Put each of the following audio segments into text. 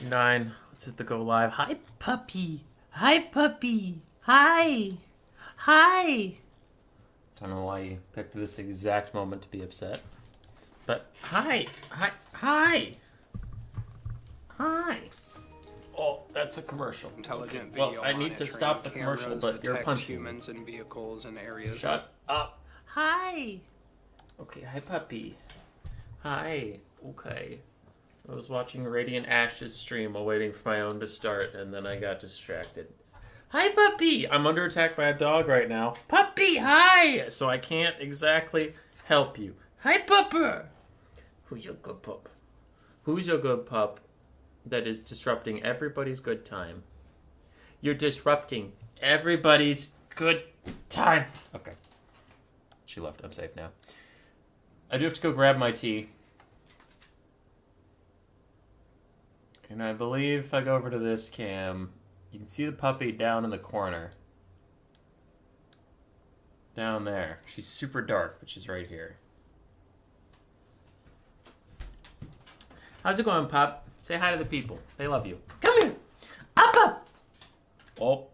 3:59. Let's hit the go live. Hi, puppy. Hi, puppy. Hi. Hi. Don't know why you picked this exact moment to be upset. But hi. Hi. Hi. Hi. Oh, that's a commercial. Intelligent okay. video Well, I need to stop the commercial, but you're punching humans and vehicles and areas. Shut up. Hi. Okay, hi, puppy. Hi. Okay. I was watching Radiant Ash's stream while waiting for my own to start, and then I got distracted. Hi, puppy! I'm under attack by a dog right now. Puppy, hi! So I can't exactly help you. Hi, pupper! Who's your good pup? Who's your good pup that is disrupting everybody's good time? You're disrupting everybody's good time. Okay. She left. I'm safe now. I do have to go grab my tea. And I believe if I go over to this cam, you can see the puppy down in the corner. Down there. She's super dark, but she's right here. How's it going, pup? Say hi to the people. They love you. Come here. Up. Oh.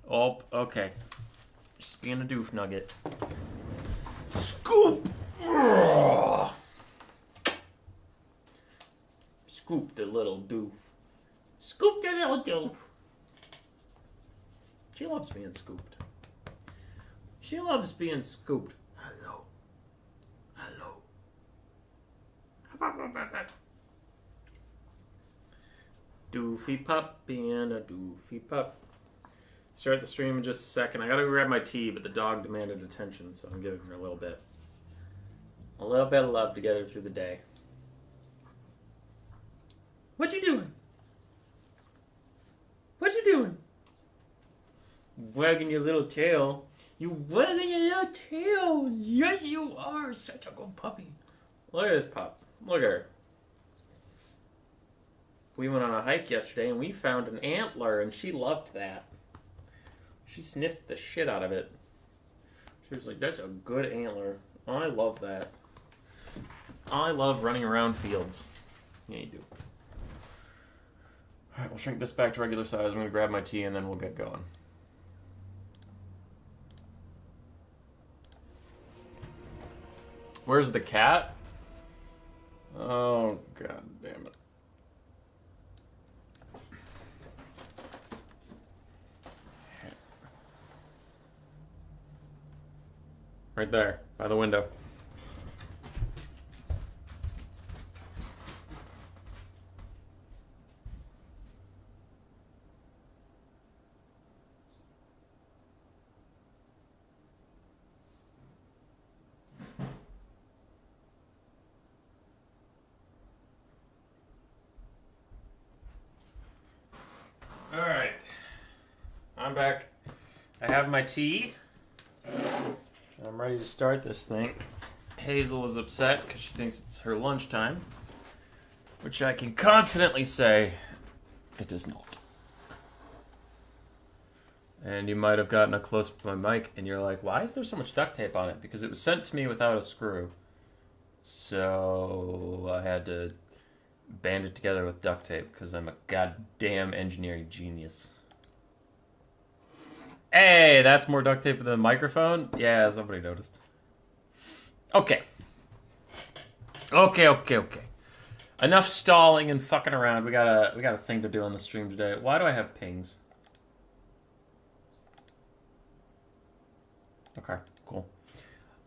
Oh, okay. Just being a doof nugget. Scoop! Ugh. Scoop the little doof. Scoop the little doof. She loves being scooped. She loves being scooped. Hello. Hello. Doofy pup being a doofy pup. Start the stream in just a second. I gotta go grab my tea, but the dog demanded attention, so I'm giving her a little bit. A little bit of love to get her through the day. What you doing? What you doing? Wagging your little tail. You wagging your little tail. Yes, you are. Such a good puppy. Look at this pup. Look at her. We went on a hike yesterday and we found an antler and she loved that. She sniffed the shit out of it. She was like, that's a good antler. I love that. I love running around fields. Yeah, you do. Alright, we'll shrink this back to regular size. I'm going to grab my tea and then we'll get going. Where's the cat? Oh, god damn it. Right there, by the window. Alright. I'm back. I have my tea. I'm ready to start this thing. Hazel is upset because she thinks it's her lunchtime, which I can confidently say it is not. And you might have gotten a close up of my mic and you're like, why is there so much duct tape on it? Because it was sent to me without a screw. So I had to band it together with duct tape because I'm a goddamn engineering genius. Hey, that's more duct tape than the microphone? Yeah, somebody noticed. Okay. Okay. Enough stalling and fucking around. We got a thing to do on the stream today. Why do I have pings? Okay, cool.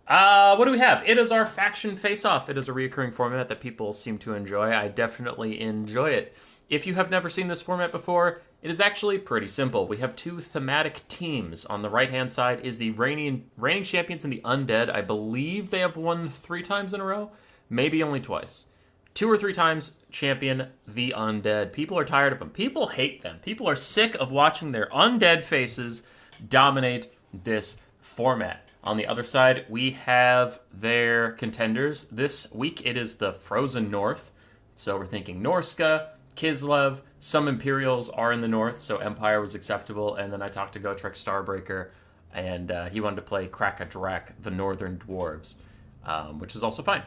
What do we have? It is our faction face-off. It is a reoccurring format that people seem to enjoy. I definitely enjoy it. If you have never seen this format before, it is actually pretty simple. We have two thematic teams. On the right-hand side is the reigning champions and the Undead. I believe they have won 3 times in a row. Maybe only twice. 2 or 3 times champion the Undead. People are tired of them. People hate them. People are sick of watching their undead faces dominate this format. On the other side, we have their contenders. This week, it is the Frozen North. So we're thinking Norsca, Kislev, some Imperials are in the north, so Empire was acceptable. And then I talked to Gotrek Starbreaker, and he wanted to play Krakadrak, the Northern Dwarves, which is also fine.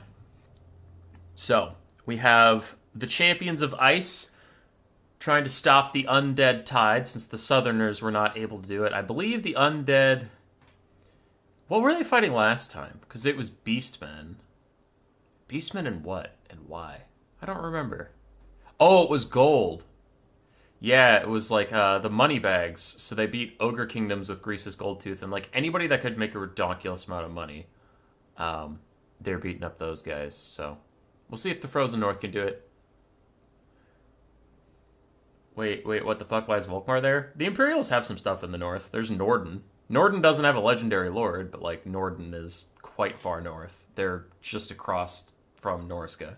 So we have the champions of Ice trying to stop the undead tide since the Southerners were not able to do it. I believe the undead... What were they fighting last time? Because it was Beastmen. Beastmen and what? And why? I don't remember. Oh, it was gold. Yeah, it was like the money bags. So they beat Ogre Kingdoms with Greece's Gold Tooth. And like anybody that could make a ridiculous amount of money, they're beating up those guys. So we'll see if the Frozen North can do it. Wait, what the fuck? Why is Volkmar there? The Imperials have some stuff in the north. There's Norden. Norden doesn't have a legendary lord, but like Norden is quite far north. They're just across from Norsca.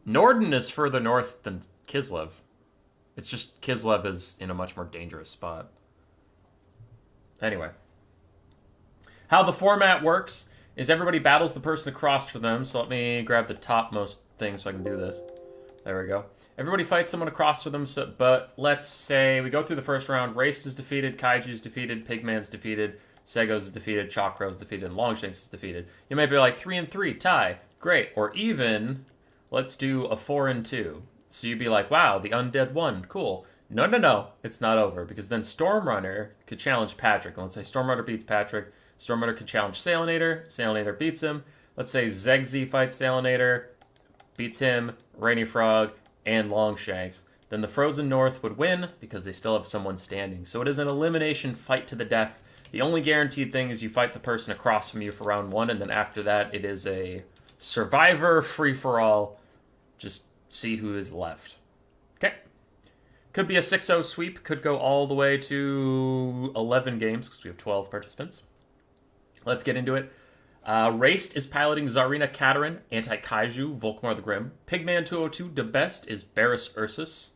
Norden is further north than Kislev. It's just Kislev is in a much more dangerous spot. Anyway. How the format works is everybody battles the person across from them. So let me grab the topmost thing so I can do this. There we go. Everybody fights someone across from them, but let's say we go through the first round. Raced is defeated, Kaiju's defeated, Pigman's defeated, Seos is defeated, Chakro's defeated, and Longshanks is defeated. You might be like 3-3, tie, great. Or even, let's do a 4-2. So you'd be like, wow, the Undead won, cool. No, it's not over, because then Stormrunner could challenge Patrick. And let's say Stormrunner beats Patrick, Stormrunner could challenge Salinator, Salinator beats him. Let's say Zegzi fights Salinator, beats him, Rainy Frog, and Longshanks. Then the Frozen North would win because they still have someone standing. So it is an elimination fight to the death. The only guaranteed thing is you fight the person across from you for round 1, and then after that it is a survivor free-for-all. Just see who is left. Okay. Could be a 6-0 sweep. Could go all the way to 11 games because we have 12 participants. Let's get into it. Raced is piloting Tsarina Katerin, Anti-Kaiju, Volkmar the Grim. Pigman 202, the best is Boris Ursus.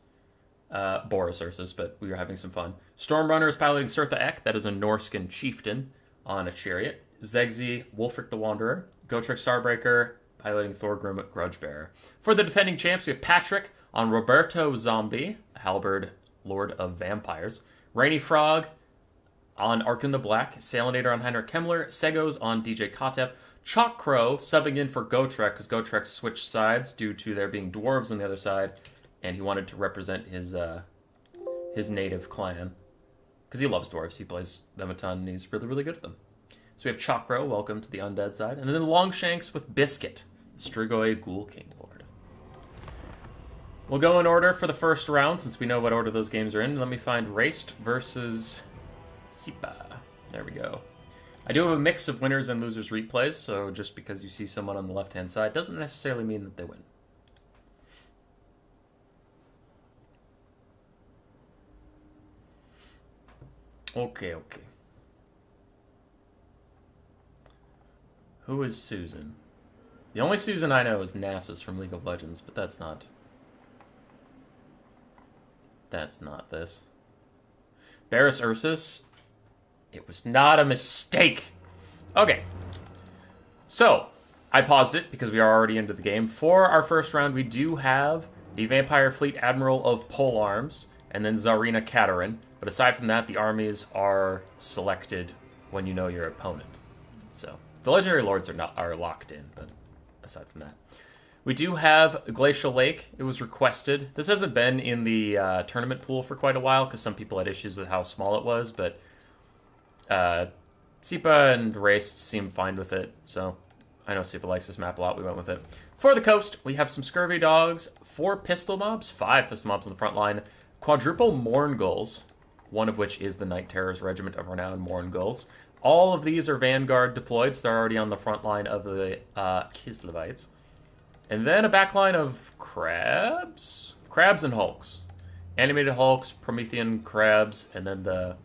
Boris Ursus, but we were having some fun. Stormrunner is piloting Sirtha Ek, that is a Norscan chieftain on a chariot. Zegzi, Wulfric the Wanderer. Gotrek Starbreaker, piloting Thorgrim Grudgebearer. For the defending champs, we have Patrick on Roberto Zombie, halberd Lord of Vampires. Rainy Frog on Arkin the Black, Salinator on Heinrich Kemler, Segos on DJ Katev, Chakro subbing in for Gotrek because Gotrek switched sides due to there being dwarves on the other side, and he wanted to represent his native clan because he loves dwarves. He plays them a ton, and he's really, really good at them. So we have Chakro, welcome to the Undead side, and then Longshanks with Biscuit, Strigoi Ghoul King Lord. We'll go in order for the first round since we know what order those games are in. Let me find Raced versus Sipa. There we go. I do have a mix of winners and losers replays, so just because you see someone on the left-hand side doesn't necessarily mean that they win. Okay. Who is Susan? The only Susan I know is Nasus from League of Legends, but that's not this. Boris Ursus. It was not a mistake. Okay. So, I paused it because we are already into the game. For our first round, we do have the Vampire Fleet Admiral of Polearms, and then Tsarina Katerin. But aside from that, the armies are selected when you know your opponent. So, the Legendary Lords are locked in, but aside from that. We do have Glacial Lake. It was requested. This hasn't been in the tournament pool for quite a while because some people had issues with how small it was, but Sipa and Raced seem fine with it, so I know Sipa likes this map a lot. We went with it. For the coast, we have some Scurvy Dogs, 4 Pistol Mobs, 5 Pistol Mobs on the front line, quadruple Mourngulls, one of which is the Night Terror's Regiment of Renown Mourngulls. All of these are Vanguard deployed, so they're already on the front line of the Kislevites. And then a backline of crabs? Crabs and Hulks. Animated Hulks, Promethean Crabs, and then the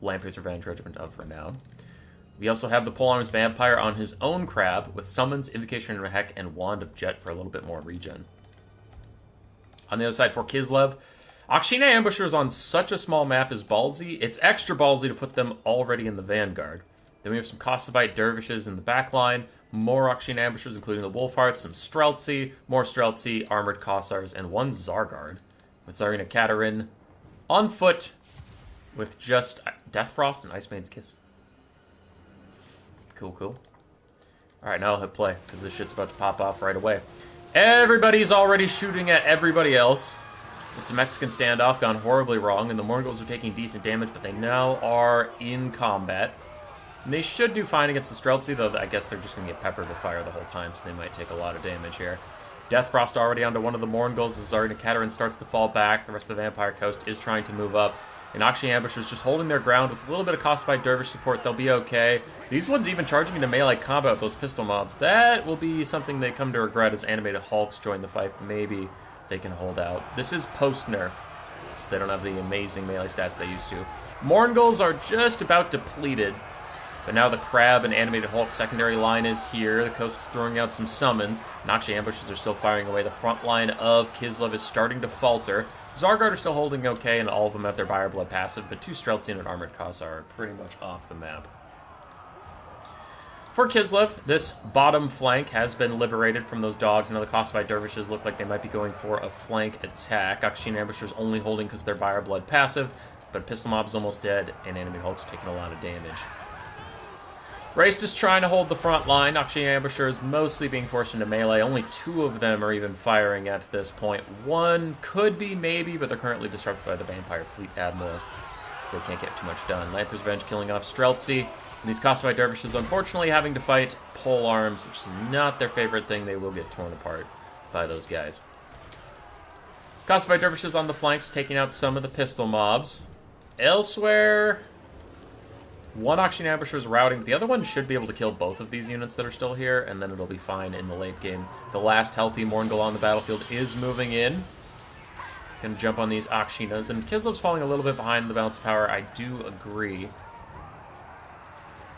Lamprey's Revenge Regiment of Renown. We also have the Polearms Vampire on his own crab with Summons, Invocation and Heck, and Wand of Jet for a little bit more regen. On the other side for Kislev, Akshina Ambushers on such a small map is ballsy. It's extra ballsy to put them already in the Vanguard. Then we have some Kosovite Dervishes in the back line, more Akshina Ambushers including the Wolfhearts, some Streltsy, more Streltsy, Armored Kossars, and 1 Zargard. With Tsarina Katerin on foot with just Deathfrost and Icemaid's Kiss. Cool. Alright, now I'll hit play, because this shit's about to pop off right away. Everybody's already shooting at everybody else. It's a Mexican standoff gone horribly wrong, and the Mongols are taking decent damage, but they now are in combat. And they should do fine against the Streltsy, though I guess they're just going to get peppered with fire the whole time, so they might take a lot of damage here. Deathfrost already onto one of the Mongols as Tsarina Katerin starts to fall back. The rest of the Vampire Coast is trying to move up. And Akshi Ambushers just holding their ground with a little bit of Costified Dervish support. They'll be okay. These ones even charging into melee combat with those pistol mobs. That will be something they come to regret as animated Hulks join the fight. Maybe they can hold out. This is post-nerf, so they don't have the amazing melee stats they used to. Mongols are just about depleted. But now the Crab and Animated Hulk secondary line is here. The coast is throwing out some summons. Noxia ambushes are still firing away. The front line of Kislev is starting to falter. Zargard are still holding okay, and all of them have their Buyer Blood passive, but 2 Streltsy and an Armored Kossar are pretty much off the map. For Kislev, this bottom flank has been liberated from those dogs. Now the Costified Dervishes look like they might be going for a flank attack. Akshin Ambushers only holding because they're Buyer Blood passive, but Pistol Mob's almost dead, and Animated Hulk's taking a lot of damage. Race is trying to hold the front line. Akshi Ambusher is mostly being forced into melee. Only 2 of them are even firing at this point. 1 could be maybe, but they're currently disrupted by the Vampire Fleet Admiral, so they can't get too much done. Lamper's Revenge killing off Streltsy. And these Costified Dervishes, unfortunately, having to fight pole arms, which is not their favorite thing. They will get torn apart by those guys. Costified Dervishes on the flanks, taking out some of the pistol mobs. Elsewhere, 1 Akshin Ambusher is routing. The other one should be able to kill both of these units that are still here, and then it'll be fine in the late game. The last healthy Morngul on the battlefield is moving in. Gonna jump on these Akshinas, and Kislev's falling a little bit behind the balance of power. I do agree.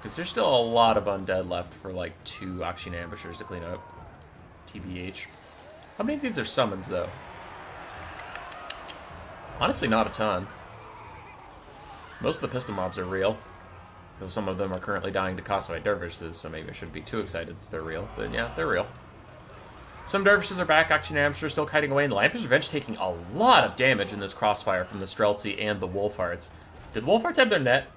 Because there's still a lot of Undead left for like 2 Akshin Ambushers to clean up. TBH. How many of these are summons, though? Honestly, not a ton. Most of the pistol mobs are real. Though some of them are currently dying to Costified Dervishes, so maybe I shouldn't be too excited if they're real. But yeah, they're real. Some Dervishes are back. Akshin Ambushers still kiting away. And the Lamper's Revenge taking a lot of damage in this crossfire from the Streltsy and the Wulfarts. Did the Wulfarts have their net?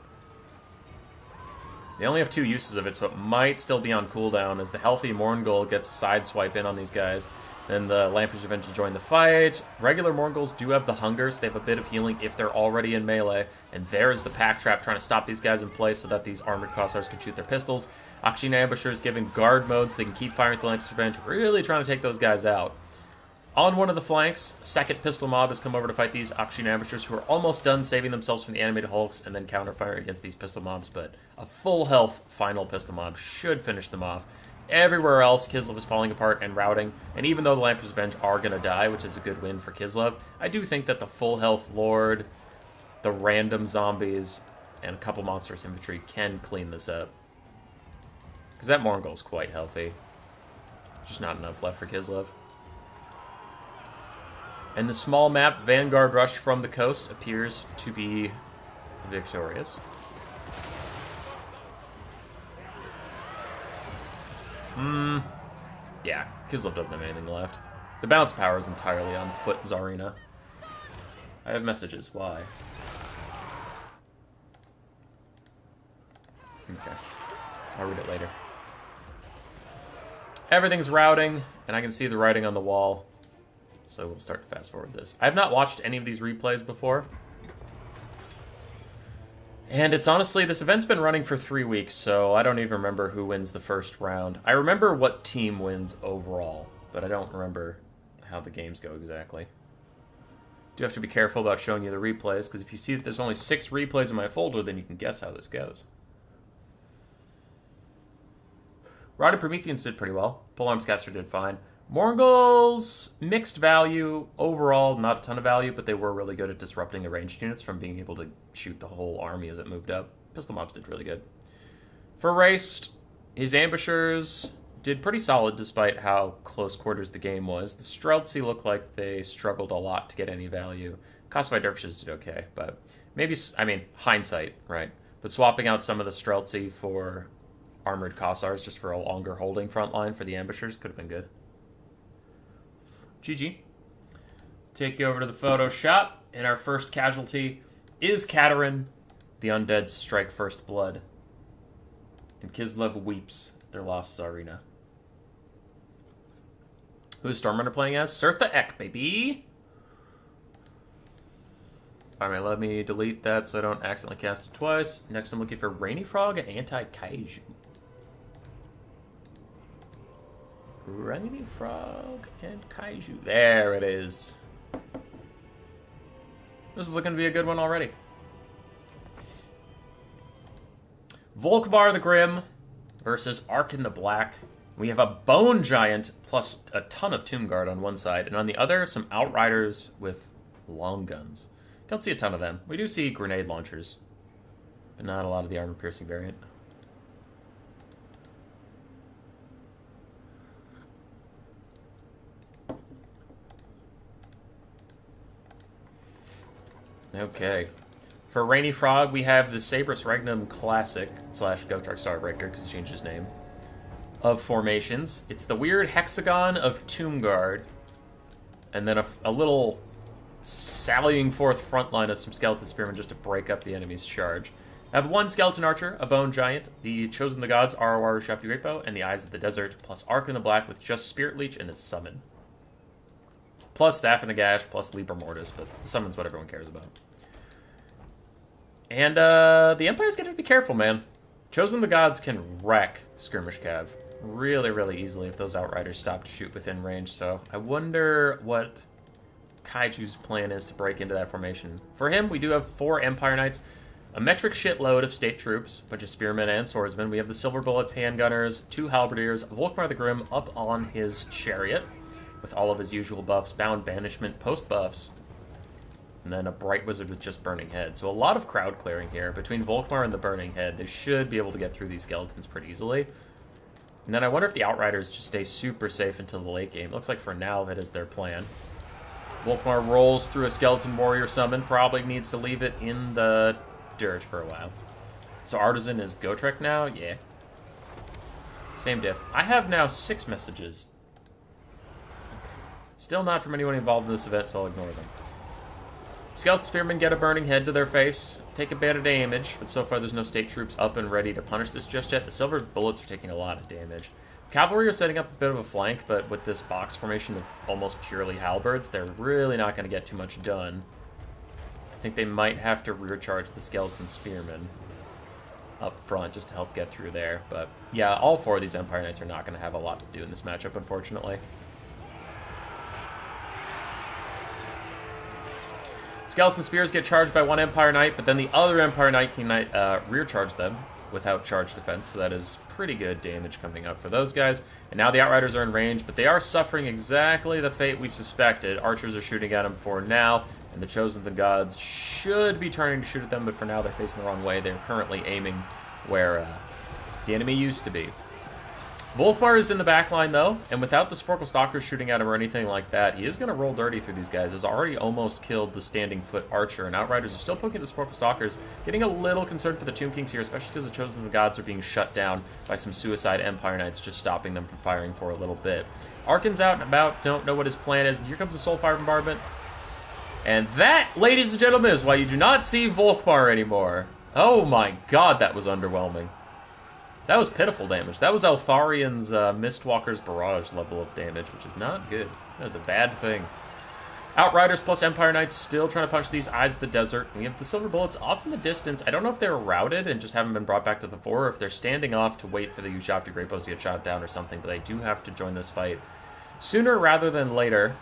They only have 2 uses of it, so it might still be on cooldown as the healthy Morngul gets a sideswipe in on these guys. Then the Lamper's Revenge will join the fight. Regular Mongols do have the Hunger, so they have a bit of healing if they're already in melee. And there's the Pack Trap trying to stop these guys in place so that these Armored Kossars can shoot their pistols. Akshin Ambushers given guard mode so they can keep firing with the Lamper's Revenge, really trying to take those guys out. On one of the flanks, second pistol mob has come over to fight these Akshin Ambushers who are almost done saving themselves from the Animated Hulks and then counter-firing against these pistol mobs, but a full health final pistol mob should finish them off. Everywhere else, Kislev is falling apart and routing, and even though the Lamper's Revenge are going to die, which is a good win for Kislev, I do think that the full health Lord, the random zombies, and a couple monstrous infantry can clean this up. Because that Morngul's quite healthy. Just not enough left for Kislev. And the small map Vanguard Rush from the coast appears to be victorious. Yeah, Kislev doesn't have anything left. The bounce power is entirely on foot, Tsarina. I have messages. Why? Okay. I'll read it later. Everything's routing, and I can see the writing on the wall. So we'll start to fast forward this. I have not watched any of these replays before. And it's honestly, this event's been running for 3 weeks, so I don't even remember who wins the first round. I remember what team wins overall, but I don't remember how the games go exactly. Do have to be careful about showing you the replays, because if you see that there's only 6 replays in my folder, then you can guess how this goes. Routed Prometheans did pretty well. Polearm Scatter did fine. Mongols, mixed value. Overall, not a ton of value, but they were really good at disrupting the ranged units from being able to shoot the whole army as it moved up. Pistol mobs did really good. For Raced, his ambushers did pretty solid despite how close quarters the game was. The Streltsy looked like they struggled a lot to get any value. Costified Dervishes did okay, but maybe, I mean, hindsight, right? But swapping out some of the Streltsy for Armored Kossars just for a longer holding front line for the ambushers could have been good. GG. Take you over to the photo shop, and our first casualty is Katerin. The Undead strike first blood. And Kislev weeps their lost Tsarina. Who's Stormrunner playing as? Surtha Ek, baby! Alright, let me delete that so I don't accidentally cast it twice. Next I'm looking for Rainy Frog and Anti-Kaiju. Rainy Frog and Kaiju. There it is. This is looking to be a good one already. Volkmar the Grim versus Arkin the Black. We have a Bone Giant plus a ton of Tomb Guard on one side, and on the other, some Outriders with long guns. Don't see a ton of them. We do see grenade launchers, but not a lot of the armor-piercing variant. Okay. For Rainy Frog, we have the Sabrus Regnum Classic / Gotrek Starbreaker, because he changed his name, of formations. It's the weird hexagon of Tomb Guard, and then a little sallying forth front line of some Skeleton Spearmen just to break up the enemy's charge. I have one Skeleton Archer, a Bone Giant, the Chosen the Gods, Arawaru Shafty Great Bow, and the Eyes of the Desert, plus Arkin the Black with just Spirit Leech and his summon. Plus Staff and Nagash, plus Libra Mortis, but the summon's what everyone cares about. And the Empire's got to be careful, man. Chosen the Gods can wreck Skirmish Cav really, really easily if those Outriders stop to shoot within range, so I wonder what Kaiju's plan is to break into that formation. For him, we do have 4 Empire Knights, a metric shitload of state troops, a bunch of spearmen and swordsmen. We have the Silver Bullets, handgunners, 2 halberdiers, Volkmar the Grim up on his chariot with all of his usual buffs, bound, banishment, post buffs, and then a Bright Wizard with just Burning Head. So a lot of crowd clearing here. Between Volkmar and the Burning Head, they should be able to get through these skeletons pretty easily. And then I wonder if the Outriders just stay super safe until the late game. Looks like for now that is their plan. Volkmar rolls through a Skeleton Warrior summon. Probably needs to leave it in the dirt for a while. So Artisan is Gotrek now? Yeah. Same diff. I have now 6 messages. Still not from anyone involved in this event, so I'll ignore them. Skeleton Spearmen get a Burning Head to their face, take a bit of damage, but so far there's no state troops up and ready to punish this just yet. The Silver Bullets are taking a lot of damage. Cavalry are setting up a bit of a flank, but with this box formation of almost purely halberds, they're really not going to get too much done. I think they might have to rear charge the Skeleton Spearmen up front just to help get through there. But yeah, all 4 of these Empire Knights are not going to have a lot to do in this matchup, unfortunately. Skeleton Spears get charged by one Empire Knight, but then the other Empire Knight can rear charge them without charge defense, so that is pretty good damage coming out for those guys. And now the Outriders are in range, but they are suffering exactly the fate we suspected. Archers are shooting at them for now, and the Chosen the Gods should be turning to shoot at them, but for now they're facing the wrong way. They're currently aiming where the enemy used to be. Volkmar is in the back line, though, and without the Sporkle Stalkers shooting at him or anything like that, he is going to roll dirty through these guys. Has already almost killed the Standing Foot Archer, and Outriders are still poking the Sporkle Stalkers, getting a little concerned for the Tomb Kings here, especially because the Chosen of the Gods are being shut down by some Suicide Empire Knights, just stopping them from firing for a little bit. Arkin's out and about, don't know what his plan is, and here comes the Soulfire Bombardment. And that, ladies and gentlemen, is why you do not see Volkmar anymore. Oh my god, that was underwhelming. That was pitiful damage. That was Altharian's Mistwalker's Barrage level of damage, which is not good. That is a bad thing. Outriders plus Empire Knights still trying to punch these Eyes of the Desert. We have the Silver Bullets off in the distance. I don't know if they're routed and just haven't been brought back to the fore, or if they're standing off to wait for the Ushapti Great Bows to get shot down or something, but they do have to join this fight sooner rather than later,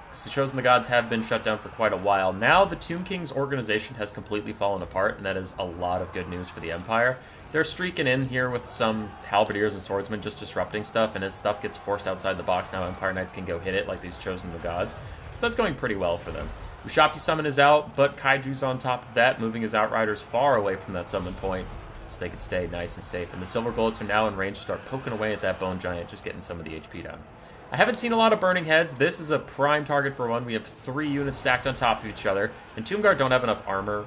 because the Chosen the Gods have been shut down for quite a while. Now the Tomb King's organization has completely fallen apart, and that is a lot of good news for the Empire. They're streaking in here with some halberdiers and swordsmen just disrupting stuff, and as stuff gets forced outside the box, now Empire Knights can go hit it like these Chosen the Gods. So that's going pretty well for them. Ushapti Summon is out, but Kaiju's on top of that, moving his Outriders far away from that summon point so they can stay nice and safe. And the Silver Bullets are now in range to start poking away at that Bone Giant, just getting some of the HP down. I haven't seen a lot of Burning Heads. This is a prime target for one. We have 3 units stacked on top of each other, and Tomb Guard don't have enough armor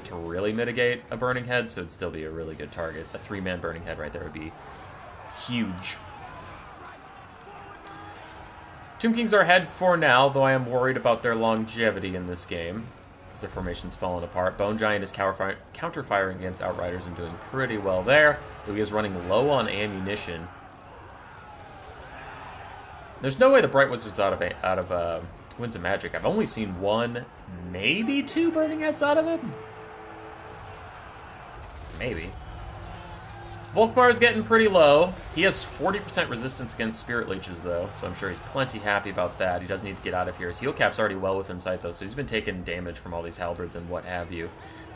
to really mitigate a Burning Head, so it'd still be a really good target. A 3-man Burning Head right there would be huge. Tomb Kings are ahead for now, though I am worried about their longevity in this game, as their formation's fallen apart. Bone Giant is counter-firing against Outriders and doing pretty well there, though he is running low on ammunition. There's no way the Bright Wizard's out of Winds of Magic. I've only seen one, maybe 2 burning heads out of it? Maybe. Volkmar's getting pretty low. He has 40% resistance against Spirit Leeches, though, so I'm sure he's plenty happy about that. He does need to get out of here. His heal cap's already well within sight, though, so he's been taking damage from all these halberds and what have you.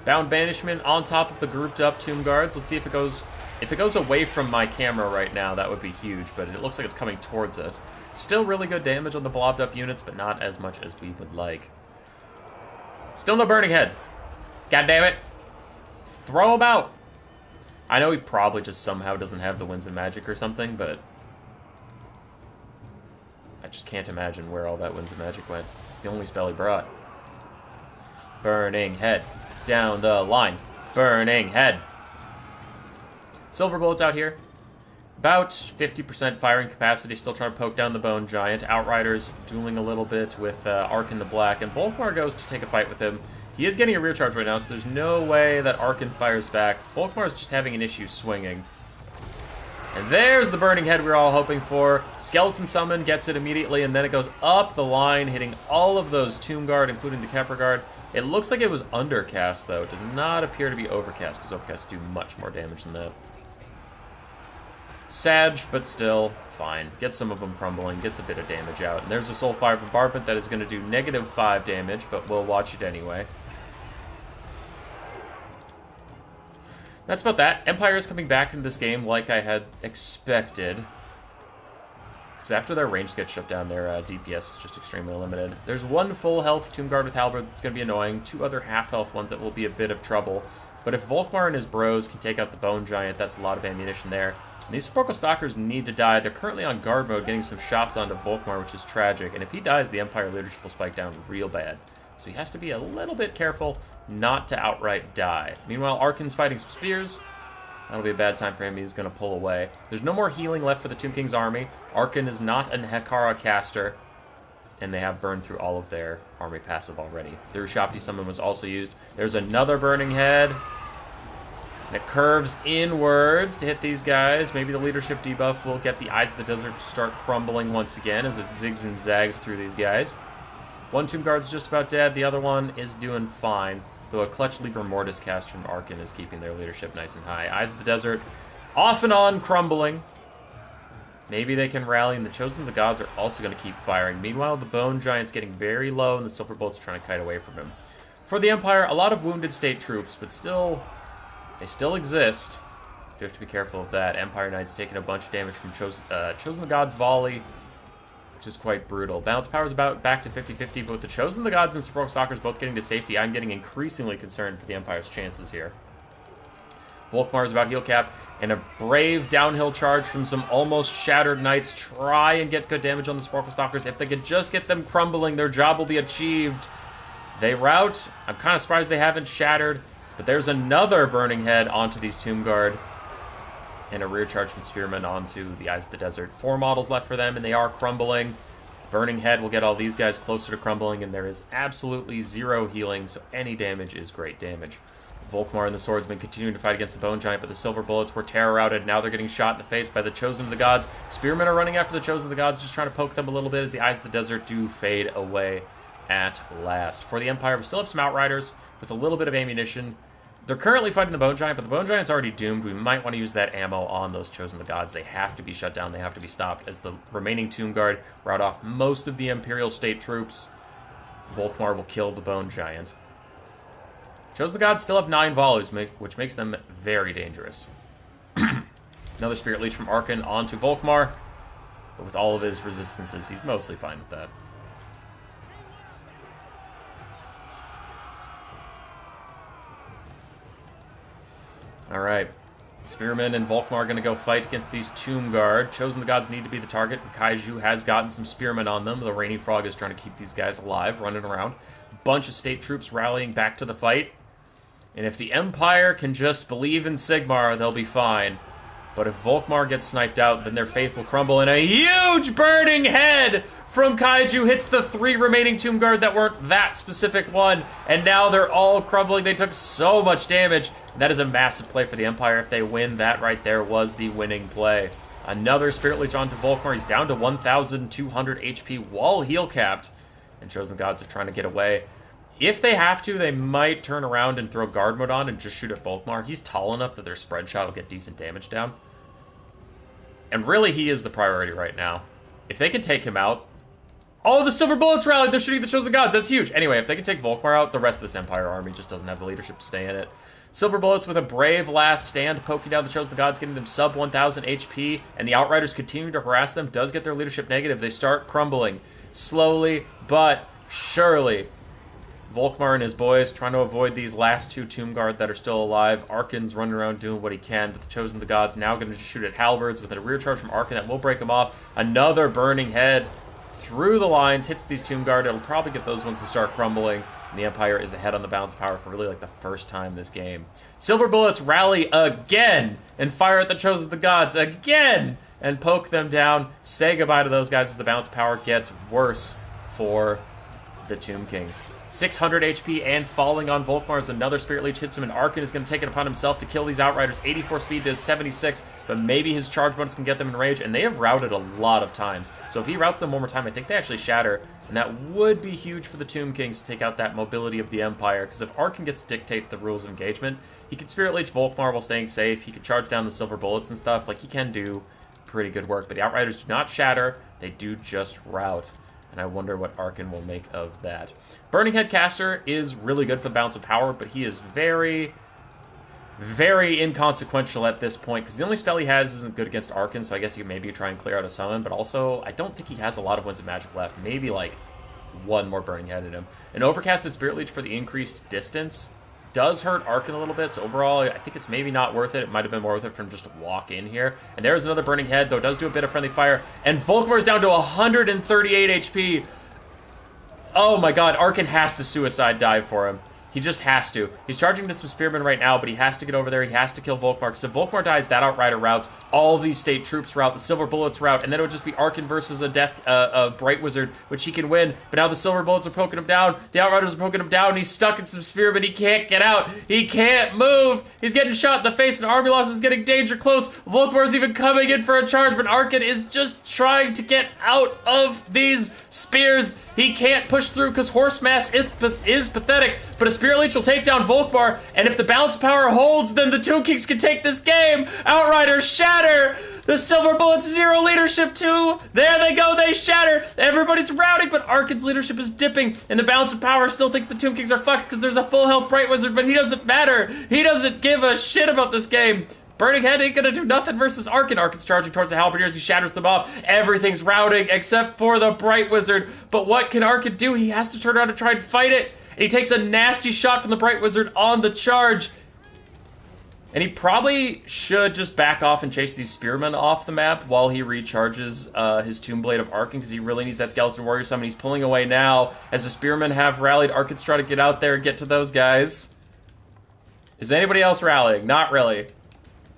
Bound Banishment on top of the grouped-up Tomb Guards. Let's see if it goes... If it goes away from my camera right now, that would be huge, but it looks like it's coming towards us. Still really good damage on the blobbed-up units, but not as much as we would like. Still no burning heads. God damn it. Throw them out. I know he probably just somehow doesn't have the Winds of Magic or something, but I just can't imagine where all that Winds of Magic went. It's the only spell he brought. Burning head. Down the line. Burning head. Silver bullets out here. About 50% firing capacity. Still trying to poke down the Bone Giant. Outriders dueling a little bit with Ark in the black. And Volkmar goes to take a fight with him. He is getting a rear charge right now, so there's no way that Arkin fires back. Volkmar is just having an issue swinging. And there's the burning head we were all hoping for. Skeleton Summon gets it immediately, and then it goes up the line, hitting all of those Tomb Guard, including the Kemper Guard. It looks like it was undercast, though. It does not appear to be overcast, because overcasts do much more damage than that. Sag, but still, fine. Get some of them crumbling, gets a bit of damage out. And there's a Soulfire Bombardment that is going to do -5 damage, but we'll watch it anyway. That's about that. Empire is coming back into this game like I had expected. Because after their range gets shut down, their DPS was just extremely limited. There's 1 full health Tomb Guard with Halberd that's going to be annoying. 2 other half-health ones that will be a bit of trouble. But if Volkmar and his bros can take out the Bone Giant, that's a lot of ammunition there. And these Sepulchral Stalkers need to die. They're currently on guard mode, getting some shots onto Volkmar, which is tragic. And if he dies, the Empire leadership will spike down real bad. So he has to be a little bit careful not to outright die. Meanwhile, Arkin's fighting some spears. That'll be a bad time for him. He's going to pull away. There's no more healing left for the Tomb King's army. Arkin is not an Hekara caster, and they have burned through all of their army passive already. Their Ushapti Summon was also used. There's another burning head. And it curves inwards to hit these guys. Maybe the leadership debuff will get the Eyes of the Desert to start crumbling once again as it zigs and zags through these guys. 1 Tomb Guard's just about dead. The other one is doing fine, though a Clutch Libra Mortis cast from Arkin is keeping their leadership nice and high. Eyes of the Desert, off and on crumbling. Maybe they can rally, and the Chosen of the Gods are also going to keep firing. Meanwhile, the Bone Giant's getting very low, and the Silver Bolt's trying to kite away from him. For the Empire, a lot of wounded state troops, but still, they still exist. So you have to be careful of that. Empire Knight's taking a bunch of damage from Chosen of the Gods' volley, which is quite brutal. Balance power's about back to 50-50, but with the Chosen of the Gods and Sepulchral Stalkers both getting to safety, I'm getting increasingly concerned for the Empire's chances here. Volkmar's about heal cap, and a brave downhill charge from some almost shattered knights. Try and get good damage on the Sepulchral Stalkers. If they could just get them crumbling, their job will be achieved. They rout. I'm kind of surprised they haven't shattered, but there's another burning head onto these Tomb Guard. And a rear charge from Spearmen onto the Eyes of the Desert. 4 models left for them, and they are crumbling. Burning Head will get all these guys closer to crumbling, and there is absolutely 0 healing, so any damage is great damage. Volkmar and the Swordsman continuing to fight against the Bone Giant, but the Silver Bullets were terror-routed. Now they're getting shot in the face by the Chosen of the Gods. Spearmen are running after the Chosen of the Gods, just trying to poke them a little bit as the Eyes of the Desert do fade away at last. For the Empire, we still have some Outriders with a little bit of ammunition. They're currently fighting the Bone Giant, but the Bone Giant's already doomed. We might want to use that ammo on those Chosen of the Gods. They have to be shut down. They have to be stopped as the remaining Tomb Guard rout off most of the Imperial State troops. Volkmar will kill the Bone Giant. Chosen of the Gods still have 9 volleys, which makes them very dangerous. Another Spirit Leech from Arkin onto Volkmar, but with all of his resistances, he's mostly fine with that. Alright, Spearman and Volkmar are going to go fight against these Tomb Guard. Chosen of the Gods need to be the target, and Kaiju has gotten some Spearmen on them. The Rainy Frog is trying to keep these guys alive, running around. Bunch of state troops rallying back to the fight. And if the Empire can just believe in Sigmar, they'll be fine. But if Volkmar gets sniped out, then their faith will crumble, and a huge burning head from Kaiju hits the 3 remaining Tomb Guard that weren't that specific one, and now they're all crumbling. They took so much damage. That is a massive play for the Empire. If they win, that right there was the winning play. Another Spirit Leech onto Volkmar. He's down to 1,200 HP while heal capped, and Chosen Gods are trying to get away. If they have to, they might turn around and throw guard mode on and just shoot at Volkmar. He's tall enough that their spread shot will get decent damage down. And really, he is the priority right now. If they can take him out... Oh, the Silver Bullets rallied! They're shooting the Chosen Gods! That's huge! Anyway, if they can take Volkmar out, the rest of this Empire army just doesn't have the leadership to stay in it. Silver Bullets with a brave last stand, poking down the Chosen Gods, getting them sub 1,000 HP, and the Outriders continue to harass them, does get their leadership negative. They start crumbling. Slowly, but surely. Volkmar and his boys trying to avoid these last two Tomb Guard that are still alive. Arkin's running around doing what he can, but the Chosen the Gods now going to just shoot at halberds with a rear charge from Arkin that will break him off. Another burning head through the lines, hits these Tomb Guard. It'll probably get those ones to start crumbling. And the Empire is ahead on the balance of power for really like the first time this game. Silver Bullets rally again and fire at the Chosen the Gods again and poke them down. Say goodbye to those guys as the balance of power gets worse for the Tomb Kings. 600 HP and falling on Volkmar as another Spirit Leech hits him, and Arkin is going to take it upon himself to kill these Outriders. 84 speed to 76, but maybe his charge bonus can get them in rage, and they have routed a lot of times. So if he routes them one more time, I think they actually shatter, and that would be huge for the Tomb Kings to take out that mobility of the Empire, because if Arkin gets to dictate the rules of engagement, he can Spirit Leech Volkmar while staying safe, he can charge down the Silver Bullets and stuff, like he can do pretty good work, but the Outriders do not shatter, they do just rout. And I wonder what Arkin will make of that. Burning Head Caster is really good for the balance of power, but he is very, very inconsequential at this point, because the only spell he has isn't good against Arkin, so I guess he can maybe try and clear out a summon, but also, I don't think he has a lot of Winds of Magic left. Maybe, like, one more Burning Head in him. An Overcasted Spirit Leech for the increased distance does hurt Arkin a little bit, so overall, I think it's maybe not worth it. It might have been more worth it for him just to walk in here. And there's another Burning Head, though it does do a bit of friendly fire. And Volkmar's down to 138 HP. Oh my god, Arkin has to suicide dive for him. He just has to. He's charging to some Spearmen right now, but he has to get over there. He has to kill Volkmar, because if Volkmar dies, that Outrider routes. All of these state troops route. The Silver Bullets route. And then it would just be Arkin versus a Bright Wizard, which he can win. But now the Silver Bullets are poking him down. The Outriders are poking him down. He's stuck in some Spearmen. He can't get out. He can't move. He's getting shot in the face, and Army Loss is getting danger close. Volkmar's even coming in for a charge, but Arkin is just trying to get out of these spears. He can't push through because Horse Mass is pathetic, but a Spirit Leech will take down Volkmar, and if the balance power holds, then the Tomb Kings can take this game. Outriders shatter. The Silver Bullets 0 leadership too. There they go, they shatter. Everybody's routing, but Arkin's leadership is dipping, and the balance of power still thinks the Tomb Kings are fucked because there's a full health Bright Wizard, but he doesn't matter. He doesn't give a shit about this game. Burning Head ain't gonna do nothing versus Arkin. Arkin's charging towards the Halberdiers. He shatters them off. Everything's routing except for the Bright Wizard. But what can Arkin do? He has to turn around and try and fight it. And he takes a nasty shot from the Bright Wizard on the charge. And he probably should just back off and chase these Spearmen off the map while he recharges his Tomb Blade of Arkin, because he really needs that Skeleton Warrior summon. He's pulling away now as the Spearmen have rallied. Arkin's trying to get out there and get to those guys. Is anybody else rallying? Not really.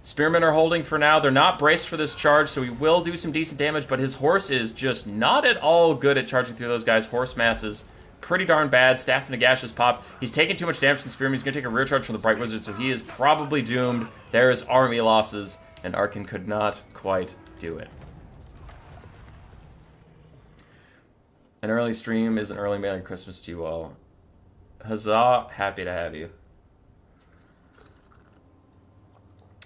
Spearmen are holding for now. They're not braced for this charge, so he will do some decent damage, but his horse is just not at all good at charging through those guys. Horse mass is pretty darn bad. Staff and Nagash has popped. He's taking too much damage from the Spearmen. He's going to take a rear charge from the Bright Wizard, so he is probably doomed. There is army losses, and Arkin could not quite do it. An early stream is an early Merry Christmas to you all. Huzzah, happy to have you.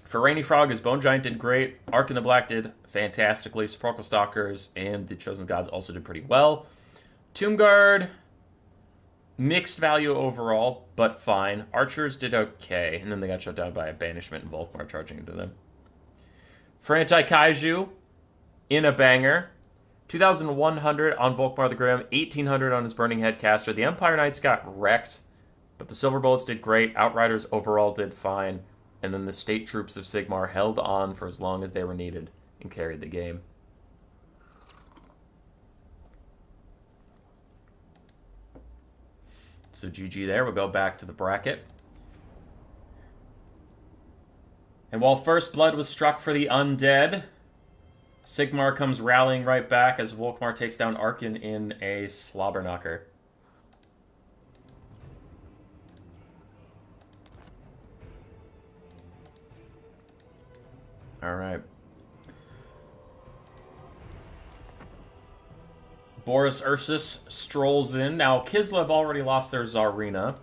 For Rainy Frog, his Bone Giant did great. Arkin the Black did fantastically. Sepulchral Stalkers and the Chosen Gods also did pretty well. Tomb Guard, mixed value overall, but fine. Archers did okay, and then they got shut down by a Banishment and Volkmar charging into them. For Anti-Kaiju, in a banger, 2,100 on Volkmar the Grim, 1,800 on his Burning Head Caster. The Empire Knights got wrecked, but the Silver Bullets did great. Outriders overall did fine. And then the state troops of Sigmar held on for as long as they were needed and carried the game. So GG there. We'll go back to the bracket. And while First Blood was struck for the Undead, Sigmar comes rallying right back as Volkmar takes down Arkin in a slobber knocker. All right. Boris Ursus strolls in. Now, Kislev already lost their Tsarina,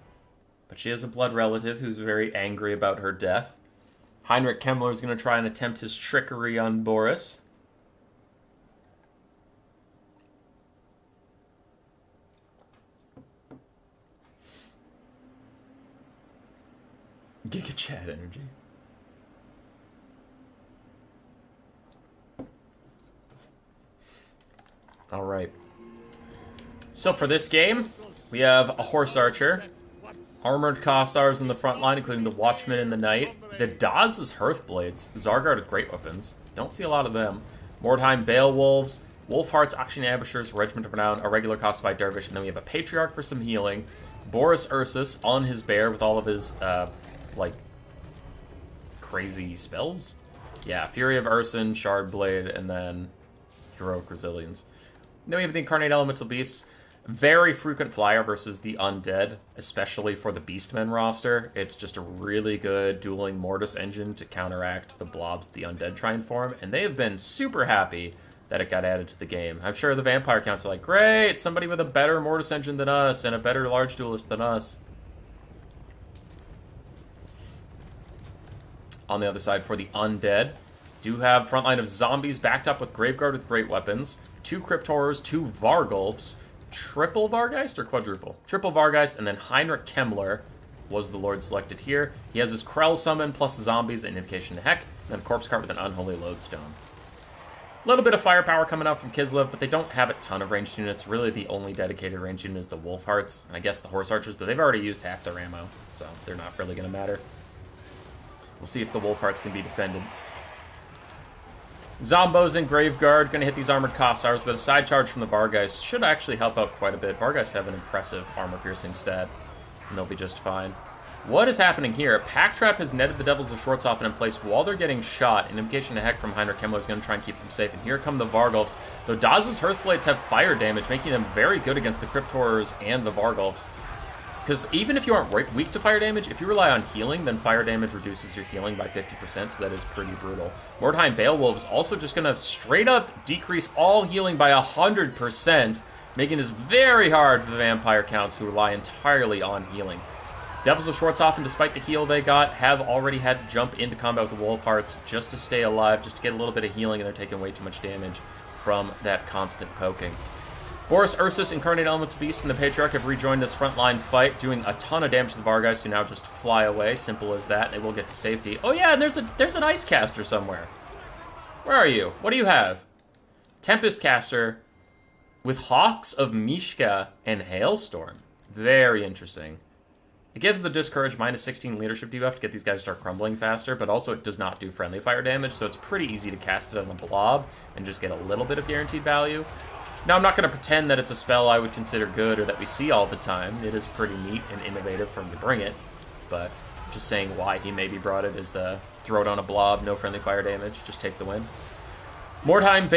but she has a blood relative who's very angry about her death. Heinrich Kemler is going to try and attempt his trickery on Boris. Giga Chat energy. All right. So for this game, we have a Horse Archer, Armored Kossars in the front line, including the Watchman in the Night, the Daz's Hearthblades, Zargard with Great Weapons. Don't see a lot of them. Mordheim Beowulfs, Wolfhearts, Akshan Abushers, Regiment of Renown, a regular Costified Dervish, and then we have a Patriarch for some healing, Boris Ursus on his bear with all of his, crazy spells? Yeah, Fury of Urson, Shardblade, and then Heroic Resilience. Then we have the Incarnate Elemental Beasts. Very frequent flyer versus the Undead, especially for the Beastmen roster. It's just a really good dueling Mortis engine to counteract the blobs the Undead try and form, and they have been super happy that it got added to the game. I'm sure the Vampire Counts are like, great, somebody with a better Mortis engine than us and a better large duelist than us. On the other side, for the Undead, do have frontline of zombies backed up with Graveguard with great weapons, 2 Crypt Horrors, 2 Vargulfs, triple Vargeist or quadruple? Triple Vargeist, and then Heinrich Kemler was the Lord selected here. He has his Krell summon plus zombies and Invocation to Heck, and then Corpse Cart with an Unholy Lodestone. A little bit of firepower coming out from Kislev, but they don't have a ton of ranged units. Really, the only dedicated ranged unit is the Wolfhearts, and I guess the Horse Archers, but they've already used half their ammo, so they're not really going to matter. We'll see if the Wolfhearts can be defended. Zombos and Graveguard going to hit these Armored Kossars, but a side charge from the Vargeist should actually help out quite a bit. Vargeist have an impressive armor-piercing stat, and they'll be just fine. What is happening here? Pack Trap has netted the Devils of Schwarzhofen in place while they're getting shot. An Invocation to Heck from Heinrich Kemmler is going to try and keep them safe, and here come the Vargulfs. Though Daz's Hearthblades have fire damage, making them very good against the Crypt Horrors and the Vargulfs. Because even if you aren't weak to fire damage, if you rely on healing, then fire damage reduces your healing by 50%, so that is pretty brutal. Mordheim Beowulf's also just going to straight up decrease all healing by 100%, making this very hard for the Vampire Counts who rely entirely on healing. Devils of Schwarzhofen, despite the heal they got, have already had to jump into combat with the Wolfhearts just to stay alive, just to get a little bit of healing, and they're taking way too much damage from that constant poking. Boris Ursus, Incarnate Elemental Beast, and the Patriarch have rejoined this frontline fight, doing a ton of damage to the Vargeist, who now just fly away. Simple as that. They will get to safety. Oh yeah, and there's an Ice Caster somewhere. Where are you? What do you have? Tempest Caster with Hawks of Mishka and Hailstorm. Very interesting. It gives the Discourage minus 16 leadership debuff to get these guys to start crumbling faster, but also it does not do friendly fire damage, so it's pretty easy to cast it on the blob and just get a little bit of guaranteed value. Now, I'm not going to pretend that it's a spell I would consider good or that we see all the time. It is pretty neat and innovative for him to bring it, but just saying why he maybe brought it is the throw it on a blob, no friendly fire damage, just take the win. Mordheim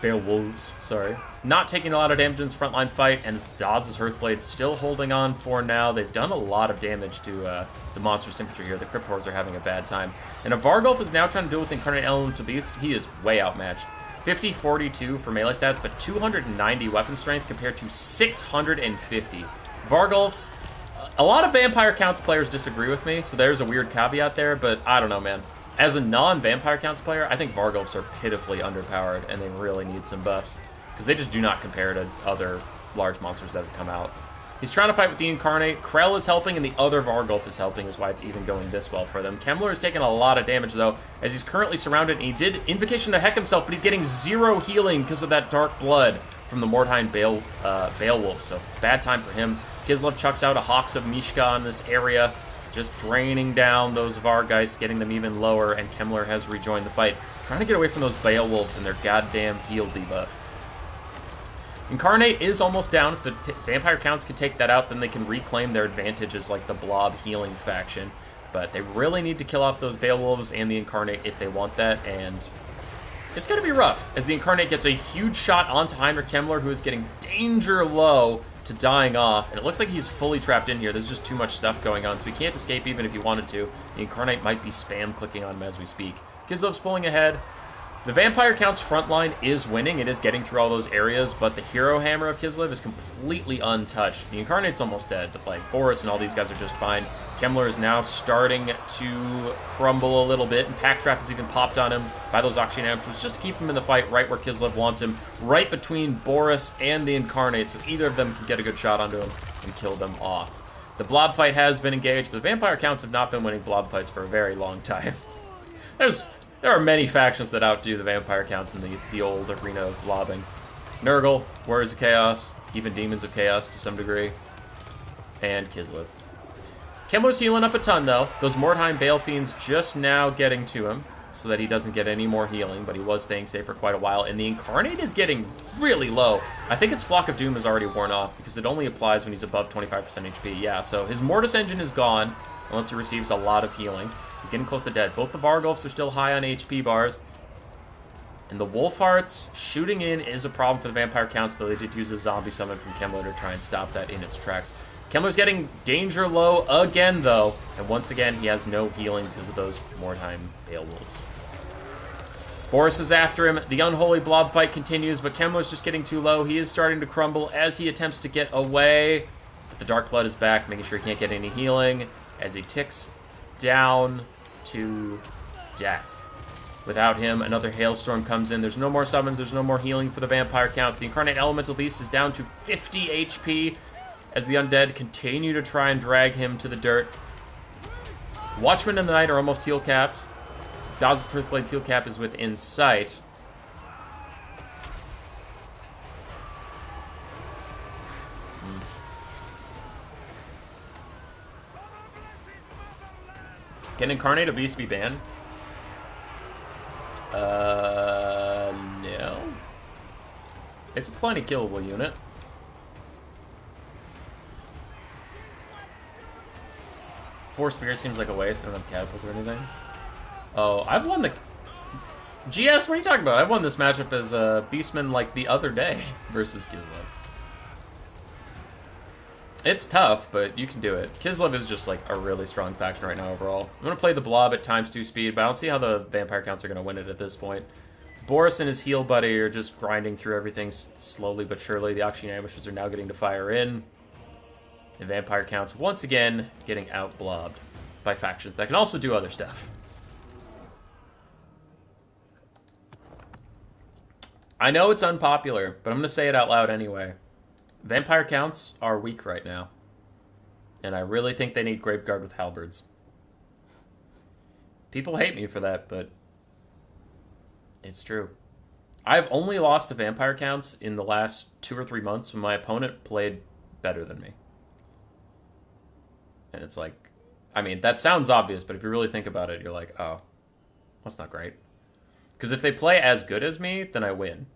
Beowulfs, sorry. Not taking a lot of damage in this frontline fight, and Daz's Hearthblade still holding on for now. They've done a lot of damage to the Monstrous Infantry here. The Crypt Horrors are having a bad time. And if Vargulf is now trying to deal with Incarnate Elemental Beasts, he is way outmatched. 50-42 for melee stats, but 290 weapon strength compared to 650. Vargulfs, a lot of Vampire Counts players disagree with me, so there's a weird caveat there, but I don't know, man. As a non-Vampire Counts player, I think Vargulfs are pitifully underpowered, and they really need some buffs, because they just do not compare to other large monsters that have come out. He's trying to fight with the Incarnate. Krell is helping, and the other Vargulf is helping, is why it's even going this well for them. Kemler is taking a lot of damage, though, as he's currently surrounded, and he did Invocation to Heck himself, but he's getting 0 healing because of that Dark Blood from the Mordheim Beowulf, so bad time for him. Kislev chucks out a Hawks of Mishka on this area, just draining down those Vargeists, getting them even lower, and Kemler has rejoined the fight, trying to get away from those Beowulfs and their goddamn heal debuff. Incarnate is almost down. If the Vampire Counts can take that out, then they can reclaim their advantage as like the blob healing faction. But they really need to kill off those Beowulfs and the Incarnate if they want that, and it's going to be rough, as the Incarnate gets a huge shot onto Heinrich Kemmler, who is getting danger low to dying off, and it looks like he's fully trapped in here. There's just too much stuff going on, so he can't escape even if he wanted to. The Incarnate might be spam clicking on him as we speak. Kislev's pulling ahead. The Vampire Count's front line is winning. It is getting through all those areas, but the Hero Hammer of Kislev is completely untouched. The Incarnate's almost dead, but like Boris and all these guys are just fine. Kemler is now starting to crumble a little bit, and Pack Trap has even popped on him by those Auction Amateurs just to keep him in the fight right where Kislev wants him, right between Boris and the Incarnate, so either of them can get a good shot onto him and kill them off. The blob fight has been engaged, but the Vampire Counts have not been winning blob fights for a very long time. There are many factions that outdo the Vampire Counts in the old arena of blobbing. Nurgle, Warriors of Chaos, even Demons of Chaos to some degree, and Kislev. Kemler's healing up a ton, though. Those Mordheim Bale Fiends just now getting to him so that he doesn't get any more healing, but he was staying safe for quite a while, and the Incarnate is getting really low. I think its Flock of Doom is already worn off because it only applies when he's above 25% HP. Yeah, so his Mortis Engine is gone unless he receives a lot of healing. He's getting close to dead. Both the Vargulfs are still high on HP bars. And the Wolfhearts shooting in is a problem for the Vampire Counts, though they did use a zombie summon from Kemler to try and stop that in its tracks. Kemler's getting danger low again, though. And once again, he has no healing because of those Mordheim Beowulfs. Boris is after him. The unholy blob fight continues, but Kemler's just getting too low. He is starting to crumble as he attempts to get away. But the Dark Blood is back, making sure he can't get any healing as he ticks down to death. Without him, another hailstorm comes in. There's no more summons. There's no more healing for the Vampire Counts. The Incarnate Elemental Beast is down to 50 HP as the Undead continue to try and drag him to the dirt. Watchmen in the Night are almost heal capped. Daz's Earthblade's heal cap is within sight. Can Incarnate a Beast be banned? No. It's a plenty killable unit. Force Spear seems like a waste. I don't have Catapult or anything. Oh, I've won the... GS, what are you talking about? I've won this matchup as Beastman like the other day versus Kislev. It's tough, but you can do it. Kislev is just like a really strong faction right now overall. I'm going to play the Blob at ×2 speed, but I don't see how the Vampire Counts are going to win it at this point. Boris and his heal buddy are just grinding through everything slowly but surely. The Auction Ambushes are now getting to fire in. The Vampire Counts, once again, getting out-blobbed by factions that can also do other stuff. I know it's unpopular, but I'm going to say it out loud anyway. Vampire Counts are weak right now. And I really think they need Graveguard with Halberds. People hate me for that, but it's true. I've only lost to Vampire Counts in the last 2 or 3 months when my opponent played better than me. And it's like, I mean, that sounds obvious, but if you really think about it, you're like, oh, that's not great. Because if they play as good as me, then I win.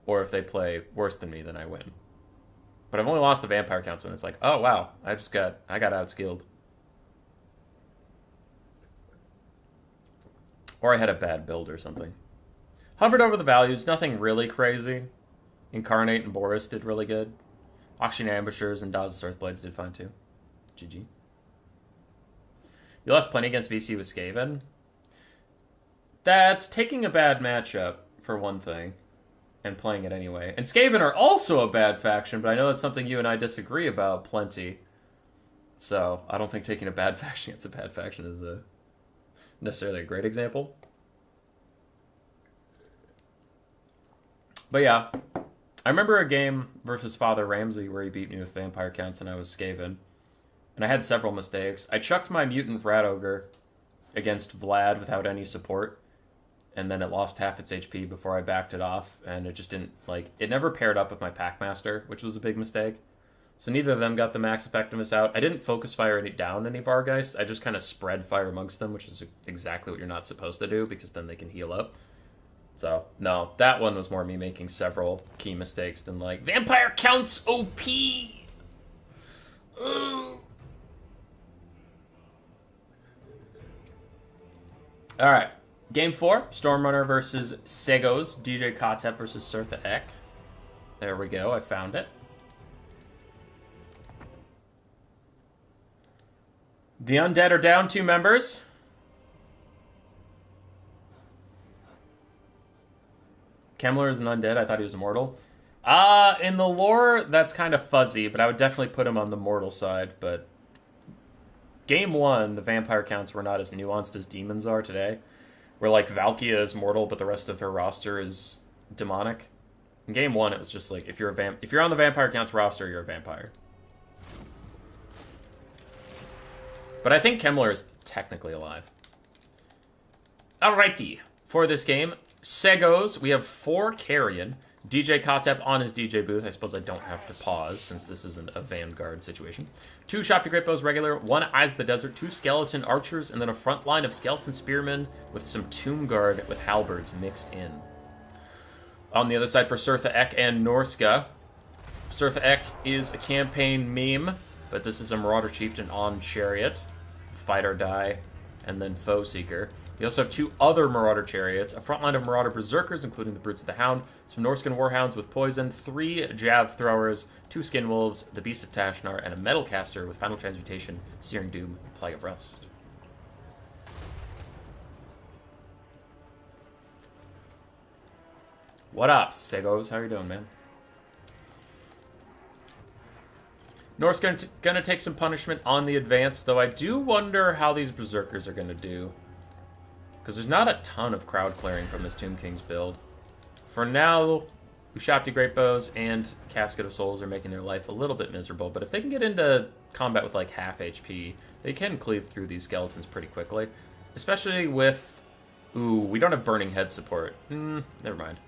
Or if they play worse than me, then I win. But I've only lost the Vampire Counts when it's like, oh, wow, I got outskilled. Or I had a bad build or something. Hovered over the values, nothing really crazy. Incarnate and Boris did really good. Auction Ambushers and Daz's Earthblades did fine too. GG. You lost plenty against VC with Skaven. That's taking a bad matchup, for one thing, and playing it anyway. And Skaven are also a bad faction, but I know that's something you and I disagree about plenty. So, I don't think taking a bad faction against a bad faction is necessarily a great example. But yeah, I remember a game versus Father Ramsey where he beat me with Vampire Counts and I was Skaven. And I had several mistakes. I chucked my Mutant Rat Ogre against Vlad without any support. And then it lost half its HP before I backed it off. And it just didn't, like, it never paired up with my Packmaster, which was a big mistake. So neither of them got the max effectiveness out. I didn't focus fire down any Vargeists. I just kind of spread fire amongst them, which is exactly what you're not supposed to do, because then they can heal up. So, no, that one was more me making several key mistakes than, like, Vampire Counts OP! Ugh. Alright, Game 4, Stormrunner versus Seos, DJ Kotep versus Surtha Ek. There we go, I found it. The Undead are down 2 members. Kemler is an undead. I thought he was immortal. In the lore, that's kind of fuzzy, but I would definitely put him on the mortal side. But game 1, the vampire counts were not as nuanced as demons are today. Where, like, Valkia is mortal, but the rest of her roster is demonic. In game 1, it was just like, if you're on the vampire counts roster, you're a vampire. But I think Kemler is technically alive. Alrighty. For this game, Seos, we have 4 Carrion. DJ Kotep on his DJ booth. I suppose I don't have to pause since this isn't a Vanguard situation. 2 Shopty Great Bows regular, 1 Eyes of the Desert, 2 Skeleton Archers, and then a front line of Skeleton Spearmen with some Tomb Guard with Halberds mixed in. On the other side for Surtha Ek and Norsca. Surtha Ek is a campaign meme, but this is a Marauder Chieftain on Chariot. Fight or Die, and then Foe Seeker. You also have 2 other Marauder Chariots, a front line of Marauder Berserkers, including the Brutes of the Hound, some Norscan Warhounds with Poison, 3 Jav Throwers, 2 Skin Wolves, the Beast of Tashnar, and a Metal Caster with Final Transmutation, Searing Doom, and Plague of Rust. What up, Segos? How you doing, man? Norsca gonna take some punishment on the advance, though I do wonder how these Berserkers are gonna do. Because there's not a ton of crowd clearing from this Tomb King's build. For now, Ushabti Great Bows and Casket of Souls are making their life a little bit miserable, but if they can get into combat with like half HP, they can cleave through these skeletons pretty quickly. Especially with... Ooh, we don't have Burning Head support. Never mind.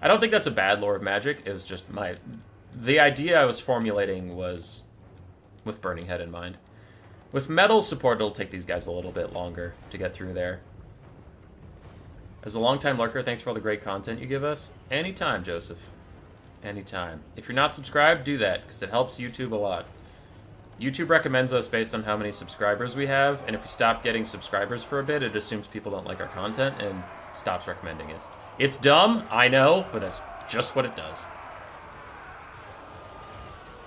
I don't think that's a bad lore of magic, it was just my... The idea I was formulating was with Burning Head in mind. With metal support, it'll take these guys a little bit longer to get through there. As a longtime lurker, thanks for all the great content you give us. Anytime, Joseph. Anytime. If you're not subscribed, do that, because it helps YouTube a lot. YouTube recommends us based on how many subscribers we have, and if we stop getting subscribers for a bit, it assumes people don't like our content and stops recommending it. It's dumb, I know, but that's just what it does.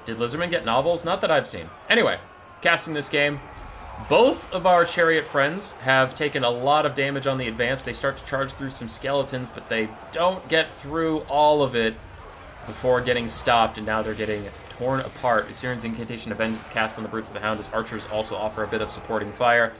Did Lizardman get novels? Not that I've seen. Anyway, casting this game. Both of our Chariot friends have taken a lot of damage on the advance. They start to charge through some skeletons, but they don't get through all of it before getting stopped, and now they're getting torn apart. Usurian's Incantation of Vengeance cast on the Brutes of the Hound as archers also offer a bit of supporting fire.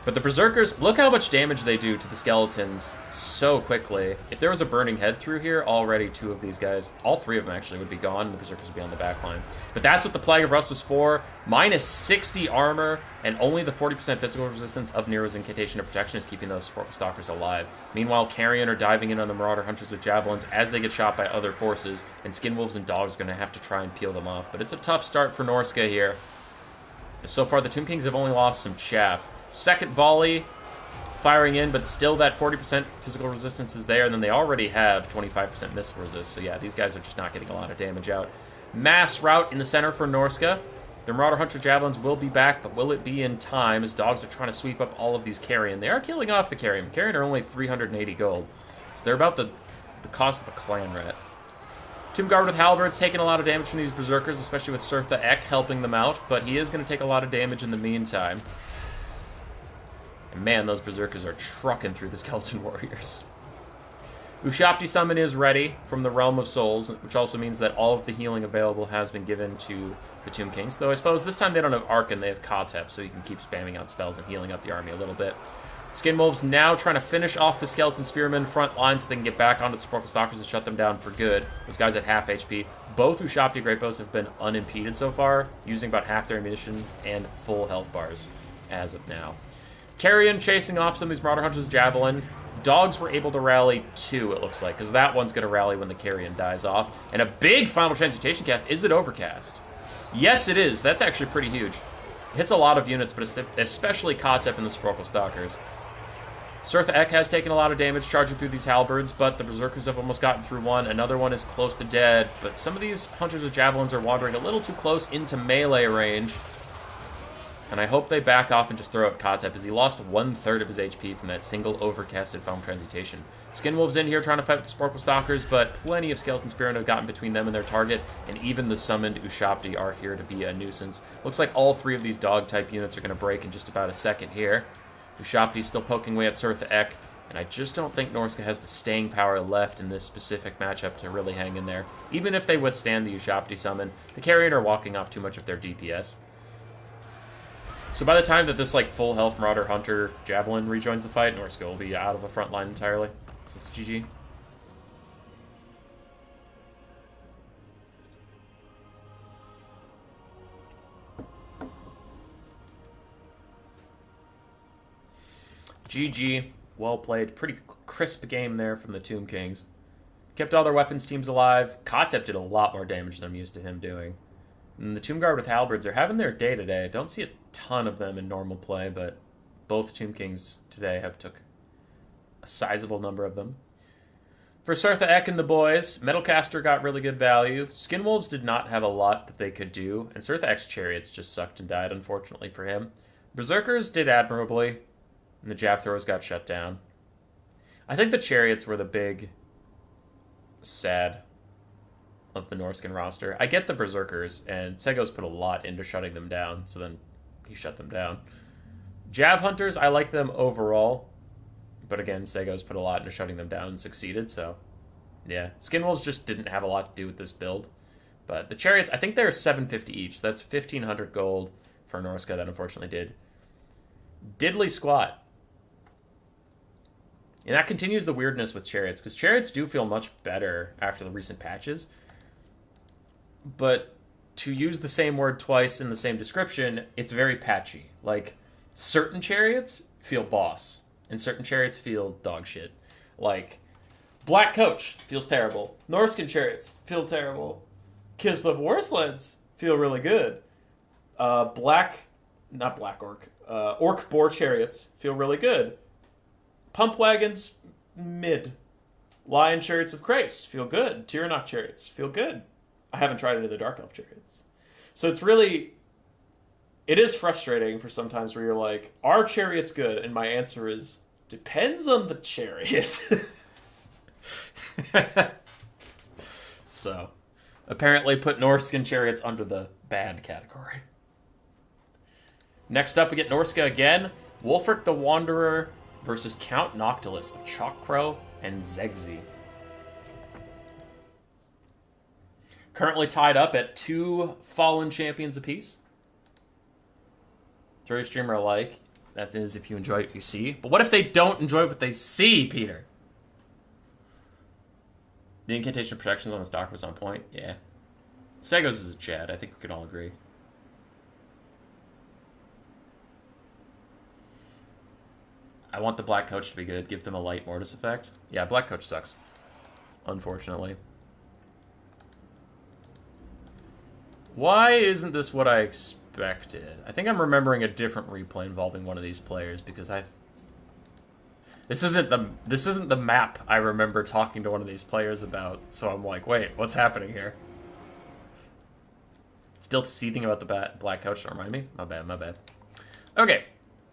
But the Berserkers, look how much damage they do to the skeletons so quickly. If there was a Burning Head through here, already 2 of these guys, all 3 of them actually, would be gone, and the Berserkers would be on the back line. But that's what the Plague of Rust was for. Minus 60 armor, and only the 40% physical resistance of Nero's Incantation of Protection is keeping those Stalkers alive. Meanwhile, Carrion are diving in on the Marauder Hunters with Javelins as they get shot by other forces, and Skin Wolves and Dogs are going to have to try and peel them off. But it's a tough start for Norsca here. So far, the Tomb Kings have only lost some chaff. Second volley, firing in, but still that 40% physical resistance is there, and then they already have 25% missile resist, so yeah, these guys are just not getting a lot of damage out. Mass rout in the center for Norsca. The Marauder Hunter Javelins will be back, but will it be in time, as Dogs are trying to sweep up all of these Carrion. They are killing off the Carrion. Carrion are only 380 gold, so they're about the cost of a clan rat. Tomb Guard with Halberds taking a lot of damage from these Berserkers, especially with Surtha Ek helping them out, but he is going to take a lot of damage in the meantime. And man, those Berserkers are trucking through the Skeleton Warriors. Ushabti Summon is ready from the Realm of Souls, which also means that all of the healing available has been given to the Tomb Kings. Though I suppose this time they don't have Arkan, they have Kotep, so you can keep spamming out spells and healing up the army a little bit. Skin Wolves now trying to finish off the Skeleton Spearmen front line so they can get back onto the Sporkle Stalkers and shut them down for good. Those guys at half HP. Both Ushabti Great Bows have been unimpeded so far, using about half their ammunition and full health bars as of now. Carrion chasing off some of these Marauder Hunters' Javelin. Dogs were able to rally 2, it looks like, because that one's going to rally when the Carrion dies off. And a big Final Transmutation cast. Is it Overcast? Yes, it is. That's actually pretty huge. It hits a lot of units, but especially Kotep and the Sporkle Stalkers. Surtha Ek has taken a lot of damage charging through these halberds, but the Berserkers have almost gotten through one. Another one is close to dead, but some of these Hunters with Javelins are wandering a little too close into melee range. And I hope they back off and just throw out Kotep, as he lost 1/3 of his HP from that single overcasted Final Transmutation. Skin Wolves in here trying to fight with the Sporkle Stalkers, but plenty of Skeleton Spearmen have gotten between them and their target, and even the summoned Ushabti are here to be a nuisance. Looks like all 3 of these dog-type units are going to break in just about a second here. Ushabti's still poking away at Surtha Ek. And I just don't think Norsca has the staying power left in this specific matchup to really hang in there. Even if they withstand the Ushapti summon, the carrion are walking off too much of their DPS. So by the time that this like full health Marauder Hunter Javelin rejoins the fight, Norsca will be out of the front line entirely. So it's GG. GG. Well played. Pretty crisp game there from the Tomb Kings. Kept all their weapons teams alive. Kotep did a lot more damage than I'm used to him doing. And the Tomb Guard with Halberds are having their day today. I don't see a ton of them in normal play, but both Tomb Kings today have took a sizable number of them. For Surtha Ek and the boys, Metalcaster got really good value. Skinwolves did not have a lot that they could do, and Surtha Ek's Chariots just sucked and died, unfortunately for him. Berserkers did admirably, and the jab throwers got shut down. I think the Chariots were the big sad of the Norscan roster. I get the Berserkers, and Seos put a lot into shutting them down, so then he shut them down. Jab Hunters, I like them overall, but again, Seos put a lot into shutting them down and succeeded, so yeah. Skinwolves just didn't have a lot to do with this build. But the Chariots, I think they're 750 each, so that's 1,500 gold for Norsca that unfortunately did diddly squat. And that continues the weirdness with Chariots, because Chariots do feel much better after the recent patches. But to use the same word twice in the same description, it's very patchy. Like, certain Chariots feel boss, and certain Chariots feel dog shit. Like, Black Coach feels terrible. Norscan Chariots feel terrible. Kislev Warsleds feel really good. Orc Boar Chariots feel really good. Pump Wagons, mid. Lion Chariots of Krace feel good. Tyrannok Chariots feel good. I haven't tried any of the Dark Elf Chariots. So it's really... It is frustrating for sometimes where you're like, are Chariots good? And my answer is, depends on the chariot. So, apparently put Norscan Chariots under the bad category. Next up, we get Norsca again. Wulfric the Wanderer versus Count Noctilus of Chalkcrow and Zegzi. Currently tied up at 2 fallen champions apiece. Throw your streamer a like. That is if you enjoy what you see. But what if they don't enjoy what they see, Peter? The incantation of protections on the stock was on point. Yeah. Seos is a Chad. I think we can all agree. I want the Black Coach to be good. Give them a light Mortis effect. Yeah, Black Coach sucks. Unfortunately. Why isn't this what I expected? I think I'm remembering a different replay involving one of these players because this isn't the map I remember talking to one of these players about. So I'm like, wait, what's happening here? Still seething about the Black Coach. Don't remind me. My bad. Okay,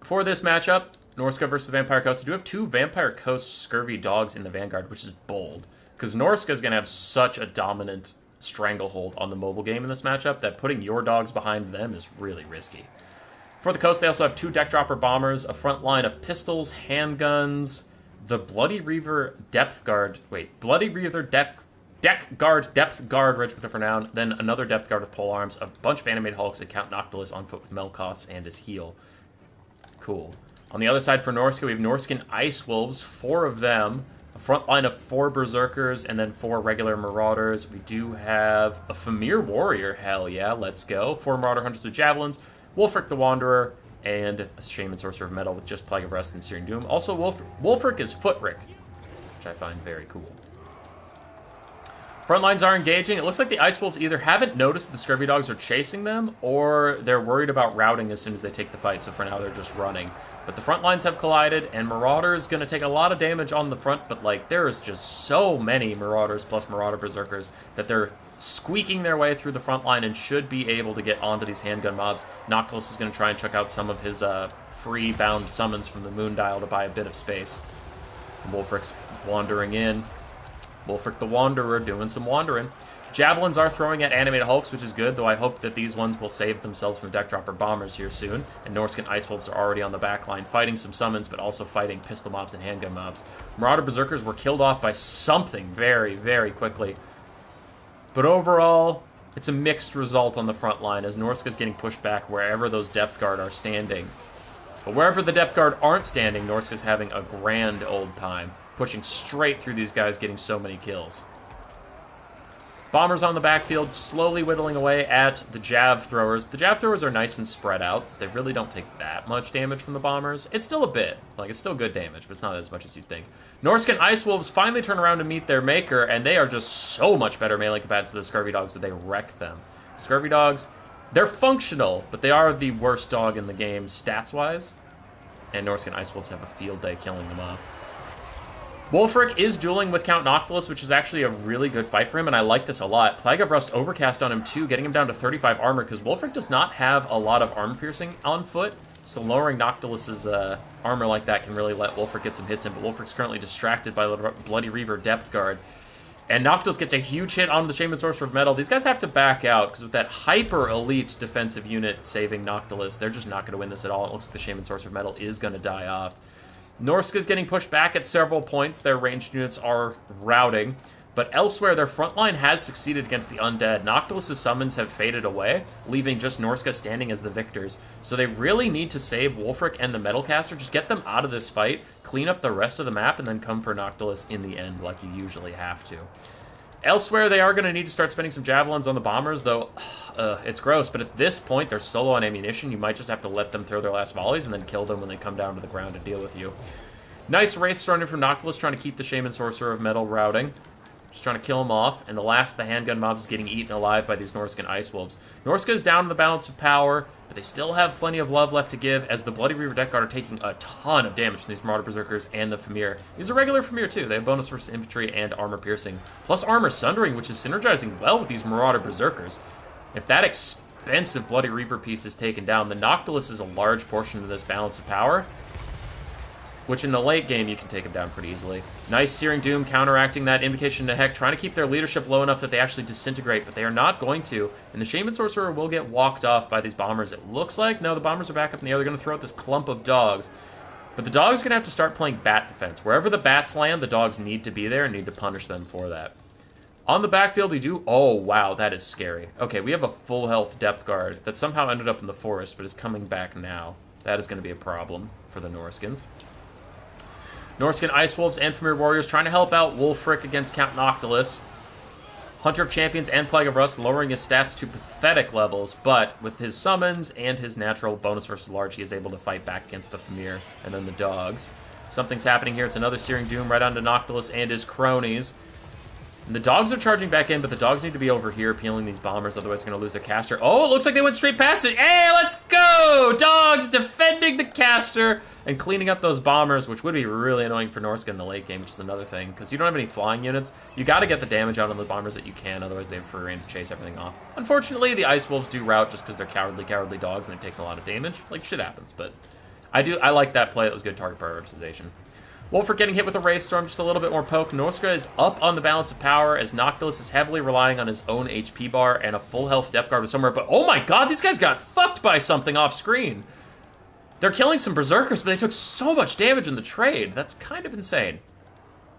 for this matchup, Norsca versus the Vampire Coast. We do have 2 Vampire Coast Scurvy Dogs in the Vanguard, which is bold. Because Norsca is going to have such a dominant stranglehold on the mobile game in this matchup that putting your dogs behind them is really risky. For the Coast, they also have 2 Deck Dropper Bombers, a front line of pistols, handguns, the Bloody Reaver Depth Guard. Wait, Bloody Reaver Depth Guard, rich with a renown, then another Depth Guard with polearms, a bunch of animated Hulks, and Count Noctilus on foot with Melkoths and his heal. Cool. On the other side for Norsca, we have Norscan Ice Wolves, 4 of them, a front line of 4 Berserkers, and then 4 regular Marauders. We do have a Famir Warrior, hell yeah, let's go. 4 Marauder Hunters with Javelins, Wulfric the Wanderer, and a Shaman Sorcerer of Metal with just Plague of Rust and Searing Doom. Also, Wulfric is Footrick, which I find very cool. Front lines are engaging. It looks like the Ice Wolves either haven't noticed that the Scurvy Dogs are chasing them, or they're worried about routing as soon as they take the fight, so for now they're just running. But the front lines have collided, and Marauder is going to take a lot of damage on the front, but like there is just so many Marauders plus Marauder Berserkers that they're squeaking their way through the front line and should be able to get onto these handgun mobs. Noctilus is going to try and check out some of his free-bound summons from the Moon Dial to buy a bit of space. Wulfric's wandering in. Wulfric the Wanderer doing some wandering. Javelins are throwing at animated hulks, which is good, though I hope that these ones will save themselves from deck dropper bombers here soon. And Norscan Ice Wolves are already on the back line, fighting some summons, but also fighting pistol mobs and handgun mobs. Marauder Berserkers were killed off by something very, very quickly. But overall, it's a mixed result on the front line, as Norsca's getting pushed back wherever those Depth Guard are standing. But wherever the Depth Guard aren't standing, Norsca's having a grand old time, pushing straight through these guys, getting so many kills. Bombers on the backfield, slowly whittling away at the Jav Throwers. The Jav Throwers are nice and spread out, so they really don't take that much damage from the Bombers. It's still a bit. Like, it's still good damage, but it's not as much as you'd think. Norscan Ice Wolves finally turn around to meet their maker, and they are just so much better melee combatants than the Scurvy Dogs that they wreck them. Scurvy Dogs, they're functional, but they are the worst dog in the game stats-wise, and Norscan Ice Wolves have a field day killing them off. Wulfric is dueling with Count Noctilus, which is actually a really good fight for him, and I like this a lot. Plague of Rust Overcast on him too, getting him down to 35 armor, because Wulfric does not have a lot of armor piercing on foot, so lowering Noctilus's armor like that can really let Wulfric get some hits in, but Wulfric's currently distracted by the Bloody Reaver Depth Guard. And Noctilus gets a huge hit on the Shaman Sorcerer of Metal. These guys have to back out, because with that hyper-elite defensive unit saving Noctilus, they're just not going to win this at all. It looks like the Shaman Sorcerer of Metal is going to die off. Norsca's getting pushed back at several points. Their ranged units are routing. But elsewhere, their front line has succeeded against the Undead. Noctilus's summons have faded away, leaving just Norsca standing as the victors. So they really need to save Wulfric and the Metalcaster. Just get them out of this fight, clean up the rest of the map, and then come for Noctilus in the end like you usually have to. Elsewhere, they are going to need to start spending some Javelins on the Bombers, though it's gross. But at this point, they're solo on ammunition. You might just have to let them throw their last volleys and then kill them when they come down to the ground to deal with you. Nice Wraith Storm in from Noctilus, trying to keep the Shaman Sorcerer of Metal routing. Just trying to kill him off. And the last of the handgun mobs is getting eaten alive by these Norscan Ice Wolves. Norsca is down in the balance of power, but they still have plenty of love left to give, as the Bloody Reaver Deck Guard are taking a ton of damage from these Marauder Berserkers and the Famir. These are regular Famir too. They have bonus versus infantry and armor piercing, plus armor sundering, which is synergizing well with these Marauder Berserkers. If that expensive Bloody Reaver piece is taken down, the Noctilus is a large portion of this balance of power, which in the late game you can take them down pretty easily. Nice Searing Doom counteracting that Invocation to Heck, trying to keep their leadership low enough that they actually disintegrate, but they are not going to. And the Shaman Sorcerer will get walked off by these Bombers, it looks like. No, the Bombers are back up in the air. They're going to throw out this clump of dogs. But the dogs are going to have to start playing bat defense. Wherever the bats land, the dogs need to be there and need to punish them for that. On the backfield, we do... Oh, wow, that is scary. Okay, we have a full health Depth Guard that somehow ended up in the forest, but is coming back now. That is going to be a problem for the Norscans. Norscan Ice Wolves and Famir Warriors trying to help out Wulfric against Count Noctilus. Hunter of Champions and Plague of Rust lowering his stats to pathetic levels, but with his summons and his natural bonus versus large, he is able to fight back against the Famir and then the dogs. Something's happening here. It's another Searing Doom right onto Noctilus and his cronies. And the dogs are charging back in, but the dogs need to be over here peeling these Bombers, otherwise they're going to lose their caster. Oh, it looks like they went straight past it. Hey, let's go! Dogs defending the caster and cleaning up those Bombers, which would be really annoying for Norsca in the late game, which is another thing, because you don't have any flying units. You got to get the damage out on the Bombers that you can, otherwise they have free reign to chase everything off. Unfortunately, the Ice Wolves do rout just because they're cowardly dogs and they've taken a lot of damage. Like, shit happens, but I like that play. That was good target prioritization. Wulfric getting hit with a Wraith Storm, just a little bit more poke. Norsca is up on the balance of power as Noctilus is heavily relying on his own HP bar and a full health Depth Guard with somewhere. But oh my god, these guys got fucked by something off screen. They're killing some Berserkers, but they took so much damage in the trade. That's kind of insane.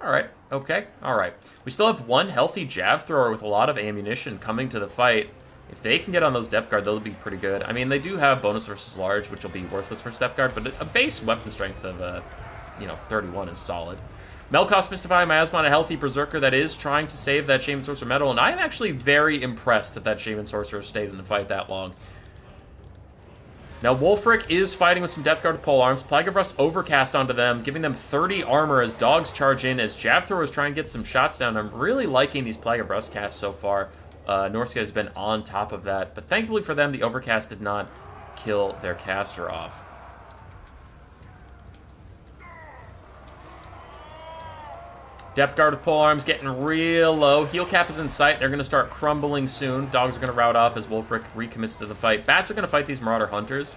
Alright, okay, alright. We still have one healthy Jav Thrower with a lot of ammunition coming to the fight. If they can get on those Depth Guard, they'll be pretty good. I mean, they do have bonus versus large, which will be worthless for Depth Guard, but a base weapon strength of 31 is solid. Melkoth Mystify Miasma, a healthy Berserker that is trying to save that Shaman Sorcerer Metal, and I am actually very impressed that Shaman Sorcerer stayed in the fight that long. Now, Wulfric is fighting with some Depth Guard polearms. Plague of Rust Overcast onto them, giving them 30 armor as dogs charge in, as Jav Throwers try and get some shots down. I'm really liking these Plague of Rust casts so far. Norsca has been on top of that, but thankfully for them, the Overcast did not kill their caster off. Depth Guard with polearms getting real low. Heal cap is in sight. They're going to start crumbling soon. Dogs are going to rout off as Wulfric recommits to the fight. Bats are going to fight these Marauder Hunters.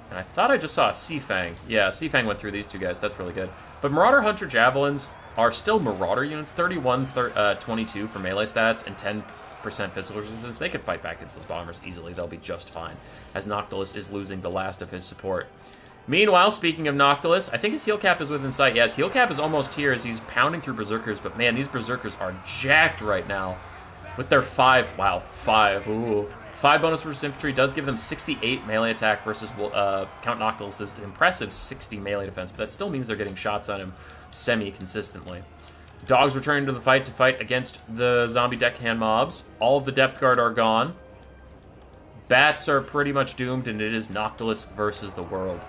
And I thought I just saw a Sea Fang. Yeah, Sea Fang went through these two guys. That's really good. But Marauder Hunter Javelins, are still Marauder units. 22 for melee stats and 10% physical resistance. They can fight back against those bombers easily. They'll be just fine, as Noctilus is losing the last of his support. Meanwhile, speaking of Noctilus, I think his heal cap is within sight. Yes, heal cap is almost here as he's pounding through Berserkers, but man, these Berserkers are jacked right now. With their 5 bonus versus infantry does give them 68 melee attack versus Count Noctilus's impressive 60 melee defense, but that still means they're getting shots on him semi-consistently. Dogs returning to the fight against the zombie deckhand mobs. All of the depth guard are gone. Bats are pretty much doomed, and it is Noctilus versus the world.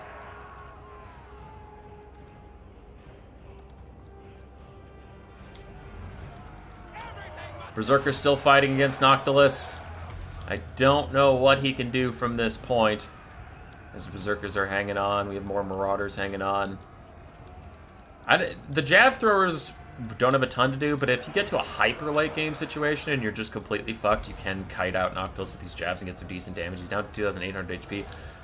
Berserker's still fighting against Noctilus. I don't know what he can do from this point. As Berserkers are hanging on, we have more Marauders hanging on. The jab throwers don't have a ton to do, but if you get to a hyper late game situation and you're just completely fucked, you can kite out Noctilus with these jabs and get some decent damage. He's down to 2,800 HP.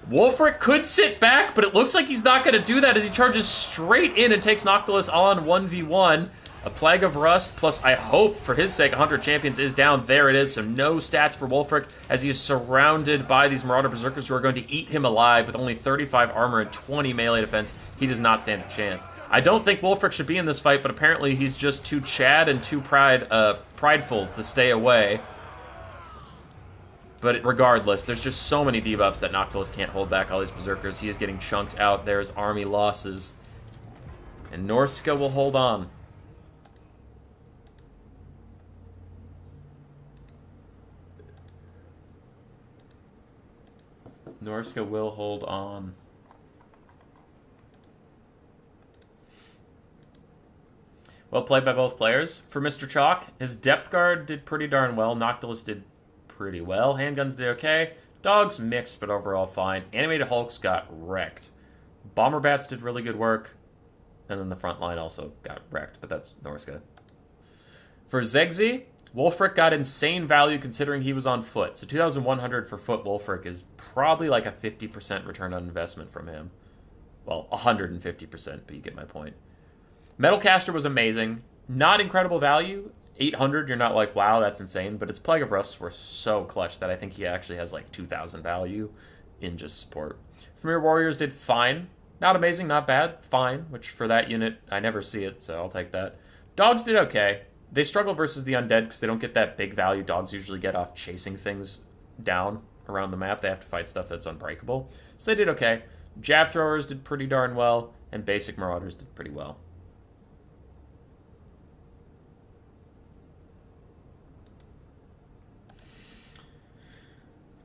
Wulfric could sit back, but it looks like he's not going to do that as he charges straight in and takes Noctilus on 1v1. A Plague of Rust, plus I hope, for his sake, 100 Champions is down. There it is, so no stats for Wulfric as he is surrounded by these Marauder Berserkers who are going to eat him alive with only 35 armor and 20 melee defense. He does not stand a chance. I don't think Wulfric should be in this fight, but apparently he's just too Chad and too prideful to stay away. But regardless, there's just so many debuffs that Noctilus can't hold back all these Berserkers. He is getting chunked out. There's army losses. And Norsca will hold on. Norsca will hold on. Well played by both players. For Mr. Chalk, his depth guard did pretty darn well. Noctilus did pretty well. Handguns did okay. Dogs mixed, but overall fine. Animated Hulks got wrecked. Bomber Bats did really good work. And then the front line also got wrecked, but that's Norsca. For Zegzi, Wulfric got insane value considering he was on foot. So 2,100 for foot Wulfric is probably like a 50% return on investment from him. Well, 150%, but you get my point. Metalcaster was amazing. Not incredible value. 800, you're not like, wow, that's insane. But its Plague of Rusts were so clutch that I think he actually has like 2,000 value in just support. Familiar Warriors did fine. Not amazing, not bad, fine. Which for that unit, I never see it, so I'll take that. Dogs did okay. They struggle versus the Undead because they don't get that big value dogs usually get off chasing things down around the map. They have to fight stuff that's unbreakable. So they did okay. Jab Throwers did pretty darn well, and Basic Marauders did pretty well.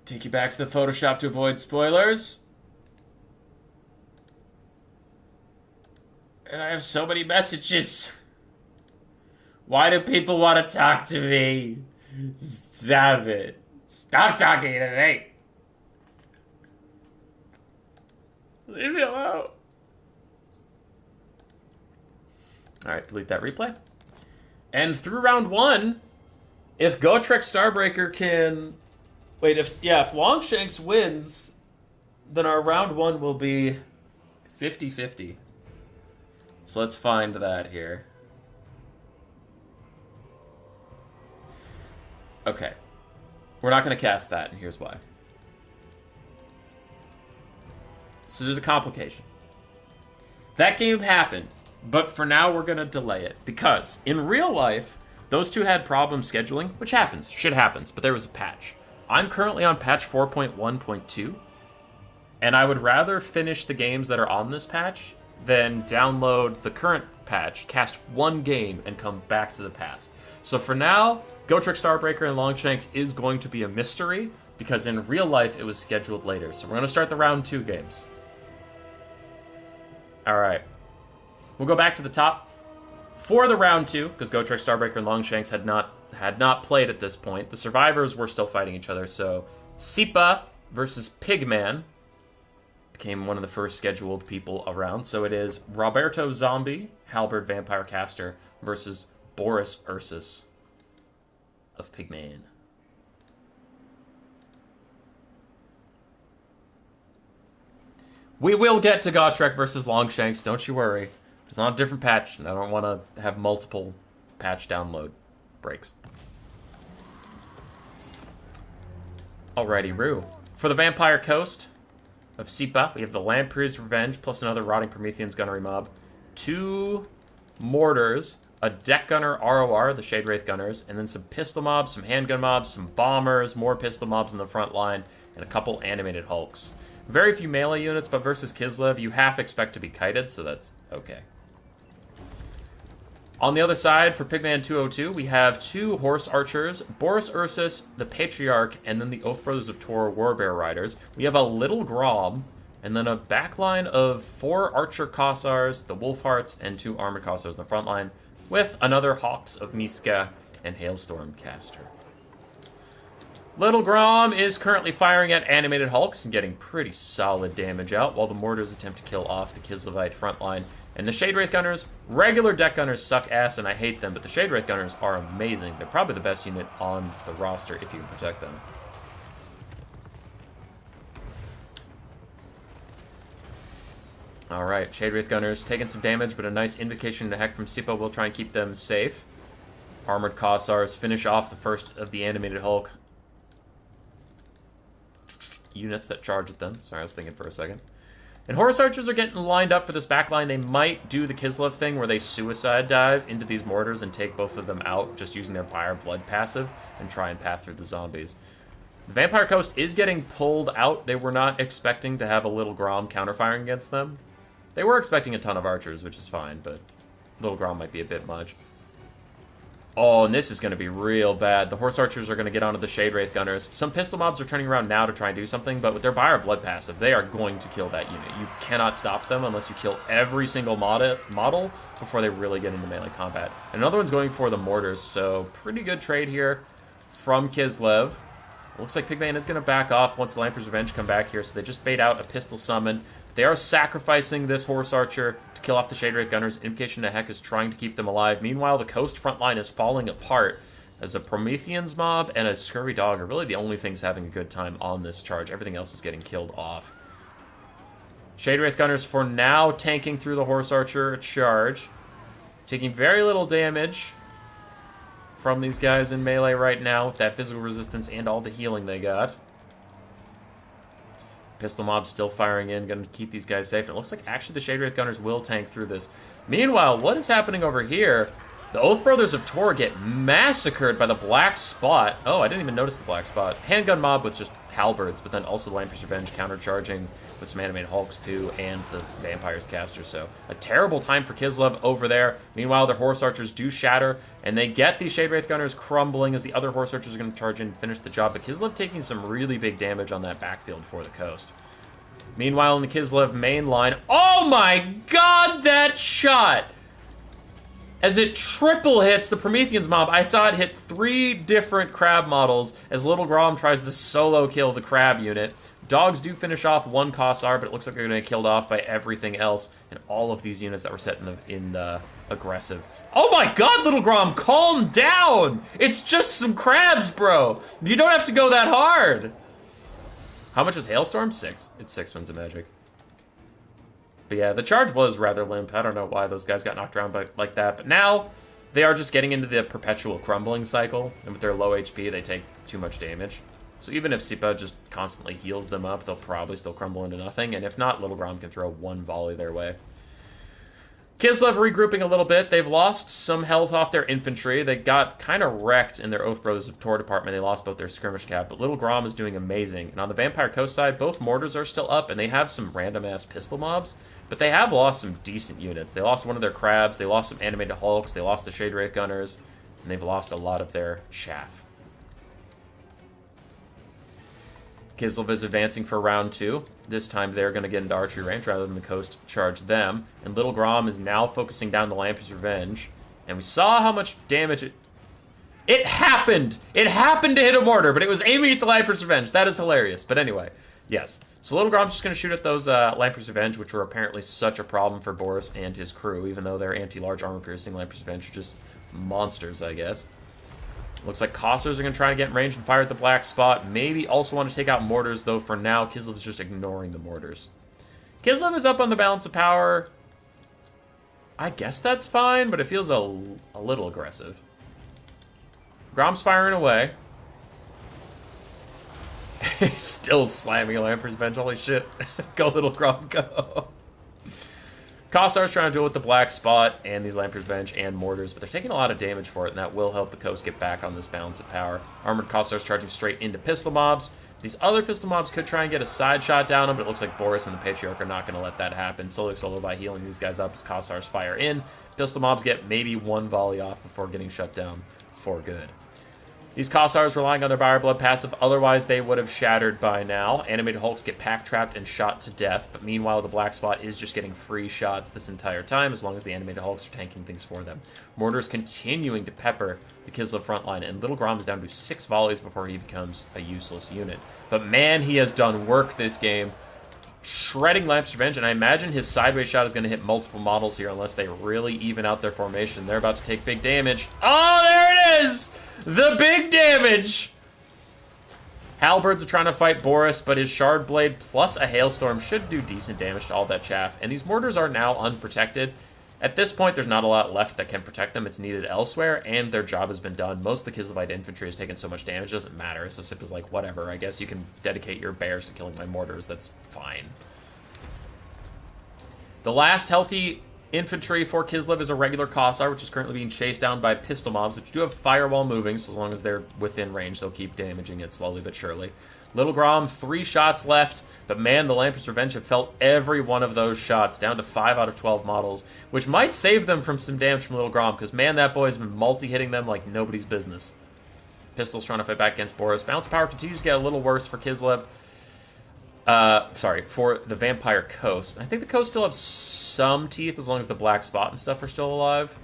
Take you back to the Photoshop to avoid spoilers. And I have so many messages. Why do people want to talk to me? Stop it. Stop talking to me. Leave me alone. Alright, delete that replay. And through round 1, if Gotrek Starbreaker can... Wait, if Longshanks wins, then our round 1 will be 50-50. So let's find that here. Okay. We're not going to cast that, and here's why. So there's a complication. That game happened, but for now we're going to delay it. Because in real life, those two had problems scheduling, which happens. Shit happens, but there was a patch. I'm currently on patch 4.1.2, and I would rather finish the games that are on this patch than download the current patch, cast one game, and come back to the past. So for now, Gotrek Starbreaker and Longshanks is going to be a mystery, because in real life it was scheduled later. So we're going to start the round 2 games. Alright. We'll go back to the top. For the round 2, because Gotrek Starbreaker and Longshanks had not played at this point, the survivors were still fighting each other, so Sipa versus Pigman became one of the first scheduled people around. So it is Roberto Zombie, Halberd Vampire Caster, versus Boris Ursus of Pigman. We will get to Gotrek versus Longshanks, don't you worry. It's not a different patch, and I don't want to have multiple patch download breaks. Alrighty, Rue. For the Vampire Coast of Sipa, we have the Lamprey's Revenge plus another Rotting Promethean's Gunnery mob, 2 mortars, a deck gunner ROR, the Shade Wraith Gunners, and then some pistol mobs, some handgun mobs, some bombers, more pistol mobs in the front line, and a couple animated hulks. Very few melee units, but versus Kislev, you half expect to be kited, so that's okay. On the other side, for Pigman 202, we have 2 Horse Archers, Boris Ursus, the Patriarch, and then the Oath Brothers of Tor Warbear Riders. We have a Little Grom, and then a backline of 4 Archer Kossars, the Wolfhearts, and 2 Armored Kossars in the front line, with another Hawks of Miska and Hailstorm Caster. Little Grom is currently firing at animated hulks and getting pretty solid damage out, while the mortars attempt to kill off the Kislevite front line. And the Shade Wraith Gunners, regular deck gunners suck ass and I hate them, but the Shade Wraith Gunners are amazing. They're probably the best unit on the roster if you can protect them. Alright, Shade Wraith Gunners taking some damage, but a nice invocation to heck from Sipa will try and keep them safe. Armored Kossars finish off the first of the animated Hulk units that charge at them. Sorry, I was thinking for a second. And Horse Archers are getting lined up for this backline. They might do the Kislev thing where they suicide dive into these mortars and take both of them out just using their Buyer Blood passive and try and path through the zombies. The Vampire Coast is getting pulled out. They were not expecting to have a Little Grom counterfiring against them. They were expecting a ton of archers, which is fine, but Little Grom might be a bit much. Oh, and this is going to be real bad. The Horse Archers are going to get onto the Shade Wraith Gunners. Some pistol mobs are turning around now to try and do something, but with their Buyer Blood passive, they are going to kill that unit. You cannot stop them unless you kill every single model before they really get into melee combat. And another one's going for the mortars, so pretty good trade here from Kislev. Looks like Pigman is going to back off once the Lamprey's Revenge come back here, so they just bait out a pistol summon. They are sacrificing this Horse Archer to kill off the Shade Wraith Gunners. Invocation to Heck is trying to keep them alive. Meanwhile, the coast front line is falling apart as a Promethean's mob and a Scurvy Dog are really the only things having a good time on this charge. Everything else is getting killed off. Shade Wraith Gunners for now tanking through the Horse Archer charge. Taking very little damage from these guys in melee right now with that physical resistance and all the healing they got. Pistol mob still firing in, going to keep these guys safe. And it looks like actually the Shade Wraith Gunners will tank through this. Meanwhile, what is happening over here? The Oath Brothers of Tor get massacred by the Black Spot. Oh, I didn't even notice the Black Spot. Handgun mob with just halberds, but then also the Lamprey's Revenge countercharging with some animated hulks too, and the Vampire's Caster. So a terrible time for Kislev over there. Meanwhile, their Horse Archers do shatter, and they get these Shade Wraith Gunners crumbling as the other Horse Archers are going to charge in and finish the job. But Kislev taking some really big damage on that backfield for the coast. Meanwhile, in the Kislev main line, oh my god, that shot! As it triple hits the Promethean's mob. I saw it hit 3 different crab models as Little Grom tries to solo kill the crab unit. Dogs do finish off 1 Kossar, but it looks like they're going to get killed off by everything else. And all of these units that were set in the aggressive. Oh my god, Little Grom, calm down! It's just some crabs, bro! You don't have to go that hard! How much was Hailstorm? 6. It's 6 Winds of Magic. But yeah, the charge was rather limp. I don't know why those guys got knocked around like that. But now, they are just getting into the perpetual crumbling cycle. And with their low HP, they take too much damage. So even if Sipa just constantly heals them up, they'll probably still crumble into nothing. And if not, Little Grom can throw 1 volley their way. Kislev regrouping a little bit. They've lost some health off their infantry. They got kind of wrecked in their Oath Brothers of Tor department. They lost both their skirmish cap, but Little Grom is doing amazing. And on the Vampire Coast side, both mortars are still up, and they have some random-ass pistol mobs, but they have lost some decent units. They lost one of their crabs, they lost some animated hulks, they lost the Shade Wraith Gunners, and they've lost a lot of their chaff. Kislev is advancing for round 2. This time they're going to get into archery range rather than the coast charge them. And Little Grom is now focusing down the Lamprey's Revenge. And we saw how much damage it happened! It happened to hit a mortar, but it was aiming at the Lamprey's Revenge. That is hilarious. But anyway, yes. So Little Grom's just going to shoot at those Lamprey's Revenge, which were apparently such a problem for Boris and his crew, even though they're anti-large armor-piercing Lamprey's Revenge are just monsters, I guess. Looks like Kossars are going to try to get in range and fire at the Black Spot. Maybe also want to take out mortars, though for now, Kislev is just ignoring the mortars. Kislev is up on the balance of power. I guess that's fine, but it feels a little aggressive. Grom's firing away. He's still slamming a Lamper's Venge. Holy shit. Go, little Grom, go. Kossar's trying to deal with the Black Spot and these Lamper's Venge and Mortars, but they're taking a lot of damage for it, and that will help the Coast get back on this balance of power. Armored Kossar's charging straight into pistol mobs. These other pistol mobs could try and get a side shot down them, but it looks like Boris and the Patriarch are not going to let that happen. Solo by healing these guys up as Kossar's fire in. Pistol mobs get maybe one volley off before getting shut down for good. These Kossars relying on their Buyer Blood passive, otherwise they would have shattered by now. Animated Hulks get pack-trapped and shot to death, but meanwhile the Black Spot is just getting free shots this entire time as long as the Animated Hulks are tanking things for them. Mortar's continuing to pepper the Kislev front line, and Little Grom is down to 6 volleys before he becomes a useless unit. But man, he has done work this game. Shredding Lamper's Revenge, and I imagine his sideways shot is going to hit multiple models here unless they really even out their formation. They're about to take big damage. Oh, there it is! The big damage! Halberds are trying to fight Boris, but his Shard Blade plus a Hailstorm should do decent damage to all that chaff. And these mortars are now unprotected. At this point, there's not a lot left that can protect them. It's needed elsewhere, and their job has been done. Most of the Kislevite infantry has taken so much damage, it doesn't matter. So Sip is like, whatever, I guess you can dedicate your bears to killing my mortars. That's fine. The last healthy infantry for Kislev is a regular Kossar, which is currently being chased down by pistol mobs, which do have firewall moving, so as long as they're within range, they'll keep damaging it slowly but surely. Little Grom, 3 shots left, but man, the Lamper's Revenge have felt every one of those shots, down to 5 out of 12 models, which might save them from some damage from Little Grom, because man, that boy's been multi-hitting them like nobody's business. Pistol's trying to fight back against Boris. Bounce power continues to get a little worse for Kislev. For the Vampire Coast. I think the Coast still have some teeth as long as the Black Spot and stuff are still alive.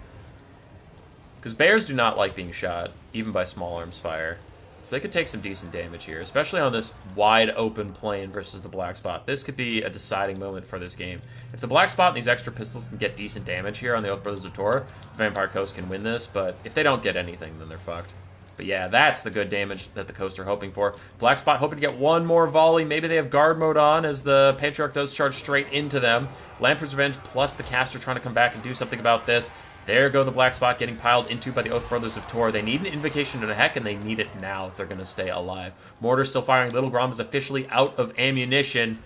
Because bears do not like being shot, even by small arms fire. So they could take some decent damage here, especially on this wide open plane versus the Black Spot. This could be a deciding moment for this game. If the Black Spot and these extra pistols can get decent damage here on the Oath Brothers of Tor, the Vampire Coast can win this, but if they don't get anything, then they're fucked. But yeah, that's the good damage that the Coast are hoping for. Black Spot hoping to get one more volley. Maybe they have guard mode on as the Patriarch does charge straight into them. Lamper's Revenge plus the Caster trying to come back and do something about this. There go the Black Spot getting piled into by the Oath Brothers of Tor. They need an Invocation to the Heck, and they need it now if they're going to stay alive. Mortar's still firing. Little Grom is officially out of ammunition.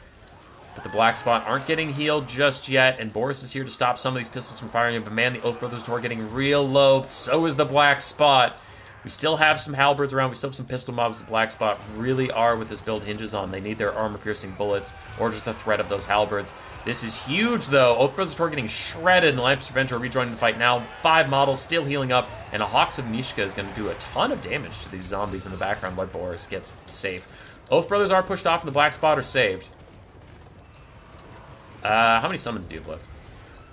But the Black Spot aren't getting healed just yet, and Boris is here to stop some of these pistols from firing. But man, the Oath Brothers of Tor getting real low. So is the Black Spot. We still have some halberds around. We still have some pistol mobs. The Black Spot really are what this build hinges on. They need their armor-piercing bullets or just the threat of those halberds. This is huge, though. Oath Brothers of Tor getting shredded, and the Lamper's Revenge are rejoining the fight now. 5 models still healing up, and a Hawks of Nishka is going to do a ton of damage to these zombies in the background while Boris gets safe. Oath Brothers are pushed off, and the Black Spot are saved. How many summons do you have left?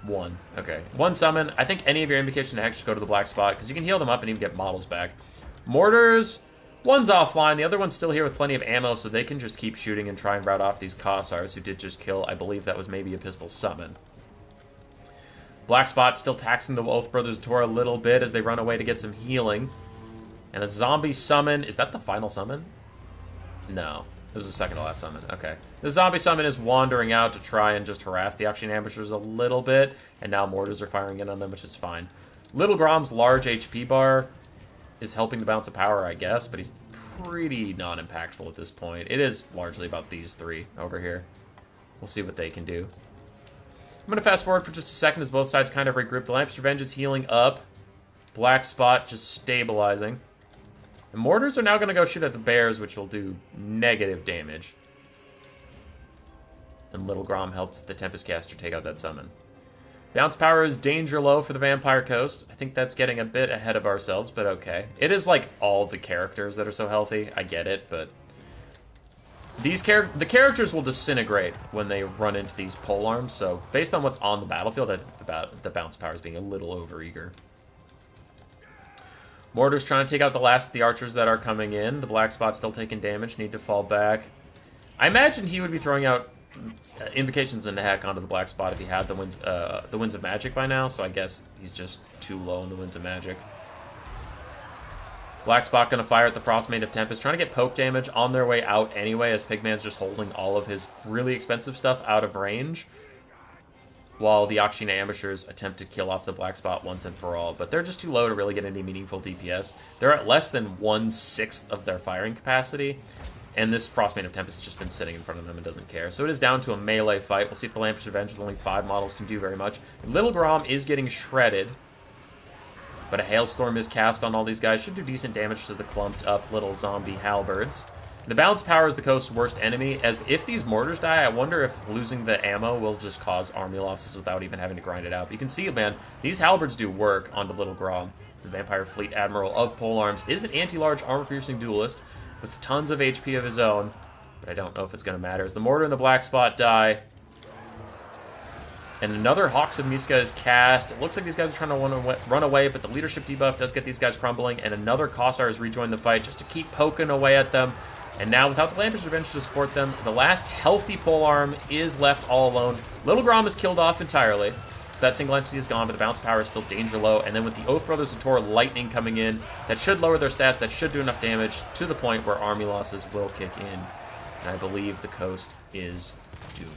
1. Okay. 1 summon. I think any of your Invocation to Hex should go to the Black Spot, because you can heal them up and even get models back. Mortars, one's offline. The other one's still here with plenty of ammo, so they can just keep shooting and try and rout off these Kossars who did just kill, I believe that was maybe a pistol summon. Black Spot still taxing the Oath Brothers of Tor a little bit as they run away to get some healing. And a zombie summon. Is that the final summon? No. It was the second to last summon. Okay. The zombie summon is wandering out to try and just harass the Auction Ambushers a little bit, and now mortars are firing in on them, which is fine. Little Grom's large HP bar is helping the bounce of power, I guess, but he's pretty non-impactful at this point. It is largely about these 3 over here. We'll see what they can do. I'm going to fast forward for just a second as both sides kind of regroup. The Lamper's Revenge is healing up. Black Spot just stabilizing. The mortars are now going to go shoot at the bears, which will do negative damage. And Little Grom helps the Tempest Caster take out that summon. Bounce power is danger low for the Vampire Coast. I think that's getting a bit ahead of ourselves, but okay. It is like all the characters that are so healthy. I get it, but the characters will disintegrate when they run into these pole arms, so based on what's on the battlefield, the bounce power is being a little overeager. Mortar's trying to take out the last of the archers that are coming in. The Black Spot's still taking damage, need to fall back. I imagine he would be throwing out Invocations in the Heck onto the Black Spot if he had the Winds of Magic by now, so I guess he's just too low in the Winds of Magic. Black Spot going to fire at the Frostmaid of Tempest, trying to get poke damage on their way out anyway, as Pigman's just holding all of his really expensive stuff out of range. while the Akshina Ambushers attempt to kill off the black spot once and for all. But they're just too low to really get any meaningful DPS. They're at less than 1/6 of their firing capacity, and this Frostbane of Tempest has just been sitting in front of them and doesn't care. So it is down to a melee fight. We'll see if the Lampish Revenge with only 5 models can do very much. Little Grom is getting shredded, but a Hailstorm is cast on all these guys. Should do decent damage to the clumped up little zombie halberds. The Balanced Power is the coast's worst enemy, as if these mortars die, I wonder if losing the ammo will just cause army losses without even having to grind it out. But you can see, man, these halberds do work onto Little Grom. The Vampire Fleet Admiral of Polearms is an anti-large armor-piercing duelist with tons of HP of his own, but I don't know if it's going to matter. As the mortar and the black spot die, and another Hawks of Miska is cast. It looks like these guys are trying to run away, but the leadership debuff does get these guys crumbling, and another Kossar has rejoined the fight just to keep poking away at them. And now, without the Lampish Revenge to support them, the last healthy polearm is left all alone. Little Grom is killed off entirely, so that single entity is gone, but the Bounce Power is still danger low. And then with the Oath Brothers of Tor Lightning coming in, that should lower their stats, that should do enough damage to the point where army losses will kick in. And I believe the coast is doomed.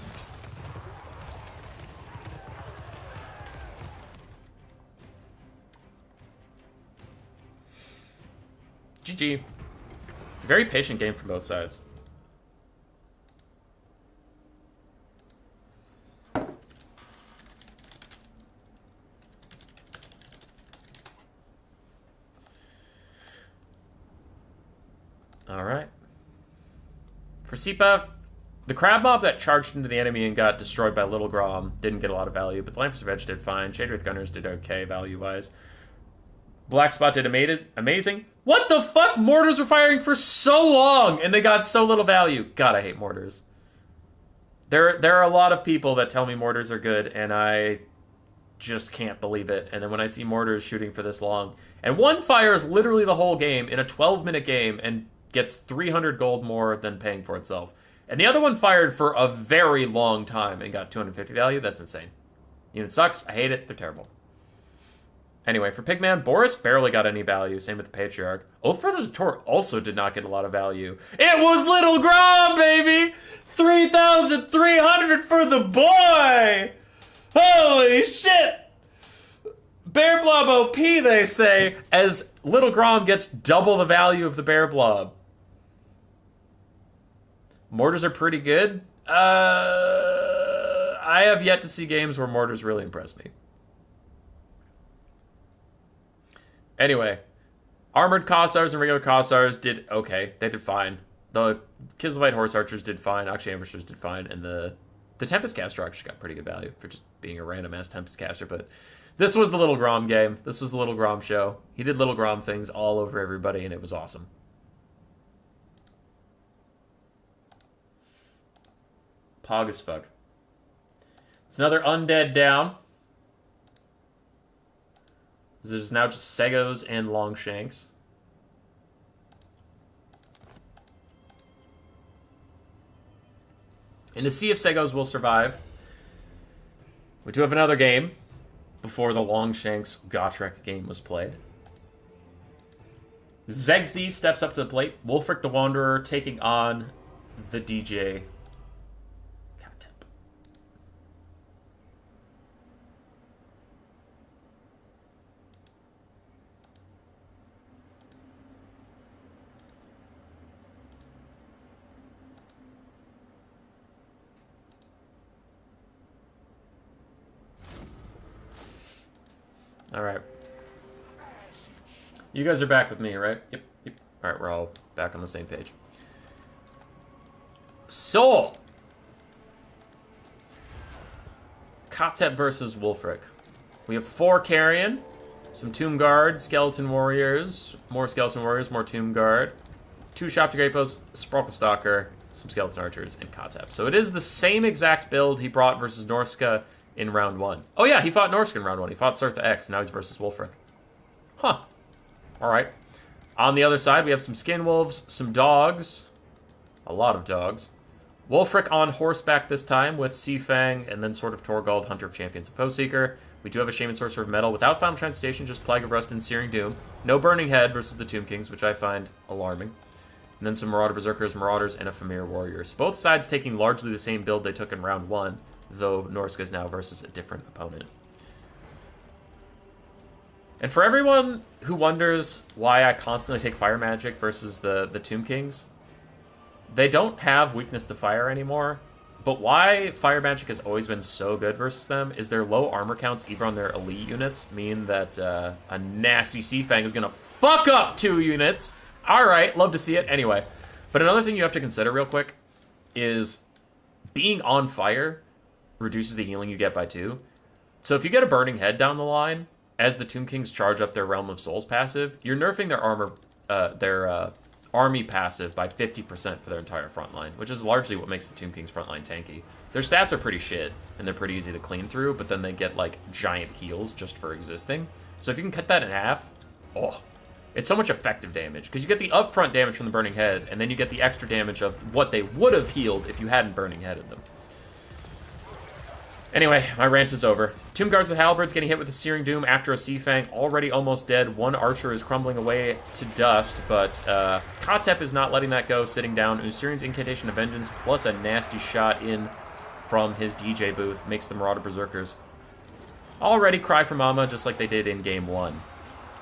GG. Very patient game from both sides. All right. For Sipa, the crab mob that charged into the enemy and got destroyed by Little Grom didn't get a lot of value, but the Lampish Revenge did fine. Shade Wraith Gunners did okay value-wise. Black Spot did amazing. What the fuck? Mortars were firing for so long, and they got so little value. God, I hate mortars. There are a lot of people that tell me mortars are good, and I just can't believe it. And then when I see mortars shooting for this long, and one fires literally the whole game in a 12-minute game and gets 300 gold more than paying for itself, and the other one fired for a very long time and got 250 value, that's insane. Unit sucks. I hate it. They're terrible. Anyway, for Pigman, Boris barely got any value. Same with the Patriarch. Oath Brothers of Tor also did not get a lot of value. It was Little Grom, baby! 3,300 for the boy! Holy shit! Bear Blob OP, they say, as Little Grom gets double the value of the Bear Blob. Mortars are pretty good. I have yet to see games where mortars really impress me. Anyway, Armored Kossars and regular Kossars did okay. They did fine. The Kislevite Horse Archers did fine. Akshina Ambushers did fine. And the Tempest Caster actually got pretty good value for just being a random-ass Tempest Caster. But this was the Little Grom game. This was the Little Grom show. He did Little Grom things all over everybody, and it was awesome. Pog as fuck. It's another Undead down. There's now just Seos and Longshanks. And to see if Seos will survive, we do have another game before the Longshanks Gotrek game was played. Zegzi steps up to the plate. Wulfric the Wanderer taking on the DJ. All right. You guys are back with me, right? Yep. All right, we're all back on the same page. So, Katep versus Wulfric. We have 4 Carrion, some Tomb Guard, Skeleton Warriors, more Skeleton Warriors, more Tomb Guard, 2 Shop to Great Post, Sprockle Stalker, some Skeleton Archers, and Katep. So it is the same exact build he brought versus Norsca in round 1. Oh yeah, he fought Norsca in round 1. He fought Surtha X, and now he's versus Wulfric. Huh. Alright. On the other side, we have some Skin Wolves, some dogs. A lot of dogs. Wulfric on horseback this time with Seafang, and then Sword of Torgald, Hunter of Champions, and Foeseeker. We do have a Shaman Sorcerer of Metal without Final Transmutation, just Plague of Rust and Searing Doom. No Burning Head versus the Tomb Kings, which I find alarming. And then some Marauder Berserkers, Marauders, and a Famir Warriors. Both sides taking largely the same build they took in round 1. though Norsca is now versus a different opponent. And for everyone who wonders why I constantly take Fire Magic versus the Tomb Kings, they don't have weakness to fire anymore. But why Fire Magic has always been so good versus them is their low armor counts, even on their elite units, mean that a nasty Sea Fang is going to fuck up 2 units. All right, love to see it. Anyway, but another thing you have to consider real quick is being on fire reduces the healing you get by 2. So if you get a Burning Head down the line, as the Tomb Kings charge up their Realm of Souls passive, you're nerfing their army passive by 50% for their entire front line, which is largely what makes the Tomb Kings front line tanky. Their stats are pretty shit, and they're pretty easy to clean through, but then they get, like, giant heals just for existing. So if you can cut that in half, oh, it's so much effective damage, because you get the upfront damage from the Burning Head, and then you get the extra damage of what they would have healed if you hadn't Burning Headed them. Anyway, my rant is over. Tomb Guards with Halberds getting hit with a Searing Doom after a Sea Fang, already almost dead. One archer is crumbling away to dust, but Kotep is not letting that go, sitting down. Usurian's Incantation of Vengeance plus a nasty shot in from his DJ booth makes the Marauder Berserkers already cry for mama, just like they did in Game 1.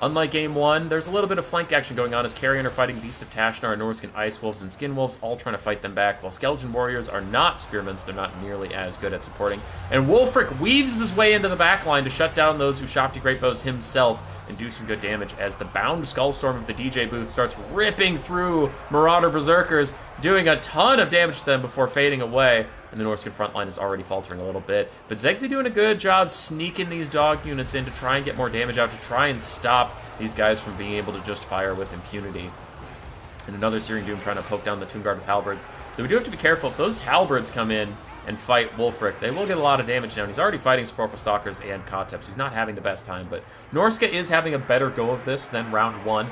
Unlike Game 1, there's a little bit of flank action going on as Carrion are fighting Beasts of Tashnar, Norscan Ice Wolves, and Skin Wolves, all trying to fight them back, while Skeleton Warriors are not Spearmen, so they're not nearly as good at supporting. And Wulfric weaves his way into the backline to shut down those Ushapti Greatbows himself and do some good damage as the Bound Skullstorm of the DJ booth starts ripping through Marauder Berserkers, doing a ton of damage to them before fading away. And the Norscan front line is already faltering a little bit. But Zegzi doing a good job sneaking these dog units in to try and get more damage out, to try and stop these guys from being able to just fire with impunity. And another Searing Doom trying to poke down the Tomb Guard with Halberds. Though we do have to be careful. If those Halberds come in and fight Wulfric, they will get a lot of damage down. He's already fighting Sporkle Stalkers and Kotep, so he's not having the best time. But Norsca is having a better go of this than round 1.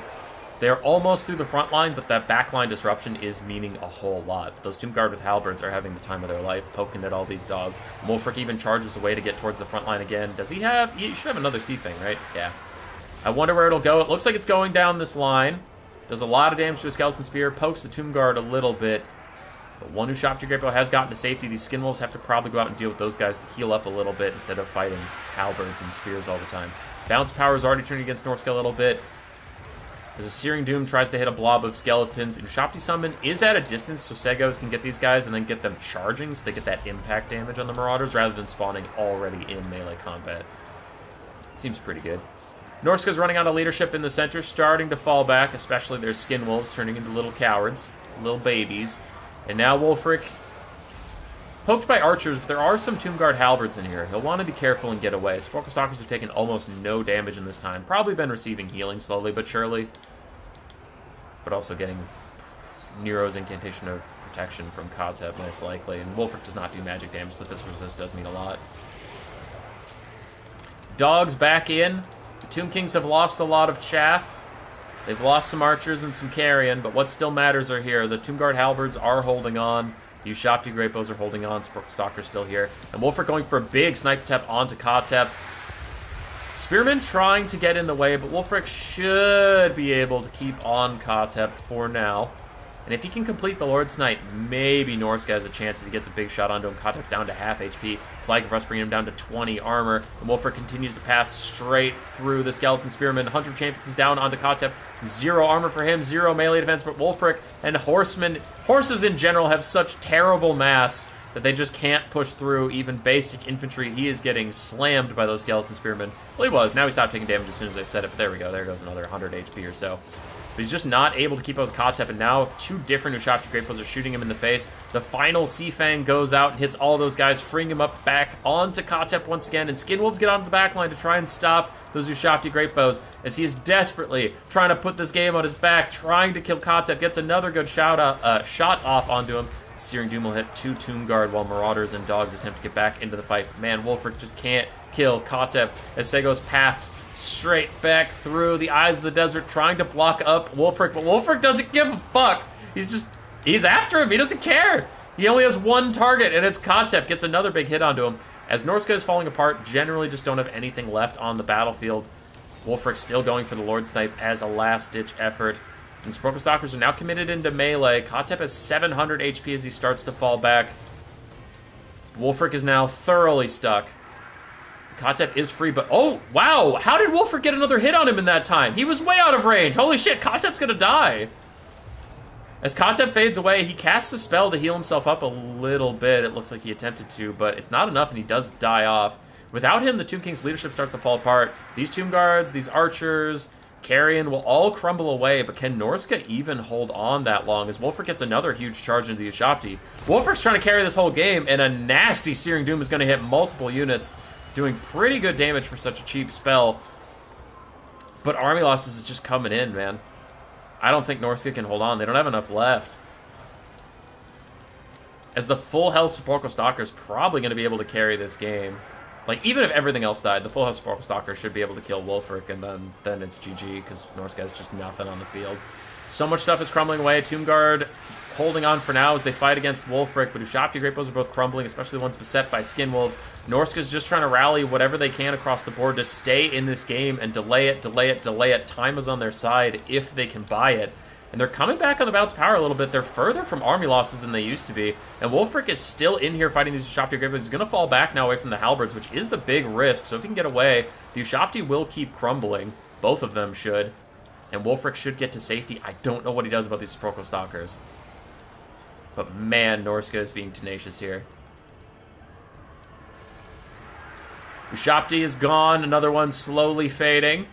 They're almost through the front line, but that backline disruption is meaning a whole lot. Those Tomb Guard with Halberds are having the time of their life, poking at all these dogs. Wulfric even charges away to get towards the front line again. Does he have... He should have another Sea Fang, right? Yeah. I wonder where it'll go. It looks like it's going down this line. Does a lot of damage to a Skeleton Spear, pokes the Tomb Guard a little bit. But one Ushapti Greatbow has gotten to safety. These Skin Wolves have to probably go out and deal with those guys to heal up a little bit instead of fighting Halberds and Spears all the time. Bounce Power is already turning against Norsca a little bit. As a Searing Doom tries to hit a blob of skeletons, and Ushapti Summon is at a distance so Seos can get these guys and then get them charging so they get that impact damage on the Marauders rather than spawning already in melee combat. Seems pretty good. Norsca's running out of leadership in the center, starting to fall back, especially their Skin Wolves turning into little cowards, little babies. And now Wulfric, poked by archers, but there are some Tomb Guard Halberds in here. He'll want to be careful and get away. Sporkle Stalkers have taken almost no damage in this time. Probably been receiving healing slowly but surely. But also getting Nero's Incantation of Protection from Kotep, most likely. And Wulfric does not do magic damage, so this resist does mean a lot. Dogs back in. The Tomb Kings have lost a lot of chaff. They've lost some archers and some carrion, but what still matters are here. The Tomb Guard Halberds are holding on. The Ushapti Greatbows are holding on. Sporkle Stalker's still here. And Wulfric going for a big Snipe Tap onto Kotep. Spearman trying to get in the way, but Wulfric should be able to keep on Kotep for now. And if he can complete the Lord Snipe, maybe Norsca has a chance as he gets a big shot onto him. Kotep's down to half HP. Plague of Rust bringing him down to 20 armor. And Wulfric continues to path straight through the Skeleton Spearman. Hunter of Champions is down onto Kotep. 0 armor for him, 0 melee defense, but Wulfric and horses in general have such terrible mass that they just can't push through even basic infantry. He is getting slammed by those Skeleton Spearmen. Well, he was. Now he stopped taking damage as soon as I said it, but there we go. There goes another 100 HP or so. But he's just not able to keep up with Kotep, and now 2 different Ushapti Greatbows are shooting him in the face. The final Sea Fang goes out and hits all those guys, freeing him up back onto Kotep once again, and Skin Wolves get onto the back line to try and stop those Ushapti Greatbows as he is desperately trying to put this game on his back, trying to kill Kotep, gets another good shot off onto him. Searing Doom will hit 2 Tomb Guard while Marauders and Dogs attempt to get back into the fight. Man, Wulfric just can't kill Kotep as Seos paths straight back through the eyes of the desert, trying to block up Wulfric, but Wulfric doesn't give a fuck. He's after him. He doesn't care. He only has 1 target, and it's Kotep. Gets another big hit onto him. As Norsca is falling apart, generally just don't have anything left on the battlefield. Wulfric still going for the Lord Snipe as a last-ditch effort. And Sporkle Stalkers are now committed into melee. Kotep has 700 HP as he starts to fall back. Wulfric is now thoroughly stuck. Kotep is free, but... Oh, wow! How did Wulfric get another hit on him in that time? He was way out of range. Holy shit, Kotep's gonna die. As Kotep fades away, he casts a spell to heal himself up a little bit. It looks like he attempted to, but it's not enough, and he does die off. Without him, the Tomb King's leadership starts to fall apart. These Tomb Guards, these Archers, Carrion will all crumble away, but can Norsca even hold on that long as Wulfric gets another huge charge into the Ushabti? Wulfric's trying to carry this whole game, and a nasty Searing Doom is going to hit multiple units, doing pretty good damage for such a cheap spell. But Army Losses is just coming in, man. I don't think Norsca can hold on. They don't have enough left. As the full health Sepulchral Stalker is probably going to be able to carry this game. Like, even if everything else died, the full health Sepulchral Stalker should be able to kill Wulfric, and then it's GG, because Norsca has just nothing on the field. So much stuff is crumbling away. Tomb Guard holding on for now as they fight against Wulfric, but Ushabti Great Bows are both crumbling, especially the ones beset by Skin Wolves. Norsca's just trying to rally whatever they can across the board to stay in this game and delay it, delay it, delay it. Time is on their side if they can buy it. And they're coming back on the bounce power a little bit. They're further from army losses than they used to be. And Wulfric is still in here fighting these Ushabti Great Bows. He's going to fall back now away from the Halberds, which is the big risk. So if he can get away, the Ushabti will keep crumbling. Both of them should. And Wulfric should get to safety. I don't know what he does about these Sepulchral Stalkers. But man, Norsca is being tenacious here. Ushabti is gone. Another one slowly fading.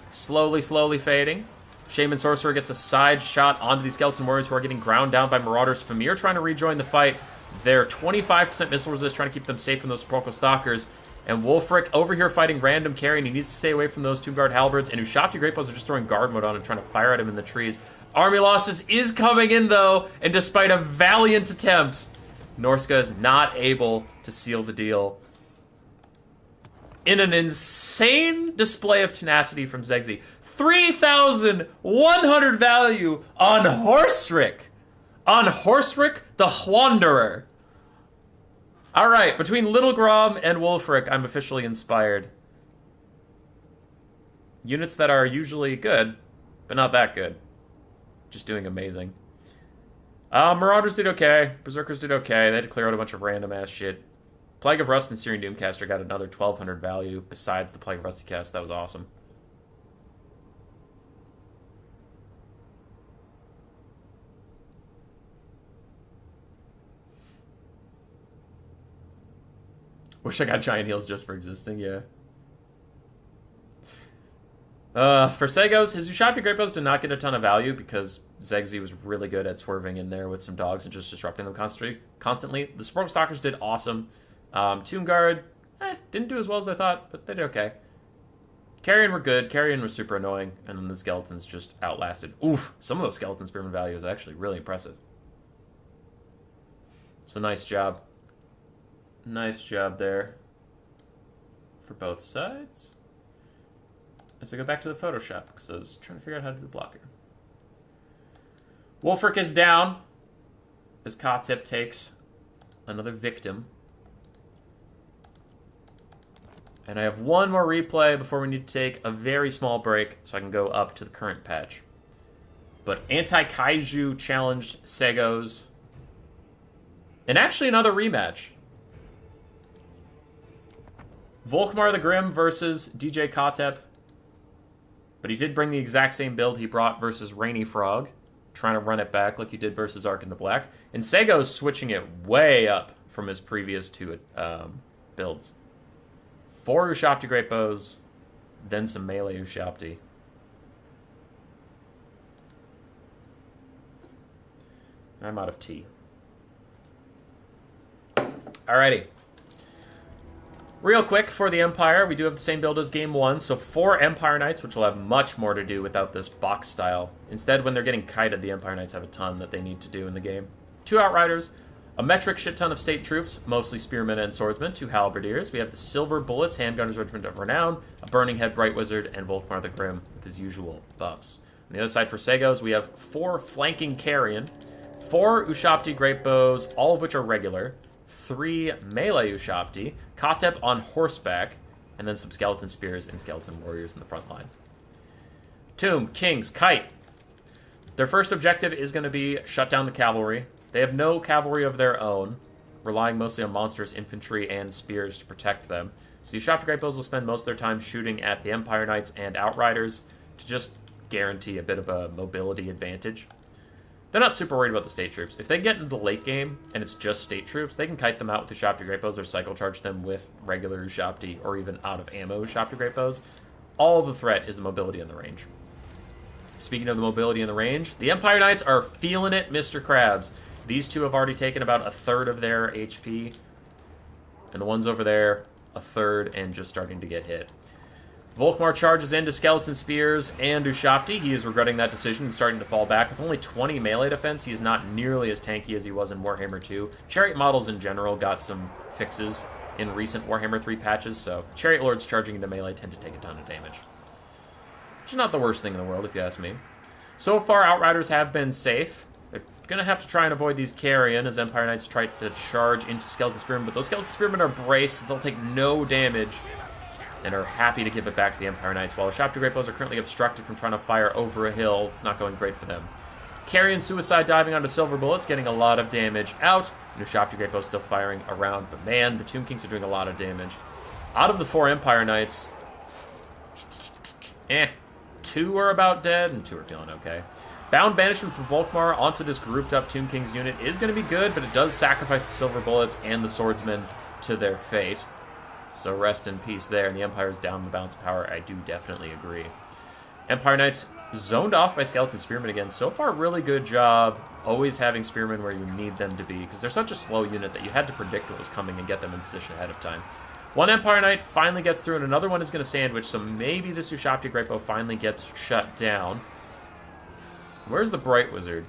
Slowly fading. Shaman Sorcerer gets a side shot onto these Skeleton Warriors who are getting ground down by Marauders. Famir trying to rejoin the fight. They're 25% missile resist, trying to keep them safe from those Sepulchral Stalkers. And Wulfric over here fighting random carry, and he needs to stay away from those Tomb Guard Halberds. And Ushabti Great Bows are just throwing guard mode on and trying to fire at him in the trees. Army Losses is coming in, though, and despite a valiant attempt, Norsca is not able to seal the deal. In an insane display of tenacity from Zegzi. 3,100 value on Horsric. On Horsric the Wanderer. Alright, between Little Grom and Wulfric, I'm officially inspired. Units that are usually good, but not that good. Just doing amazing. Marauders did okay. Berserkers did okay. They had to clear out a bunch of random ass shit. Plague of Rust and Searing Doomcaster got another 1,200 value besides the Plague of Rusty cast. That was awesome. Wish I got Giant Heals just for existing, yeah. For Seos, his Ushabti Great Bows did not get a ton of value because Zegzi was really good at swerving in there with some dogs and just disrupting them constantly. The Sepulchral Stalkers did awesome. Tomb Guard, didn't do as well as I thought, but they did okay. Carrion were good. Carrion was super annoying, and then the Skeletons just outlasted. Oof, some of those Skeleton Spearman value is actually really impressive. So nice job. Nice job there for both sides. As I go back to the Photoshop, because I was trying to figure out how to do the blocker. Wulfric is down as Kotep takes another victim. And I have one more replay before we need to take a very small break so I can go up to the current patch. But Anti-Kaiju challenged Seos. And actually another rematch. Volkmar the Grim versus DJ Kotep. But he did bring the exact same build he brought versus Rainy Frog, trying to run it back like he did versus Ark in the Black. And Sego's switching it way up from his previous two builds. 4 Ushabti Great Bows, then some melee Ushabti. I'm out of tea. Alrighty. Real quick, for the Empire, we do have the same build as Game 1, so 4 Empire Knights, which will have much more to do without this box style. Instead, when they're getting kited, the Empire Knights have a ton that they need to do in the game. 2 Outriders, a metric shit ton of state troops, mostly spearmen and swordsmen, 2 Halberdiers. We have the Silver Bullets, Handgunners Regiment of Renown, a Burning Head Bright Wizard, and Volkmar the Grim with his usual buffs. On the other side for Seos, we have 4 Flanking Carrion, 4 Ushabti Great Bows, all of which are regular, 3 melee Ushabti, Kotep on horseback, and then some Skeleton Spears and Skeleton Warriors in the front line. Tomb, Kings, Kite. Their first objective is going to be shut down the cavalry. They have no cavalry of their own. relying mostly on monsters, infantry, and spears to protect them. So the Ushapti Great Bows will spend most of their time shooting at the Empire Knights and Outriders to just guarantee a bit of a mobility advantage. They're not super worried about the state troops. If they get into the late game and it's just state troops, they can kite them out with the Ushapti Great Bows or cycle charge them with regular Ushapti or even out of ammo Ushapti Great Bows. All the threat is the mobility and the range. Speaking of the mobility and the range, the Empire Knights are feeling it, Mr. Krabs. These two have already taken about a third of their HP, and the ones over there, a third and just starting to get hit. Volkmar charges into Skeleton Spears and Ushapti. He is regretting that decision and starting to fall back. With only 20 melee defense, he is not nearly as tanky as he was in Warhammer 2. Chariot models in general got some fixes in recent Warhammer 3 patches, so Chariot Lords charging into melee tend to take a ton of damage. Which is not the worst thing in the world, if you ask me. So far, Outriders have been safe. They're going to have to try and avoid these carrion as Empire Knights try to charge into Skeleton Spearmen, but those Skeleton Spearmen are braced. They'll take no damage and are happy to give it back to the Empire Knights, while the Ushapti Great Bows are currently obstructed from trying to fire over a hill. It's not going great for them. Carrion Suicide diving onto Silver Bullets, getting a lot of damage out. And Ushapti Great Bows still firing around, but man, the Tomb Kings are doing a lot of damage. Out of the 4 Empire Knights, 2 are about dead, and 2 are feeling okay. Bound Banishment from Volkmar onto this grouped-up Tomb Kings unit is going to be good, but it does sacrifice the Silver Bullets and the Swordsmen to their fate. So rest in peace there, and the Empire's down the balance of power. I do definitely agree. Empire Knights zoned off by Skeleton Spearmen again. So far, really good job always having Spearmen where you need them to be, because they're such a slow unit that you had to predict what was coming and get them in position ahead of time. One Empire Knight finally gets through, and another one is going to sandwich, so maybe this Ushapti Great Bow finally gets shut down. Where's the Bright Wizard?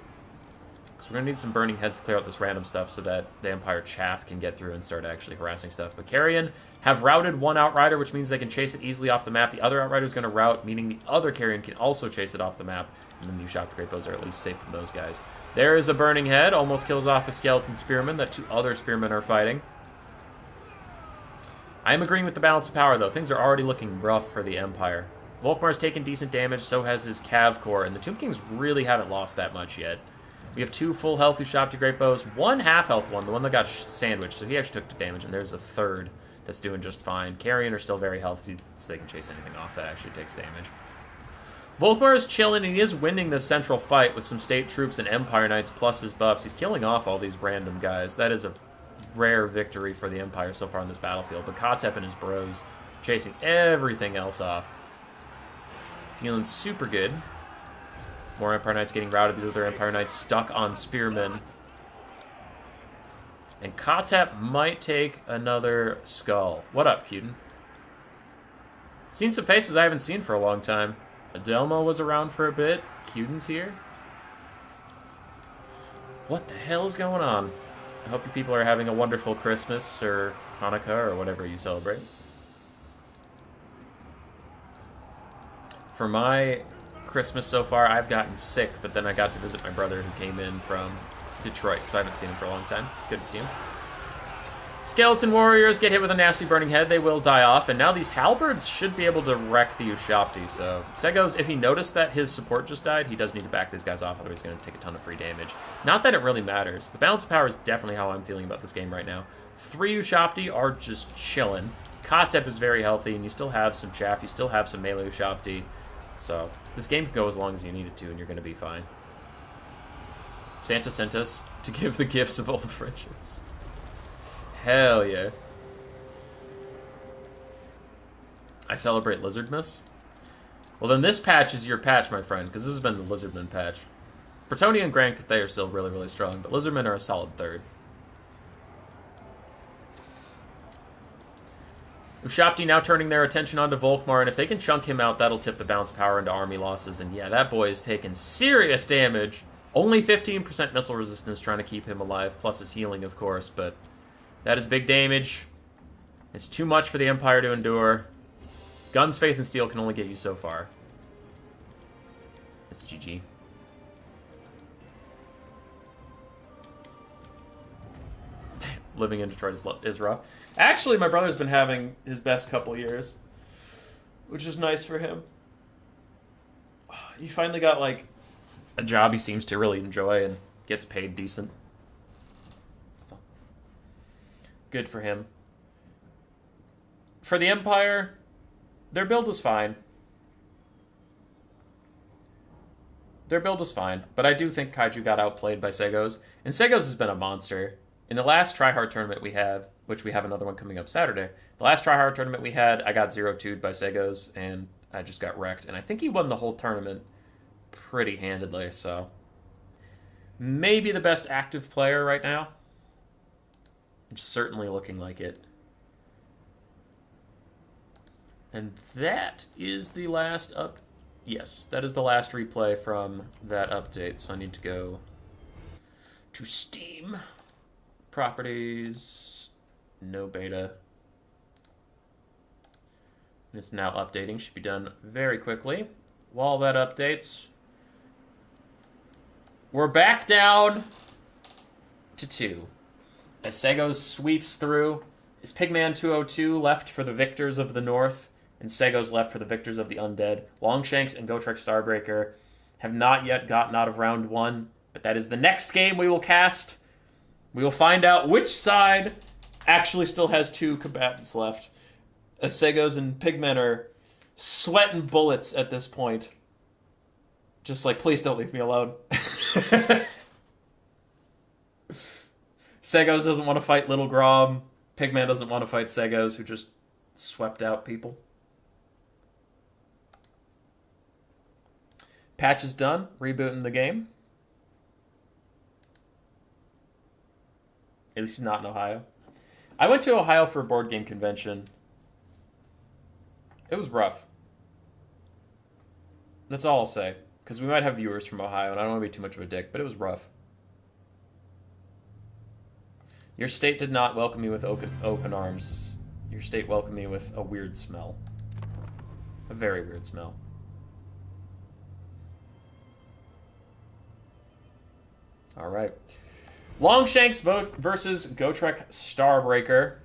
Because we're going to need some Burning Heads to clear out this random stuff so that the Empire Chaff can get through and start actually harassing stuff. But Carrion have routed one Outrider, which means they can chase it easily off the map. The other Outrider is going to rout, meaning the other Carrion can also chase it off the map. And then the Ushapti Great Bows are at least safe from those guys. There is a Burning Head. Almost kills off a Skeleton Spearman that 2 other Spearmen are fighting. I am agreeing with the balance of power, though. Things are already looking rough for the Empire. Volkmar's taken decent damage, so has his Cav Corps, and the Tomb Kings really haven't lost that much yet. We have 2 full health Ushapti Great Bows, 1 half health one, the one that got sandwiched, so he actually took damage, and there's a third that's doing just fine. Carrion are still very healthy, so they can chase anything off that actually takes damage. Volkmar is chilling, and he is winning this central fight with some state troops and Empire Knights plus his buffs. He's killing off all these random guys. That is a rare victory for the Empire so far on this battlefield, but Kotep and his bros chasing everything else off. Feeling super good. More Empire Knights getting routed. These other Empire Knights stuck on Spearmen. And Kotep might take another skull. What up, Cuden? Seen some faces I haven't seen for a long time. Adelmo was around for a bit. Cuden's here. What the hell is going on? I hope you people are having a wonderful Christmas or Hanukkah or whatever you celebrate. For my Christmas so far, I've gotten sick, but then I got to visit my brother who came in from Detroit, so I haven't seen him for a long time. Good to see him. Skeleton Warriors get hit with a nasty Burning Head. They will die off, and now these Halberds should be able to wreck the Ushapti. So Segos, if he noticed that his support just died, he does need to back these guys off, otherwise he's going to take a ton of free damage. Not that it really matters. The balance of power is definitely how I'm feeling about this game right now. 3 Ushapti are just chilling. Kotep is very healthy, and you still have some chaff. You still have some melee Ushapti. So this game can go as long as you need it to, and you're going to be fine. Santa sent us to give the gifts of old friendships. Hell yeah. I celebrate Lizardmas. Well, then this patch is your patch, my friend, because this has been the Lizardman patch. Bretonnia and Grand Cathay are still really, really strong, but Lizardmen are a solid third. Ushapti now turning their attention onto Volkmar, and if they can chunk him out, that'll tip the bounce power into army losses. And yeah, that boy is taking serious damage. Only 15% missile resistance trying to keep him alive, plus his healing, of course, but that is big damage. It's too much for the Empire to endure. Guns, Faith, and Steel can only get you so far. It's GG. Living in Detroit is rough. Actually, my brother's been having his best couple years, which is nice for him. He finally got, like, a job he seems to really enjoy and gets paid decent. So, Good for him. For the Empire, their build was fine. Their build was fine, but I do think Kaiju got outplayed by Seos. And Seos has been a monster. In the last tryhard tournament we have, which we have another one coming up Saturday, the last tryhard tournament we had, I got 0-2'd by Seos, and I just got wrecked. And I think he won the whole tournament pretty handedly, so... maybe the best active player right now. It's certainly looking like it. And that is the last up... yes, that is the last replay from that update, so I need to go to Steam. Properties, no beta. And it's now updating, should be done very quickly. While that updates, we're back down to 2. As Seos sweeps through, is Pigman 202 left for the victors of the North, and Seos left for the victors of the Undead. Longshanks and Gotrek Starbreaker have not yet gotten out of round 1, but that is the next game we will cast. We will find out which side actually still has 2 combatants left, as Seos and Pigmen are sweating bullets at this point. Just like, please don't leave me alone. Seos doesn't want to fight Little Grom. Pigman doesn't want to fight Seos, who just swept out people. Patch is done. Rebooting the game. At least he's not in Ohio. I went to Ohio for a board game convention. It was rough. That's all I'll say. Because we might have viewers from Ohio, and I don't want to be too much of a dick, but it was rough. Your state did not welcome me with open arms. Your state welcomed me with a weird smell. A very weird smell. All right. Longshanks versus Gotrek Starbreaker.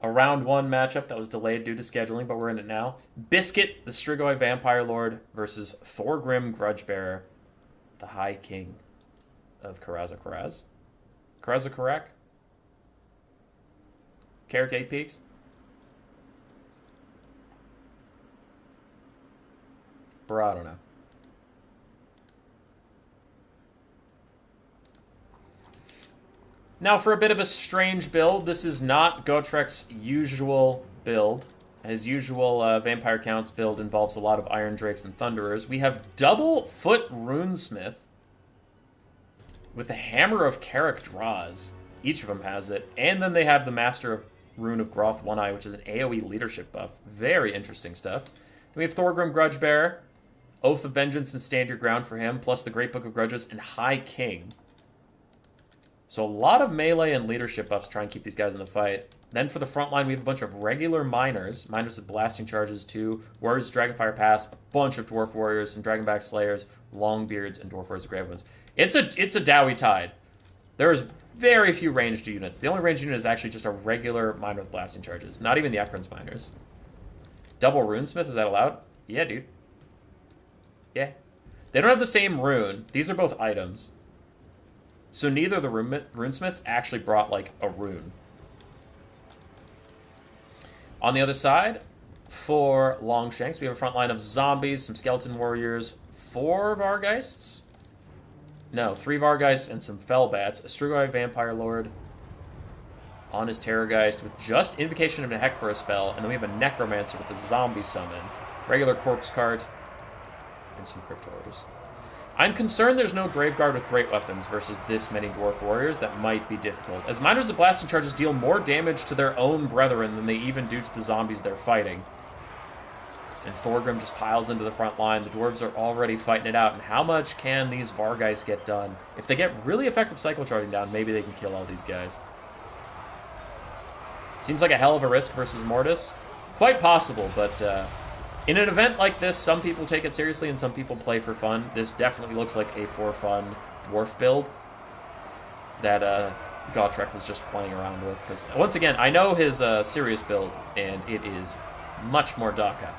A round 1 matchup that was delayed due to scheduling, but we're in it now. Biscuit, the Strigoi Vampire Lord, versus Thorgrim Grudgebearer, the High King of Karaz. Karak? Carrick 8 Peaks? Bro, I don't know. Now, for a bit of a strange build, this is not Gotrek's usual build. His usual Vampire Counts build involves a lot of Iron Drakes and Thunderers. We have Double Foot Runesmith with the Hammer of Carrick Draws. Each of them has it. And then they have the Master of Rune of Groth One Eye, which is an AoE leadership buff. Very interesting stuff. Then we have Thorgrim Grudgebearer, Oath of Vengeance and Stand Your Ground for him, plus the Great Book of Grudges, and High King. So a lot of melee and leadership buffs to try and keep these guys in the fight. Then for the front line, we have a bunch of regular miners. Miners with blasting charges too. Warriors, Dragonfire Pass, a bunch of Dwarf Warriors, some Dragonback Slayers, Longbeards, and Dwarf Warriors of Grave Ones. It's a Dowie Tide. There's very few ranged units. The only ranged unit is actually just a regular miner with blasting charges. Not even the Ekron's miners. Double Runesmith, is that allowed? Yeah, dude. Yeah. They don't have the same rune. These are both items. So neither of the runesmiths actually brought, like, a rune. On the other side, for Longshanks, we have a front line of zombies, some skeleton warriors, 4 Vargeists? No, 3 Vargeists and some Fellbats. A Strigoi Vampire Lord on his Terrorgeist with just Invocation of Nehek for a spell, and then we have a Necromancer with the Zombie Summon, regular Corpse Cart, and some Crypt Horrors. I'm concerned there's no Graveguard with great weapons versus this many Dwarf Warriors. That might be difficult, as Miners with Blasting Charges deal more damage to their own brethren than they even do to the zombies they're fighting. And Thorgrim just piles into the front line. The Dwarves are already fighting it out, and how much can these Vargeists get done? If they get really effective Cycle Charging down, maybe they can kill all these guys. Seems like a hell of a risk versus Mortis. Quite possible, but in an event like this, some people take it seriously and some people play for fun. This definitely looks like a for fun dwarf build that Gotrek was just playing around with. Because once again, I know his serious build, and it is much more Daka.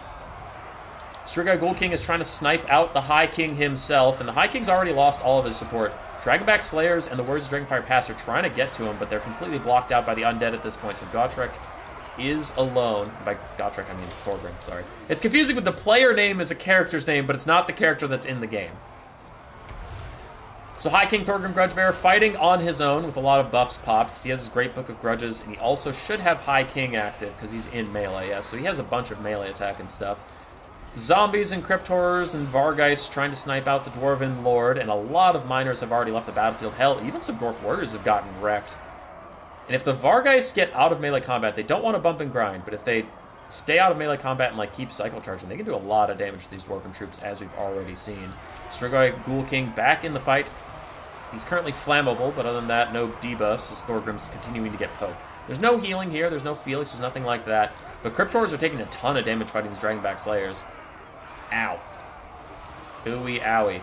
Strigoi Ghoul King is trying to snipe out the High King himself, and the High King's already lost all of his support. Dragonback Slayers and the Warriors of Dragonfire Pass are trying to get to him, but they're completely blocked out by the Undead at this point, so Gotrek is alone. By Gotrek, I mean Thorgrim, sorry. It's confusing with the player name as a character's name, but it's not the character that's in the game. So High King Thorgrim Grudgebearer fighting on his own with a lot of buffs popped, because he has his Great Book of Grudges, and he also should have High King active, because he's in melee, yes, so he has a bunch of melee attack and stuff. Zombies and Crypt Horrors and Vargeist trying to snipe out the Dwarven Lord, and a lot of miners have already left the battlefield. Hell, even some Dwarf Warriors have gotten wrecked. And if the Vargeists get out of melee combat, they don't want to bump and grind, but if they stay out of melee combat and like keep cycle charging, they can do a lot of damage to these Dwarven troops, as we've already seen. Strigoi Ghoul King back in the fight. He's currently flammable, but other than that, no debuffs as Thorgrim's continuing to get poked. There's no healing here, there's no Felix, there's nothing like that. But Crypt Horrors are taking a ton of damage fighting these Dragonback Slayers. Ow. Ooey owie.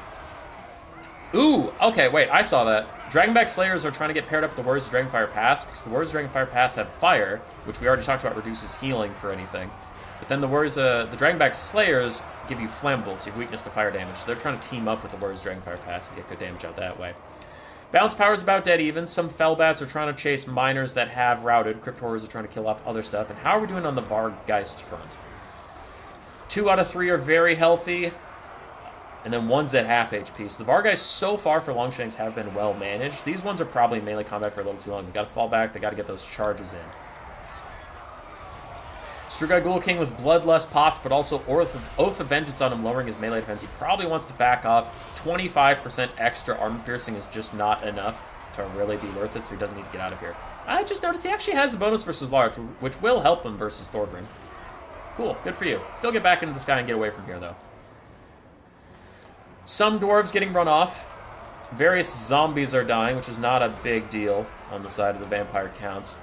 Ooh, okay, wait, I saw that. Dragonback Slayers are trying to get paired up with the Warriors of Dragonfire Pass, because the Warriors of Dragonfire Pass have fire, which we already talked about reduces healing for anything. But then the Dragonback Slayers give you flammables, so you have weakness to fire damage. So they're trying to team up with the Warriors of Dragonfire Pass and get good damage out that way. Balance power is about dead even. Some Fellbats are trying to chase miners that have routed. Crypt Horrors are trying to kill off other stuff. And how are we doing on the Vargeist front? 2 out of 3 are very healthy, and then 1's at half HP. So the Vargeist so far for Longshanks have been well managed. These ones are probably in melee combat for a little too long. They got to fall back. They got to get those charges in. Strigoi Ghoul King with Bloodlust popped, but also Oath of Vengeance on him, lowering his melee defense. He probably wants to back off. 25% extra armor piercing is just not enough to really be worth it, so he doesn't need to get out of here. I just noticed he actually has a bonus versus large, which will help him versus Thorgrim. Cool, good for you. Still get back into the sky and get away from here, though. Some dwarves getting run off. Various zombies are dying, which is not a big deal on the side of the vampire counts.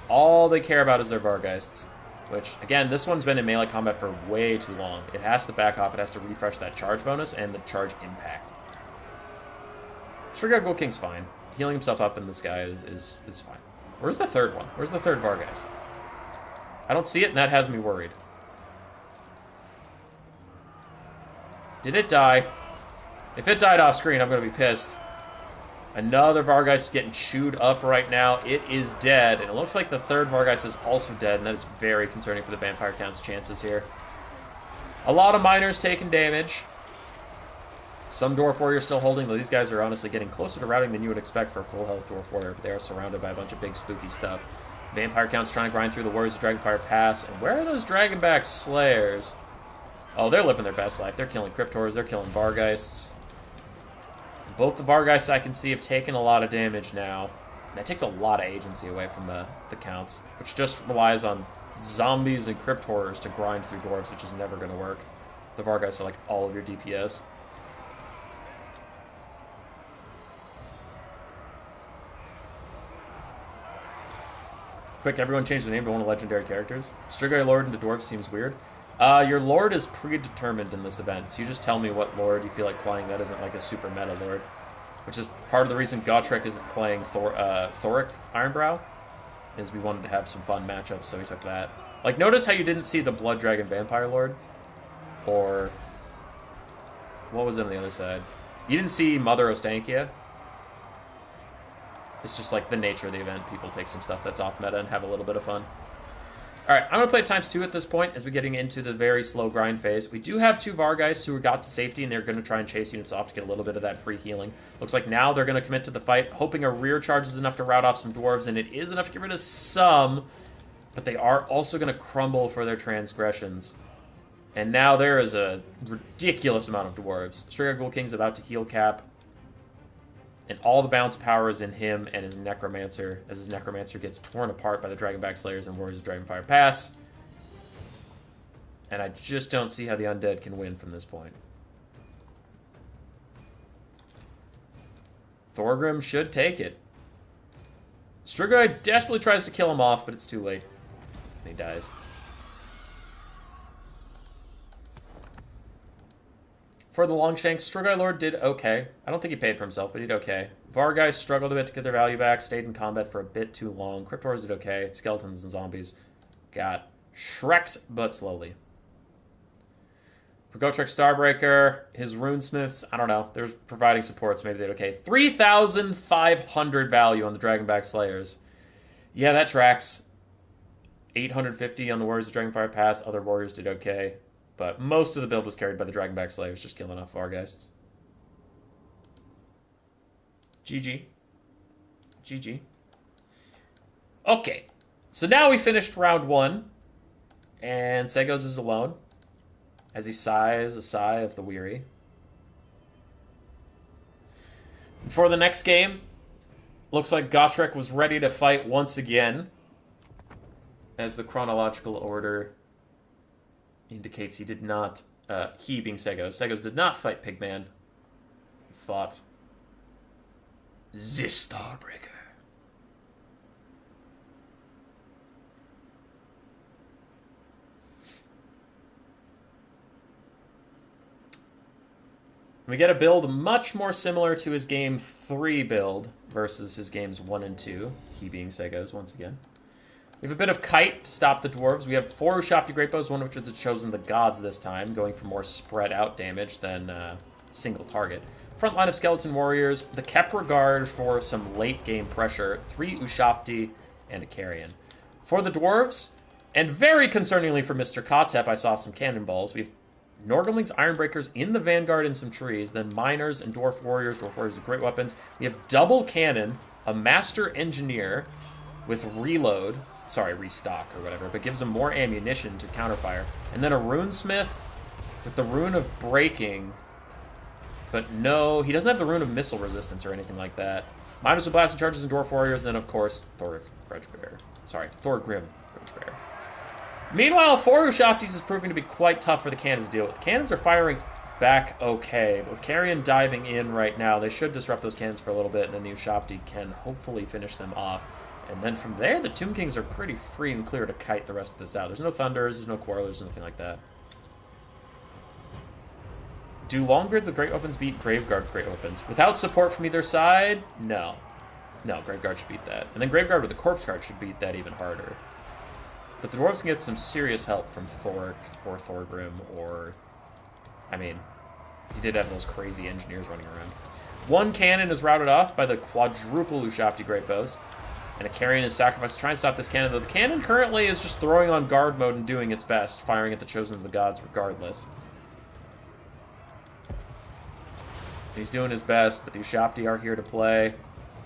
All they care about is their Vargeists, which, again, this one's been in melee combat for way too long. It has to back off. It has to refresh that charge bonus and the charge impact. Strigoi Ghoul King's fine. Healing himself up in the sky is fine. Where's the third one? Where's the third Vargeist? I don't see it, and that has me worried. Did it die? If it died off screen, I'm going to be pissed. Another Vargeist is getting chewed up right now. It is dead, and it looks like the third Vargeist is also dead, and that is very concerning for the Vampire Count's chances here. A lot of miners taking damage. Some Dwarf Warriors still holding, though these guys are honestly getting closer to routing than you would expect for a full health Dwarf Warrior, but they are surrounded by a bunch of big spooky stuff. Vampire Count's trying to grind through the Warriors of Dragonfire Pass, and where are those Dragonback Slayers? Oh, they're living their best life. They're killing Crypt Horrors, they're killing Vargeists. Both the Vargeists I can see have taken a lot of damage now. And that takes a lot of agency away from the counts, which just relies on zombies and Crypt Horrors to grind through dwarves, which is never going to work. The Vargeists are like all of your DPS. Quick, everyone change their name to one of the legendary characters. Strigoi Lord into Dwarf seems weird. Your Lord is predetermined in this event, so you just tell me what Lord you feel like playing that isn't like a super meta Lord. Which is part of the reason Gotrek isn't playing Thoric Ironbrow, is we wanted to have some fun matchups, so we took that. Like, notice how you didn't see the Blood Dragon Vampire Lord? Or... what was on the other side? You didn't see Mother Ostankia? It's just like the nature of the event. People take some stuff that's off meta and have a little bit of fun. Alright, I'm going to play ×2 at this point as we're getting into the very slow grind phase. We do have 2 Vargeists who got to safety, and they're going to try and chase units off to get a little bit of that free healing. Looks like now they're going to commit to the fight, hoping a rear charge is enough to rout off some dwarves, and it is enough to get rid of some, but they are also going to crumble for their transgressions. And now there is a ridiculous amount of dwarves. Strigoi Ghoul King's about to heal cap. And all the bounce power is in him and his Necromancer, as his Necromancer gets torn apart by the Dragonback Slayers and Warriors of Dragonfire Pass. And I just don't see how the Undead can win from this point. Thorgrim should take it. Strigoi desperately tries to kill him off, but it's too late. And he dies. For the Longshanks, Strigoi Lord did okay. I don't think he paid for himself, but he did okay. Vargeist struggled a bit to get their value back, stayed in combat for a bit too long. Crypt Horrors did okay. Skeletons and zombies got shreked, but slowly. For Gotrek Starbreaker, his runesmiths, I don't know. They're providing supports. Maybe they'd okay. 3,500 value on the Dragonback Slayers. Yeah, that tracks. 850 on the Warriors of Dragonfire Pass. Other Warriors did okay. But most of the build was carried by the Dragonback Slayers, just killing off Vargheists. GG. GG. Okay. So now we finished round 1. And Seos is alone. As he sighs a sigh of the weary. For the next game, looks like Gotrek was ready to fight once again. As the chronological order indicates, he did not, he being Seos. Seos did not fight Pigman. He fought the Starbreaker. We get a build much more similar to his game 3 build versus his games 1 and 2. He being Seos once again. We have a bit of Kite to stop the Dwarves. We have 4 Ushapti Great Bows, one of which is the Chosen of the Gods this time, going for more spread out damage than single target. Front line of Skeleton Warriors, the Kepra Guard for some late game pressure, 3 Ushapti, and a Carrion. For the Dwarves, and very concerningly for Mr. Kotep, I saw some Cannonballs. We have Norgamling's Ironbreakers in the Vanguard in some trees, then Miners and Dwarf Warriors with great weapons. We have Double Cannon, a Master Engineer with reload, restock or whatever, but gives him more ammunition to counterfire. And then a Runesmith with the Rune of Breaking, but no, he doesn't have the Rune of Missile Resistance or anything like that. Miners with Blasting Charges and Dwarf Warriors, and then of course, Thor Grim Grudgebearer. Meanwhile, 4 Ushaptis is proving to be quite tough for the cannons to deal with. Cannons are firing back okay, but with Carrion diving in right now, they should disrupt those cannons for a little bit, and then the Ushapti can hopefully finish them off. And then from there, the Tomb Kings are pretty free and clear to kite the rest of this out. There's no Thunders, there's no Quarrelers, nothing like that. Do Longbeards with Great Weapons beat Graveguard with Great Weapons? Without support from either side? No. No, Graveguard should beat that. And then Graveguard with the Corpse Guard should beat that even harder. But the Dwarves can get some serious help from Thoric or Thorgrim or... I mean, he did have those crazy engineers running around. 1 cannon is routed off by the quadruple Ushapti Great Bows. And a Carrion is sacrificed to try and stop this cannon, though the cannon currently is just throwing on guard mode and doing its best, firing at the Chosen of the Gods regardless. He's doing his best, but the Ushapti are here to play.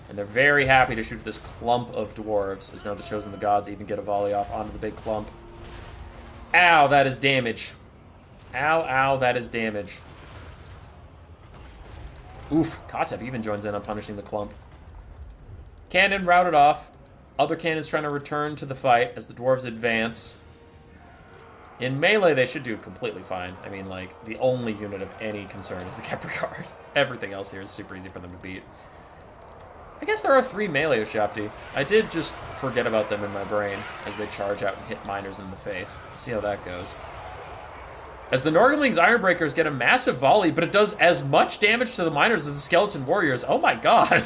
And they're very happy to shoot this clump of dwarves, as now the Chosen of the Gods even get a volley off onto the big clump. Ow, that is damage. Ow, ow, that is damage. Oof, Kotep even joins in on punishing the clump. Cannon routed off. Other cannons trying to return to the fight as the dwarves advance. In melee, they should do completely fine. I mean, like, the only unit of any concern is the Kepler Guard. Everything else here is super easy for them to beat. I guess there are 3 melee Ushapti. I did just forget about them in my brain as they charge out and hit miners in the face. See how that goes. As the Norgamling's Ironbreakers get a massive volley, but it does as much damage to the miners as the Skeleton Warriors. Oh my god!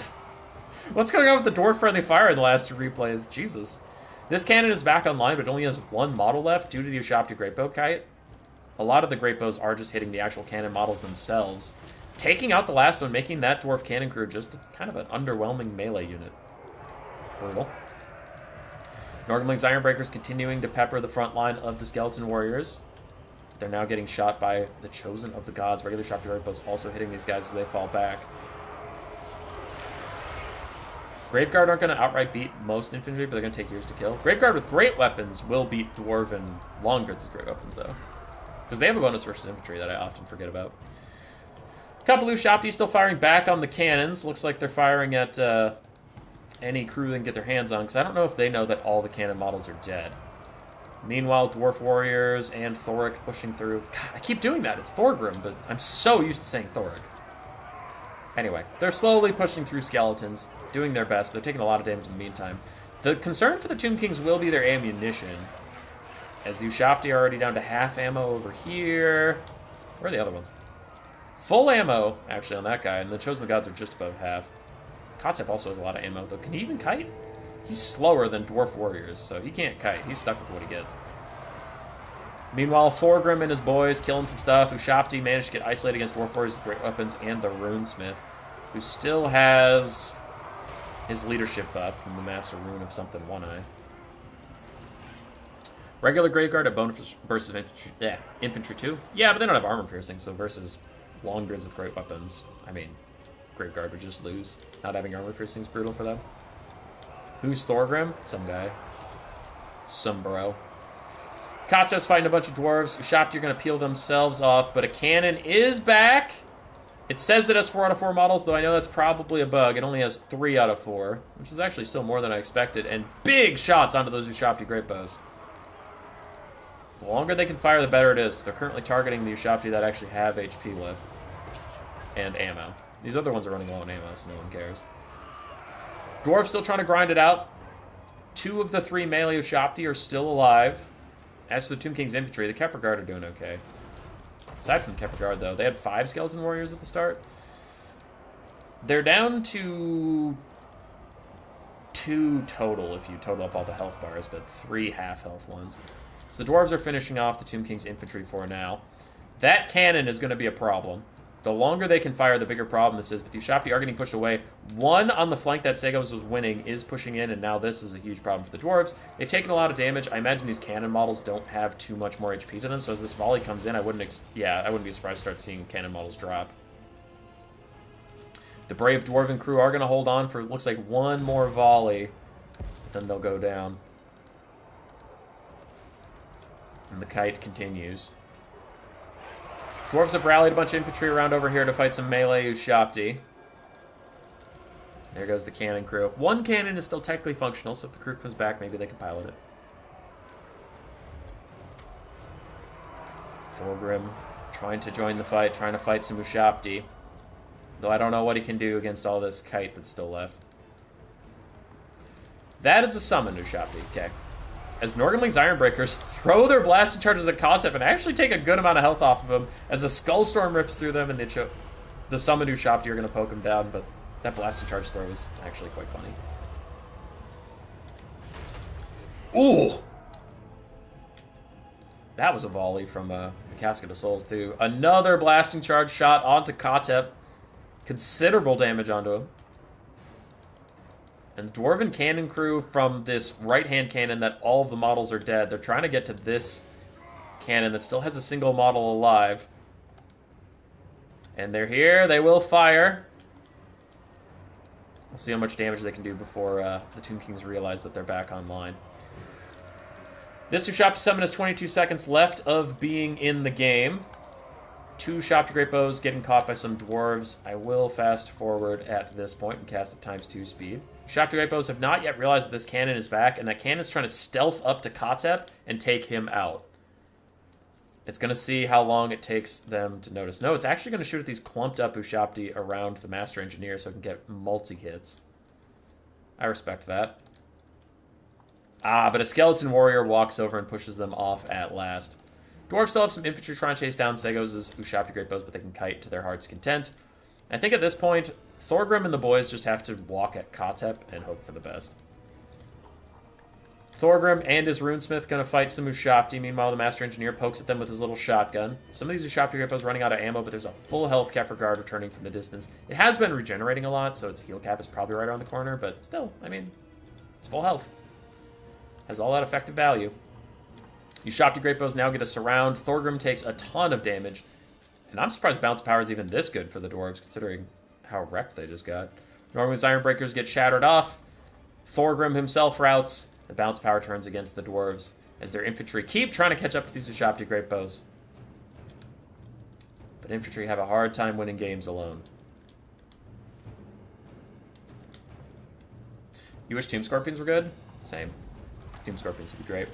What's going on with the dwarf-friendly fire in the last 2 replays? Jesus. This cannon is back online, but it only has 1 model left due to the Ushapti Great Bow Kite. A lot of the Great Bows are just hitting the actual cannon models themselves. Taking out the last one, making that dwarf cannon crew just kind of an underwhelming melee unit. Brutal. Norgamling's Ironbreakers continuing to pepper the front line of the Skeleton Warriors. They're now getting shot by the Chosen of the Gods. Regular Ushapti Great Bows also hitting these guys as they fall back. Graveguard aren't going to outright beat most infantry, but they're going to take years to kill. Graveguard with great weapons will beat Dwarven Longbeards with great weapons, though. Because they have a bonus versus infantry that I often forget about. A couple Ushapti still firing back on the cannons. Looks like they're firing at any crew they can get their hands on, because I don't know if they know that all the cannon models are dead. Meanwhile, Dwarf Warriors and Thoric pushing through. God, I keep doing that. It's Thorgrim, but I'm so used to saying Thoric. Anyway, they're slowly pushing through skeletons, doing their best, but they're taking a lot of damage in the meantime. The concern for the Tomb Kings will be their ammunition, as the Ushapti are already down to half ammo over here. Where are the other ones? Full ammo, actually, on that guy, and the Chosen of the Gods are just above half. Kotep also has a lot of ammo, though. Can he even kite? He's slower than Dwarf Warriors, so he can't kite. He's stuck with what he gets. Meanwhile, Thorgrim and his boys killing some stuff. Ushapti managed to get isolated against Dwarf Warriors with great weapons, and the Runesmith, who still has his leadership buff from the Master Rune of something, One Eye. Regular Graveguard at bonus versus infantry, infantry 2. Yeah, but they don't have armor piercing, so versus Longbeards with great weapons. I mean, Graveguard would just lose. Not having armor piercing is brutal for them. Who's Thorgrim? Some guy. Some bro. Kotchev's fighting a bunch of dwarves. Ushapti are going to peel themselves off, but a cannon is back. It says it has 4 out of 4 models, though I know that's probably a bug. It only has 3 out of 4, which is actually still more than I expected. And big shots onto those Ushapti great bows. The longer they can fire, the better it is, because they're currently targeting the Ushapti that actually have HP left. And ammo. These other ones are running low on ammo, so no one cares. Dwarves still trying to grind it out. 2 of the 3 melee Ushapti are still alive. As for the Tomb King's infantry, the Kepler Guard are doing okay. Aside from the Kepler Guard, though, they had 5 skeleton warriors at the start. They're down to 2 total, if you total up all the health bars, but 3 half-health ones. So the dwarves are finishing off the Tomb King's infantry for now. That cannon is going to be a problem. The longer they can fire, the bigger problem this is. But the Ushapti are getting pushed away. 1 on the flank that Seos was winning is pushing in, and now this is a huge problem for the dwarves. They've taken a lot of damage. I imagine these cannon models don't have too much more HP to them, so as this volley comes in, I wouldn't be surprised to start seeing cannon models drop. The brave dwarven crew are going to hold on for, looks like, 1 more volley. Then they'll go down. And the kite continues. Dwarves have rallied a bunch of infantry around over here to fight some melee Ushapti. There goes the cannon crew. 1 cannon is still technically functional, so if the crew comes back, maybe they can pilot it. Thorgrim trying to join the fight, trying to fight some Ushapti. Though I don't know what he can do against all this kite that's still left. That is a summon Ushapti, okay. As Norgamling's Ironbreakers throw their blasting charges at Kotchev and actually take a good amount of health off of him as a Skull Storm rips through them, and the summoned Ushapti are going to poke him down, but that blasting charge throw is actually quite funny. Ooh! That was a volley from the Casket of Souls, too. Another blasting charge shot onto Kotchev. Considerable damage onto him. And the Dwarven cannon crew from this right-hand cannon that all of the models are dead, they're trying to get to this cannon that still has a single model alive. And they're here. They will fire. We'll see how much damage they can do before the Tomb Kings realize that they're back online. This Ushapti summon has 22 seconds left of being in the game. 2 Ushapti Great Bows getting caught by some dwarves. I will fast forward at this point and cast at ×2 speed. Ushapti Great Bows have not yet realized that this cannon is back, and that cannon is trying to stealth up to Kotep and take him out. It's going to see how long it takes them to notice. No, it's actually going to shoot at these clumped up Ushapti around the Master Engineer so it can get multi-hits. I respect that. But a Skeleton Warrior walks over and pushes them off at last. Dwarves still have some infantry trying to chase down Segos' Ushapti Great Bows, but they can kite to their heart's content. I think at this point, Thorgrim and the boys just have to walk at Kotep and hope for the best. Thorgrim and his Runesmith going to fight some Ushapti. Meanwhile, the Master Engineer pokes at them with his little shotgun. Some of these Ushapti Great Bows running out of ammo, but there's a full health Kepler Guard returning from the distance. It has been regenerating a lot, so its heal cap is probably right around the corner, but still, I mean, it's full health. Has all that effective value. Ushapti Great Bows now get a surround. Thorgrim takes a ton of damage. And I'm surprised bounce power is even this good for the dwarves, considering how wrecked they just got. Normally, Ironbreakers get shattered off. Thorgrim himself routs. The bounce power turns against the dwarves as their infantry keep trying to catch up to these Ushapti Great Bows. But infantry have a hard time winning games alone. You wish Tomb Scorpions were good? Same. Tomb Scorpions would be great.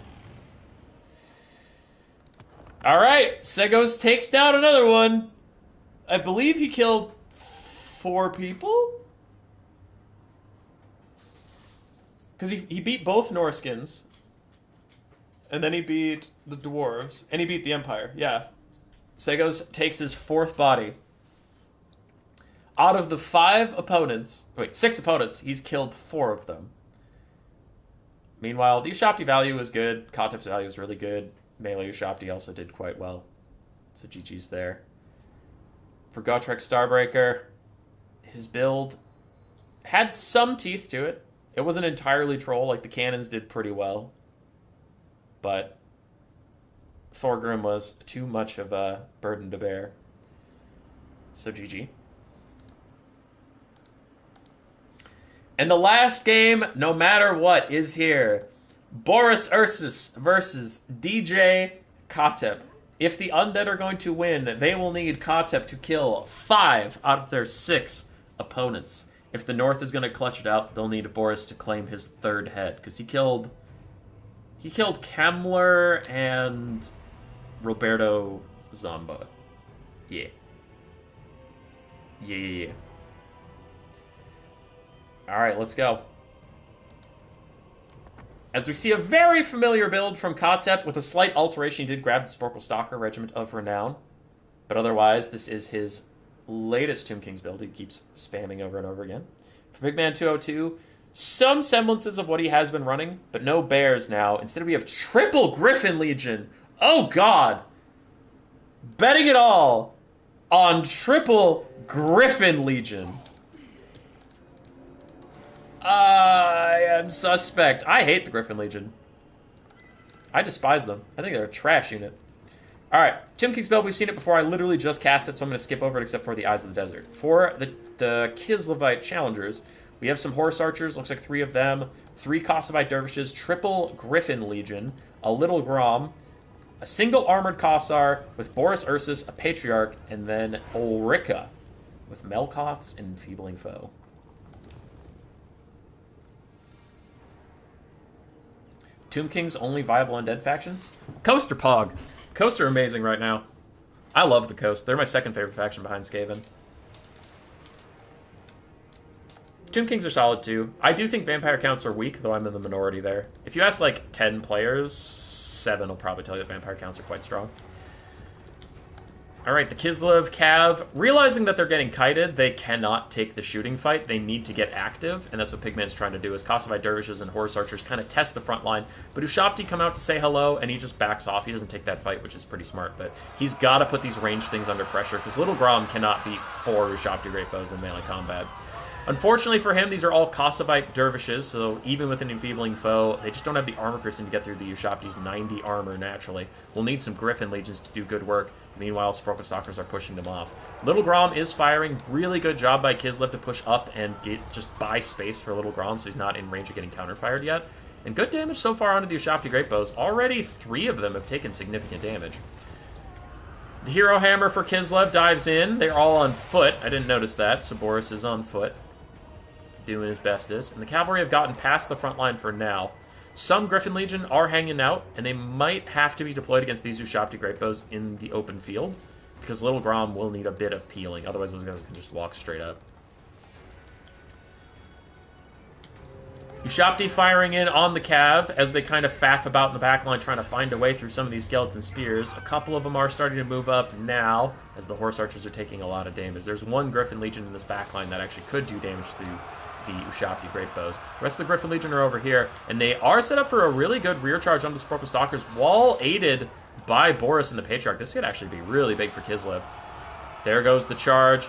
Alright, Segos takes down another one. I believe he killed 4 people? Because he beat both Norskins. And then he beat the Dwarves. And he beat the Empire, yeah. Segos takes his 4th body. Out of the 6 opponents, he's killed 4 of them. Meanwhile, the Ushapti value is good. Kotep's value is really good. melee Ushopti also did quite well. So GG's there. For Gotrek Starbreaker, his build had some teeth to it. It wasn't entirely troll, like the cannons did pretty well. But Thorgrim was too much of a burden to bear. So GG. And the last game, no matter what, is here. Boris Ursus versus DJ Kotep. If the Undead are going to win, they will need Kotep to kill 5 out of their 6 opponents. If the North is going to clutch it out, they'll need Boris to claim his 3rd head. Because he killed Kemler and Roberto Zamba. Yeah. Yeah. Alright, let's go. As we see a very familiar build from Kotep with a slight alteration, he did grab the Sporkle Stalker Regiment of Renown. But otherwise, this is his latest Tomb King's build. He keeps spamming over and over again. For Big Man 202, some semblances of what he has been running, but no bears now. Instead, we have triple Griffin Legion. Oh, God. Betting it all on triple Griffin Legion. I am suspect. I hate the Griffin Legion. I despise them. I think they're a trash unit. Alright, Tomb King's build, we've seen it before. I literally just cast it, so I'm going to skip over it except for the Eyes of the Desert. For the Kislevite challengers, we have some Horse Archers, looks like 3 of them, 3 Kosovite Dervishes, triple Griffin Legion, a Little Grom, a single Armored Kossar with Boris Ursus, a Patriarch, and then Ulrika with Melkoth's Enfeebling Foe. Tomb King's only viable undead faction? Coast or Pog? Coast are amazing right now. I love the Coast. They're my 2nd favorite faction behind Skaven. Tomb Kings are solid too. I do think vampire counts are weak, though I'm in the minority there. If you ask like 10 players, 7 will probably tell you that vampire counts are quite strong. Alright, the Kislev Cav, realizing that they're getting kited, they cannot take the shooting fight. They need to get active, and that's what Pigman's trying to do, is Kosovite Dervishes and Horse Archers kind of test the front line. But Ushopti come out to say hello, and he just backs off. He doesn't take that fight, which is pretty smart, but he's got to put these ranged things under pressure, because Little Grom cannot beat 4 Ushopti Great Bows in melee combat. Unfortunately for him, these are all Kosovite Dervishes, so even with an Enfeebling Foe, they just don't have the armor piercing to get through the Ushopti's 90 armor naturally. We'll need some Griffin Legions to do good work. Meanwhile, Sporkle Stalkers are pushing them off. Little Grom is firing. Really good job by Kislev to push up and just buy space for Little Grom, so he's not in range of getting counterfired yet. And good damage so far onto the Ushopti Great Bows. Already 3 of them have taken significant damage. The Hero Hammer for Kislev dives in. They're all on foot. I didn't notice that, so Boris is on foot, doing his bestest. And the cavalry have gotten past the front line for now. Some Griffin Legion are hanging out, and they might have to be deployed against these Ushopti Great Bows in the open field, because Little Grom will need a bit of peeling. Otherwise, those guys can just walk straight up. Ushopti firing in on the Cav as they kind of faff about in the back line, trying to find a way through some of these skeleton spears. A couple of them are starting to move up now, as the Horse Archers are taking a lot of damage. There's one Griffin Legion in this back line that actually could do damage through the Ushopti Great Bows. The rest of the Griffin Legion are over here, and they are set up for a really good rear charge on the Sporkle Stalkers, while aided by Boris and the Patriarch. This could actually be really big for Kislev. There goes the charge.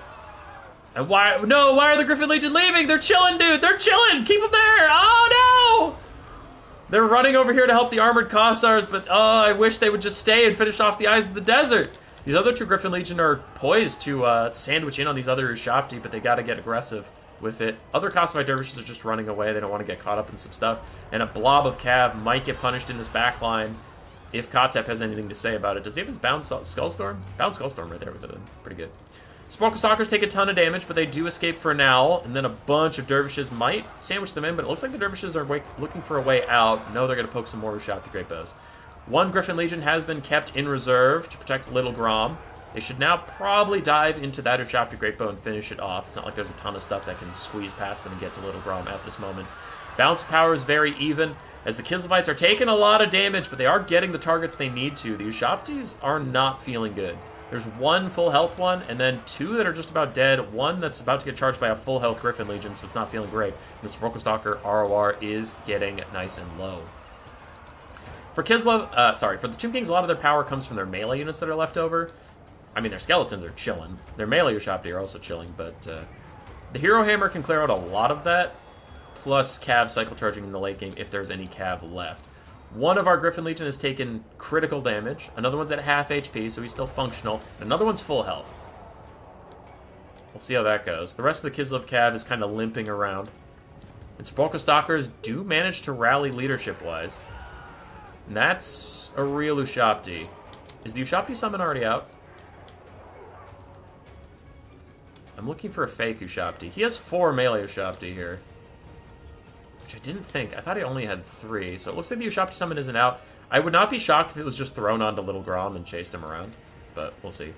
And why are the Griffin Legion leaving? They're chilling, dude. They're chilling. Keep them there. Oh, no. They're running over here to help the Armored Kossars, but oh, I wish they would just stay and finish off the Eyes of the Desert. These other 2 Griffin Legion are poised to sandwich in on these other Ushopti, but they got to get aggressive with it. Other Kosovite Dervishes are just running away. They don't want to get caught up in some stuff. And a blob of Cav might get punished in this back line if Kotep has anything to say about it. Does he have his Bound Skullstorm? Bound Skullstorm right there with it. Pretty good. Sporkle Stalkers take a ton of damage, but they do escape for now. And then a bunch of Dervishes might sandwich them in, but it looks like the Dervishes are looking for a way out. No, they're going to poke some more Ushopti Great Bows. One Griffin Legion has been kept in reserve to protect Little Grom. They should now probably dive into that Ushopti Great Bow and finish it off. It's not like there's a ton of stuff that can squeeze past them and get to Little Grom at this moment. Balance of power is very even, as the Kislevites are taking a lot of damage, but they are getting the targets they need to. The Ushoptis are not feeling good. There's one full health one, and then 2 that are just about dead. One that's about to get charged by a full health Griffin Legion, so it's not feeling great. And the Sporkle Stalker ROR is getting nice and low. For Kislev, for the Tomb Kings, a lot of their power comes from their melee units that are left over. I mean, their skeletons are chilling. Their melee Ushapti are also chilling, but the Hero Hammer can clear out a lot of that, plus Cav cycle charging in the late game if there's any Cav left. One of our Griffin Legion has taken critical damage. Another one's at half HP, so he's still functional. And another one's full health. We'll see how that goes. The rest of the Kislev Cav is kind of limping around. And Sepulchral Stalkers do manage to rally leadership-wise. And that's a real Ushapti. Is the Ushapti summon already out? I'm looking for a fake Ushapti. He has 4 melee Ushapti here. Which I didn't think. I thought he only had 3. So it looks like the Ushapti summon isn't out. I would not be shocked if it was just thrown onto Little Grom and chased him around. But we'll see.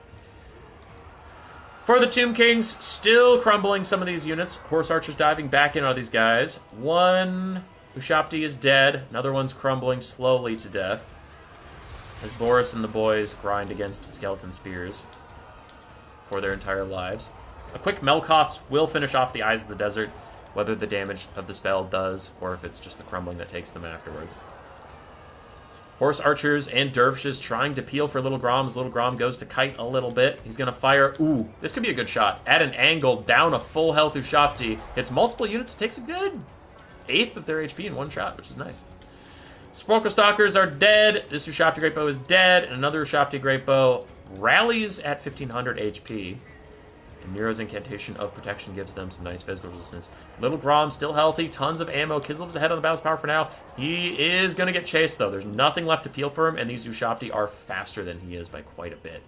For the Tomb Kings, still crumbling some of these units. Horse Archers diving back in on these guys. One Ushapti is dead. Another one's crumbling slowly to death. As Boris and the boys grind against Skeleton Spears for their entire lives. A quick Melkoth's will finish off the Eyes of the Desert, whether the damage of the spell does, or if it's just the crumbling that takes them afterwards. Horse Archers and Dervishes trying to peel for Little Grom as Little Grom goes to kite a little bit. He's going to fire. Ooh, this could be a good shot. At an angle, down a full health Ushapti. Hits multiple units. It takes a good 1/8 of their HP in one shot, which is nice. Sepulchral Stalkers are dead. This Ushapti Great Bow is dead. And another Ushapti Great Bow rallies at 1500 HP. And Nero's Incantation of Protection gives them some nice physical resistance. Little Grom still healthy, tons of ammo. Kislev's ahead on the battle's power for now. He is going to get chased, though. There's nothing left to peel for him, and these Ushapti are faster than he is by quite a bit.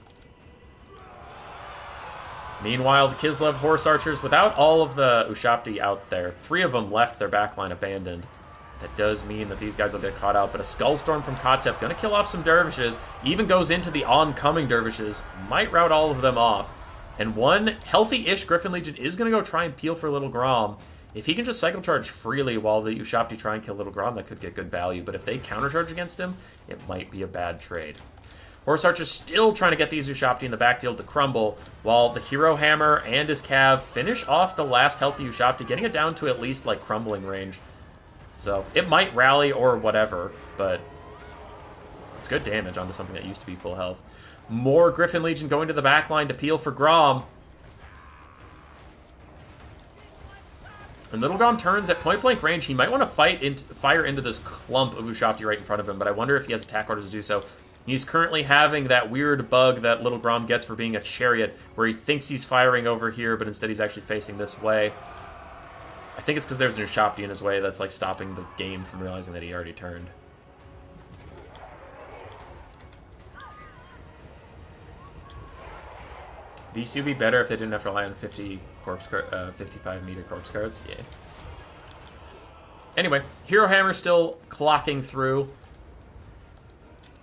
Meanwhile, the Kislev Horse Archers, without all of the Ushapti out there, 3 of them left their backline abandoned. That does mean that these guys will get caught out, but a Skullstorm from Kotep going to kill off some Dervishes, even goes into the oncoming Dervishes, might rout all of them off. And one healthy-ish Griffin Legion is going to go try and peel for Little Grom. If he can just cycle charge freely while the Ushapti try and kill Little Grom, that could get good value. But if they countercharge against him, it might be a bad trade. Horse Archer's still trying to get these Ushapti in the backfield to crumble, while the Hero Hammer and his Cav finish off the last healthy Ushapti, getting it down to at least, like, crumbling range. So it might rally or whatever, but it's good damage onto something that used to be full health. More Griffin Legion going to the backline to peel for Grom. And Little Grom turns at point-blank range. He might want to fire into this clump of Ushapti right in front of him, but I wonder if he has attack orders to do so. He's currently having that weird bug that Little Grom gets for being a chariot, where he thinks he's firing over here, but instead he's actually facing this way. I think it's because there's an Ushapti in his way that's like stopping the game from realizing that he already turned. VC would be better if they didn't have to rely on 55-meter corpse cards. Yeah. Anyway, Hero Hammer still clocking through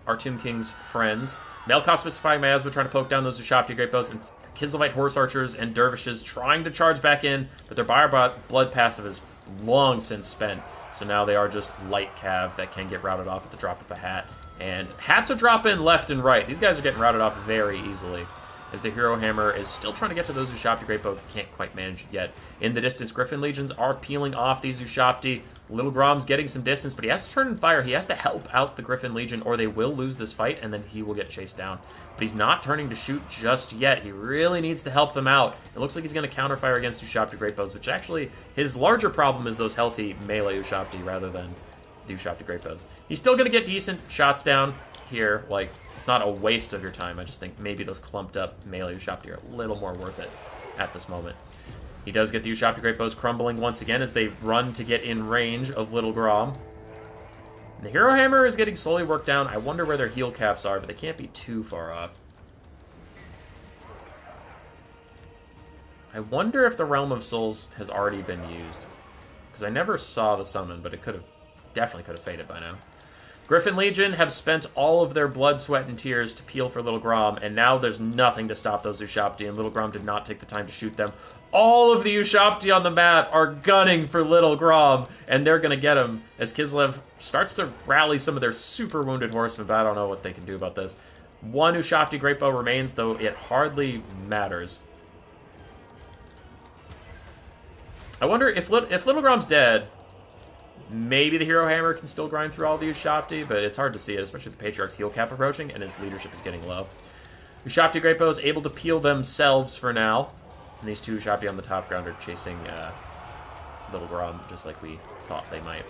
our Tomb King's friends. Melkoth specifying miasma trying to poke down those Ushapti Great Bows, and Kislevite Horse Archers and Dervishes trying to charge back in, but their Blood passive is long since spent. So now they are just light Cav that can get routed off at the drop of a hat. And hats are dropping left and right. These guys are getting routed off very easily, as the Hero Hammer is still trying to get to those Ushapti Great Bow, can't quite manage it yet. In the distance, Griffin Legions are peeling off these Ushapti. Little Grom's getting some distance, but he has to turn and fire. He has to help out the Griffin Legion, or they will lose this fight, and then he will get chased down. But he's not turning to shoot just yet. He really needs to help them out. It looks like he's going to counterfire against Ushapti Great Bows, which actually, his larger problem is those healthy melee Ushapti rather than the Ushapti Great Bows. He's still going to get decent shots down here. Like, it's not a waste of your time. I just think maybe those clumped up melee Ushapti are a little more worth it at this moment. He does get the Ushapti Great Bows crumbling once again as they run to get in range of Little Grom. And the Hero Hammer is getting slowly worked down. I wonder where their heal caps are, but they can't be too far off. I wonder if the Realm of Souls has already been used, because I never saw the summon, but it definitely could have faded by now. Griffin Legion have spent all of their blood, sweat, and tears to peel for Little Grom, and now there's nothing to stop those Ushapti, and Little Grom did not take the time to shoot them. All of the Ushapti on the map are gunning for Little Grom, and they're going to get him as Kislev starts to rally some of their super wounded horsemen, but I don't know what they can do about this. One Ushapti Great Bow remains, though it hardly matters. I wonder if Little Grom's dead, Maybe the Hero Hammer can still grind through all the Ushabti, but it's hard to see it, especially with the Patriarch's heal cap approaching, and his leadership is getting low. Ushabti Great Bows able to peel themselves for now, and these two Ushabti on the top ground are chasing Little Grom, just like we thought they might.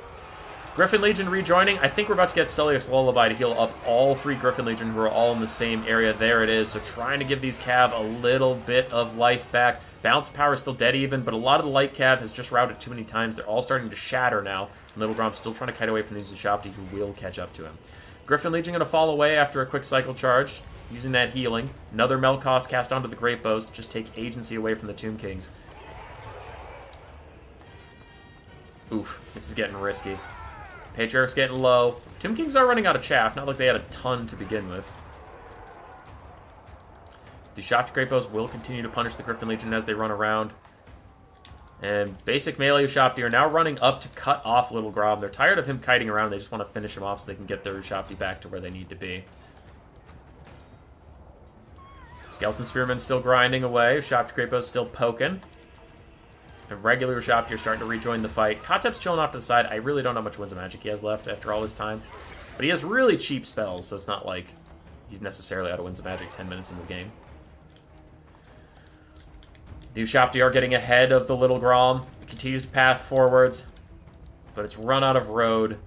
Griffin Legion rejoining. I think we're about to get Celiac's Lullaby to heal up all 3 Griffin Legion who are all in the same area. There it is. So trying to give these Cav a little bit of life back. Balance of power is still dead even, but a lot of the light Cav has just routed too many times. They're all starting to shatter now. Little Grom's still trying to kite away from these Ushabti who will catch up to him. Griffin Legion going to fall away after a quick cycle charge, using that healing. Another Melkoth cast onto the Great Bows to just take agency away from the Tomb Kings. Oof, this is getting risky. Patriarch's getting low. Tomb Kings are running out of chaff, not like they had a ton to begin with. The Ushabti Great Bows will continue to punish the Griffin Legion as they run around. And basic melee Ushabti are now running up to cut off Little Grom. They're tired of him kiting around. They just want to finish him off so they can get their Ushabti back to where they need to be. Skeleton Spearman still grinding away. Ushabti Great Bows still poking. And regular Ushabti are starting to rejoin the fight. Kotep's chilling off to the side. I really don't know how much Winds of Magic he has left after all his time. But he has really cheap spells, so it's not like he's necessarily out of Winds of Magic 10 minutes into the game. The Ushabti are getting ahead of the Little Grom. It continues to path forwards, but it's run out of road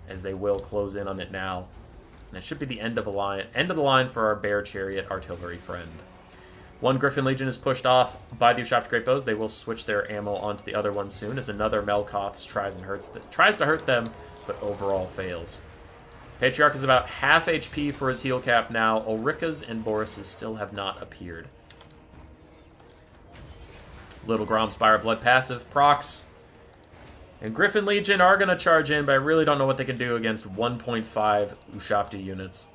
as they will close in on it now. And it should be the end of the line for our Bear Chariot artillery friend. One Griffin Legion is pushed off by the Ushabti Great Bows. They will switch their ammo onto the other one soon as another Melkoth tries to hurt them, but overall fails. Patriarch is about half HP for his heal cap now. Ulrika's and Boris's still have not appeared. Little Grom's Spire Blood passive procs. And Griffin Legion are going to charge in, but I really don't know what they can do against 1.5 Ushabti units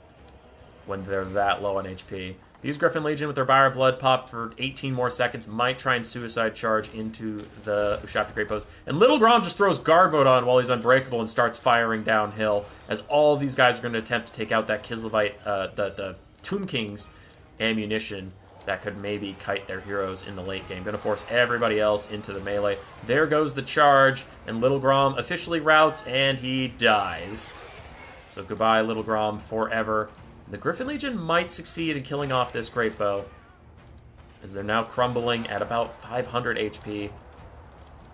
when they're that low on HP. These Griffin Legion with their Spire Blood pop for 18 more seconds might try and suicide charge into the Ushabti Great Bows. And Little Grom just throws guard mode on while he's unbreakable and starts firing downhill as all of these guys are going to attempt to take out that Kislevite, the Tomb King's ammunition that could maybe kite their heroes in the late game. Going to force everybody else into the melee. There goes the charge, and Little Grom officially routs, and he dies. So goodbye, Little Grom, forever. The Griffin Legion might succeed in killing off this Great Bow, as they're now crumbling at about 500 HP.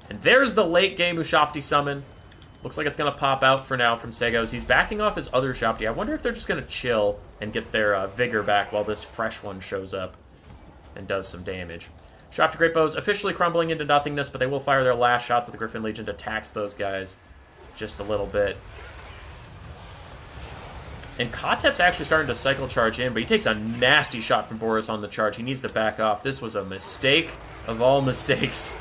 And there's the late game Ushabti summon. Looks like it's going to pop out for now from Seos. He's backing off his other Ushabti. I wonder if they're just going to chill and get their vigor back while this fresh one shows up and does some damage. Ushabti Great Bows officially crumbling into nothingness, but they will fire their last shots at the Griffin Legion to tax those guys just a little bit. And Kotep's actually starting to cycle charge in, but he takes a nasty shot from Boris on the charge. He needs to back off. This was a mistake of all mistakes.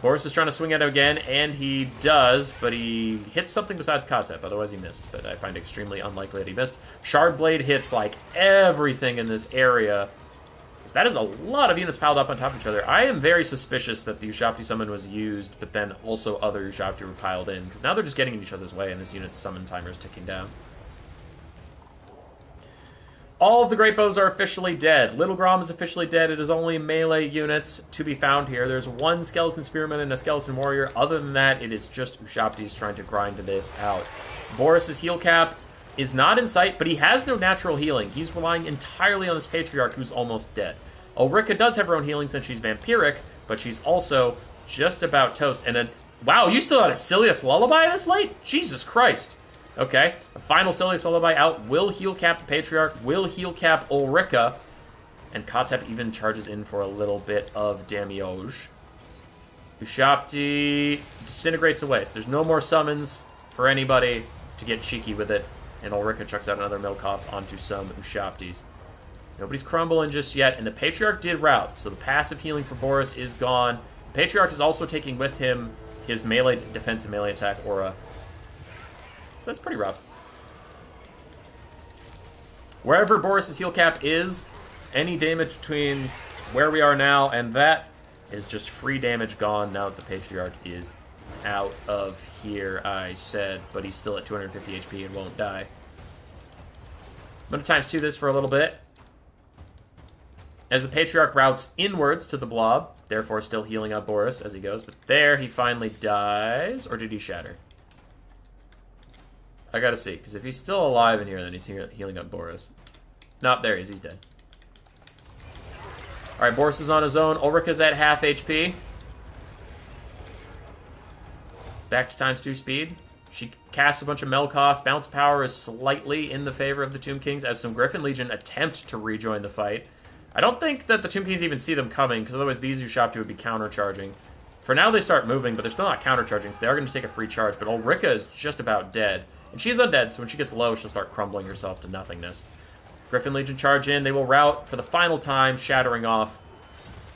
Boris is trying to swing at him again, and he does, but he hits something besides Kotep. Otherwise, he missed, but I find it extremely unlikely that he missed. Shard Blade hits, like, everything in this area. So that is a lot of units piled up on top of each other. I am very suspicious that the Ushabti summon was used, but then also other Ushabti were piled in, because now they're just getting in each other's way, and this unit's summon timer is ticking down. All of the Great Bows are officially dead. Little Grom is officially dead. It is only melee units to be found here. There's one Skeleton Spearman and a Skeleton Warrior. Other than that, it is just Ushabtis trying to grind this out. Boris's heal cap is not in sight, but he has no natural healing. He's relying entirely on this Patriarch who's almost dead. Ulrika does have her own healing since she's vampiric, but she's also just about toast. And then, wow, you still had a Celiac's Lullaby this late? Jesus Christ. Okay, a final Celiac's Lullaby out will heal cap the Patriarch, will heal cap Ulrika, and Kotep even charges in for a little bit of damage. Ushabti disintegrates away, so there's no more summons for anybody to get cheeky with it, and Ulrika chucks out another Melkoth onto some Ushabtis. Nobody's crumbling just yet, and the Patriarch did rout, so the passive healing for Boris is gone. The Patriarch is also taking with him his melee defense and melee attack aura. So that's pretty rough. Wherever Boris's heal cap is, any damage between where we are now and that is just free damage gone now that the Patriarch is out of here, I said, but he's still at 250 HP and won't die. I'm going to times 2 this for a little bit. As the Patriarch routes inwards to the blob, therefore still healing up Boris as he goes. But there, he finally dies. Or did he shatter? I gotta see, because if he's still alive in here, then he's healing up Boris. Nope, there he is. He's dead. Alright, Boris is on his own. Ulrich is at half HP. Back to ×2 speed. She casts a bunch of Melkoths. Bounce power is slightly in the favor of the Tomb Kings as some Griffin Legion attempt to rejoin the fight. I don't think that the Tomb Kings even see them coming, because otherwise these Ushapti would be countercharging. For now, they start moving, but they're still not countercharging, so they are going to take a free charge. But Ulrika is just about dead. And she's undead, so when she gets low, she'll start crumbling herself to nothingness. Griffin Legion charge in. They will rout for the final time, shattering off.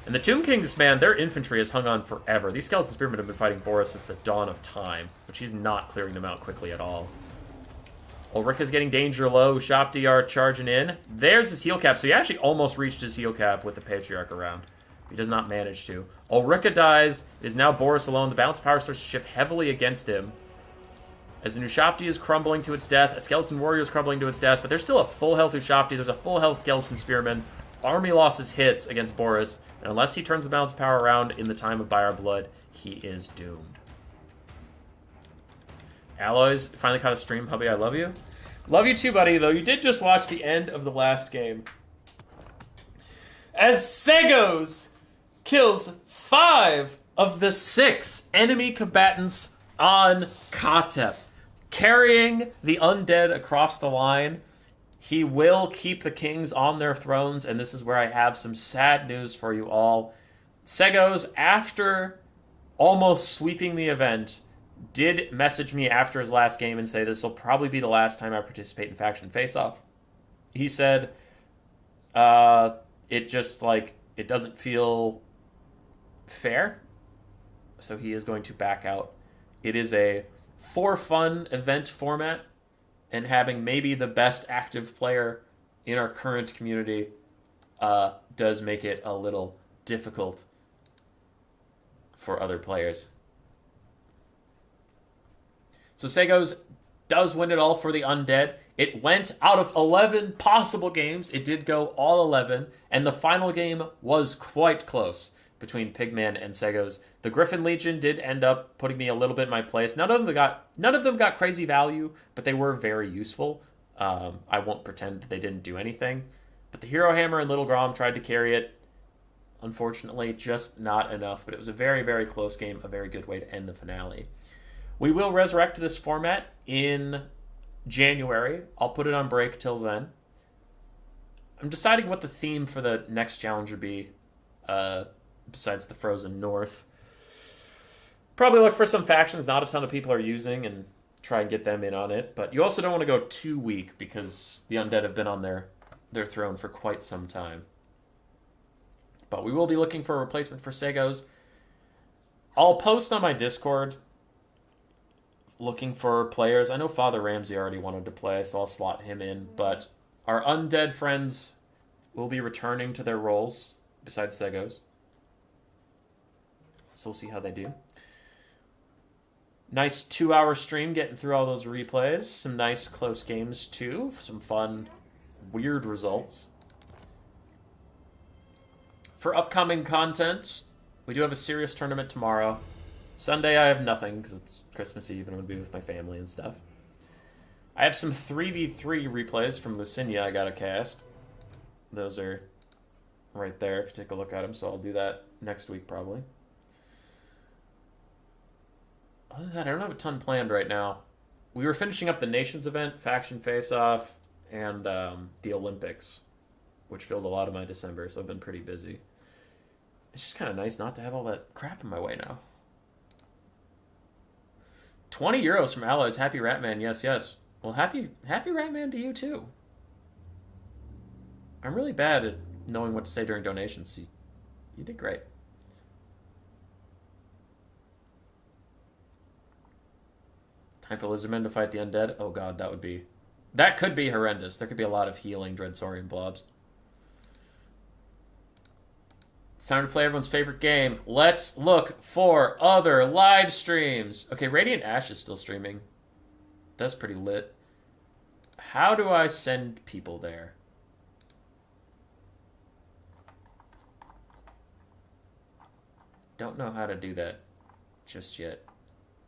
And the Tomb Kings, man, their infantry has hung on forever. These Skeleton Spearmen have been fighting Boris since the dawn of time, but she's not clearing them out quickly at all. Ulrika's getting danger low. Ushapti are charging in. There's his heal cap. So he actually almost reached his heal cap with the Patriarch around. He does not manage to. Ulrika dies. It is now Boris alone. The bounce power starts to shift heavily against him. As the Ushapti is crumbling to its death. A Skeleton Warrior is crumbling to its death. But there's still a full health Ushapti. There's a full health Skeleton Spearman. Army losses hits against Boris. And unless he turns the bounce power around in the time of By Our Blood, he is doomed. Alloys finally caught a stream. Hubby, I love you. Love you too, buddy, though you did just watch the end of the last game. As Seos kills 5 of the 6 enemy combatants on Katep, carrying the undead across the line. He will keep the kings on their thrones, and this is where I have some sad news for you all. Seos, after almost sweeping the event, did message me after his last game and say this will probably be the last time I participate in Faction Faceoff. He said, it just, like, it doesn't feel fair, so he is going to back out. It is a for-fun event format, and having maybe the best active player in our current community does make it a little difficult for other players. So Seos does win it all for the Undead. It went out of 11 possible games. It did go all 11, and the final game was quite close between Pigman and Seos. The Griffin Legion did end up putting me a little bit in my place. None of them got crazy value, but they were very useful. I won't pretend they didn't do anything. But the Hero Hammer and Little Grom tried to carry it. Unfortunately, just not enough. But it was a very, very close game. A very good way to end the finale. We will resurrect this format in January. I'll put it on break till then. I'm deciding what the theme for the next challenge would be, besides the Frozen North. Probably look for some factions not a ton of people are using and try and get them in on it. But you also don't want to go too weak because the Undead have been on their throne for quite some time. But we will be looking for a replacement for Seos. I'll post on my Discord looking for players. I know Father Ramsey already wanted to play, so I'll slot him in. But our Undead friends will be returning to their roles besides Seos. So we'll see how they do. Nice 2-hour stream getting through all those replays. Some nice close games too. Some fun, weird results. For upcoming content, we do have a serious tournament tomorrow. Sunday I have nothing because it's Christmas Eve and I'm going to be with my family and stuff. I have some 3v3 replays from Lucinia I got to cast. Those are right there if you take a look at them, so I'll do that next week probably. Other than that, I don't have a ton planned right now. We were finishing up the Nations event, Faction Face-Off, and the Olympics, which filled a lot of my December, so I've been pretty busy. It's just kind of nice not to have all that crap in my way now. 20 euros from Allies. Happy Ratman. Yes, yes. Well, happy Ratman to you, too. I'm really bad at knowing what to say during donations. You did great. Time for Lizardmen to fight the Undead. Oh, God, that could be horrendous. There could be a lot of healing Dreadsaurian blobs. It's time to play everyone's favorite game. Let's look for other live streams. Okay, Radiant Ash is still streaming. That's pretty lit. How do I send people there? don't know how to do that just yet.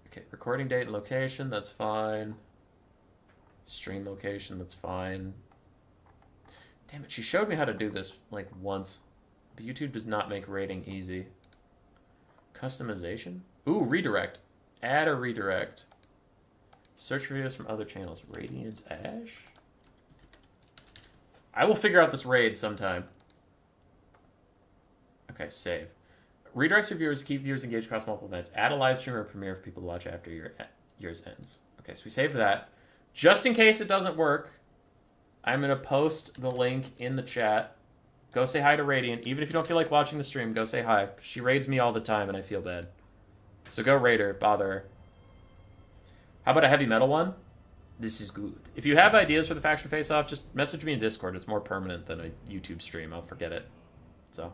Okay, recording date and location, that's fine. Stream location, that's fine. Damn it, she showed me how to do this, like, once. But YouTube does not make rating easy. Customization? Ooh, redirect. Add a redirect. Search for videos from other channels. Radiant Ash? I will figure out this raid sometime. Okay, save. Redirects your viewers to keep viewers engaged across multiple events. Add a live stream or premiere for people to watch after yours ends. Okay, so we saved that. Just in case it doesn't work, I'm going to post the link in the chat. Go say hi to Radiant. Even if you don't feel like watching the stream, go say hi. She raids me all the time and I feel bad. So go raid her. Bother her. How about a heavy metal one? This is good. If you have ideas for the faction face-off, just message me in Discord. It's more permanent than a YouTube stream. I'll forget it. So,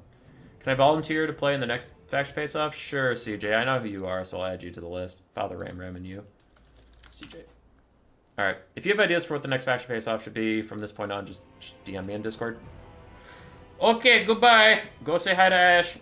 can I volunteer to play in the next faction face-off? Sure, CJ. I know who you are, so I'll add you to the list. Father Ram and you. CJ. Alright. If you have ideas for what the next faction face-off should be from this point on, just DM me in Discord. Okay, goodbye. Go say hi to Ash.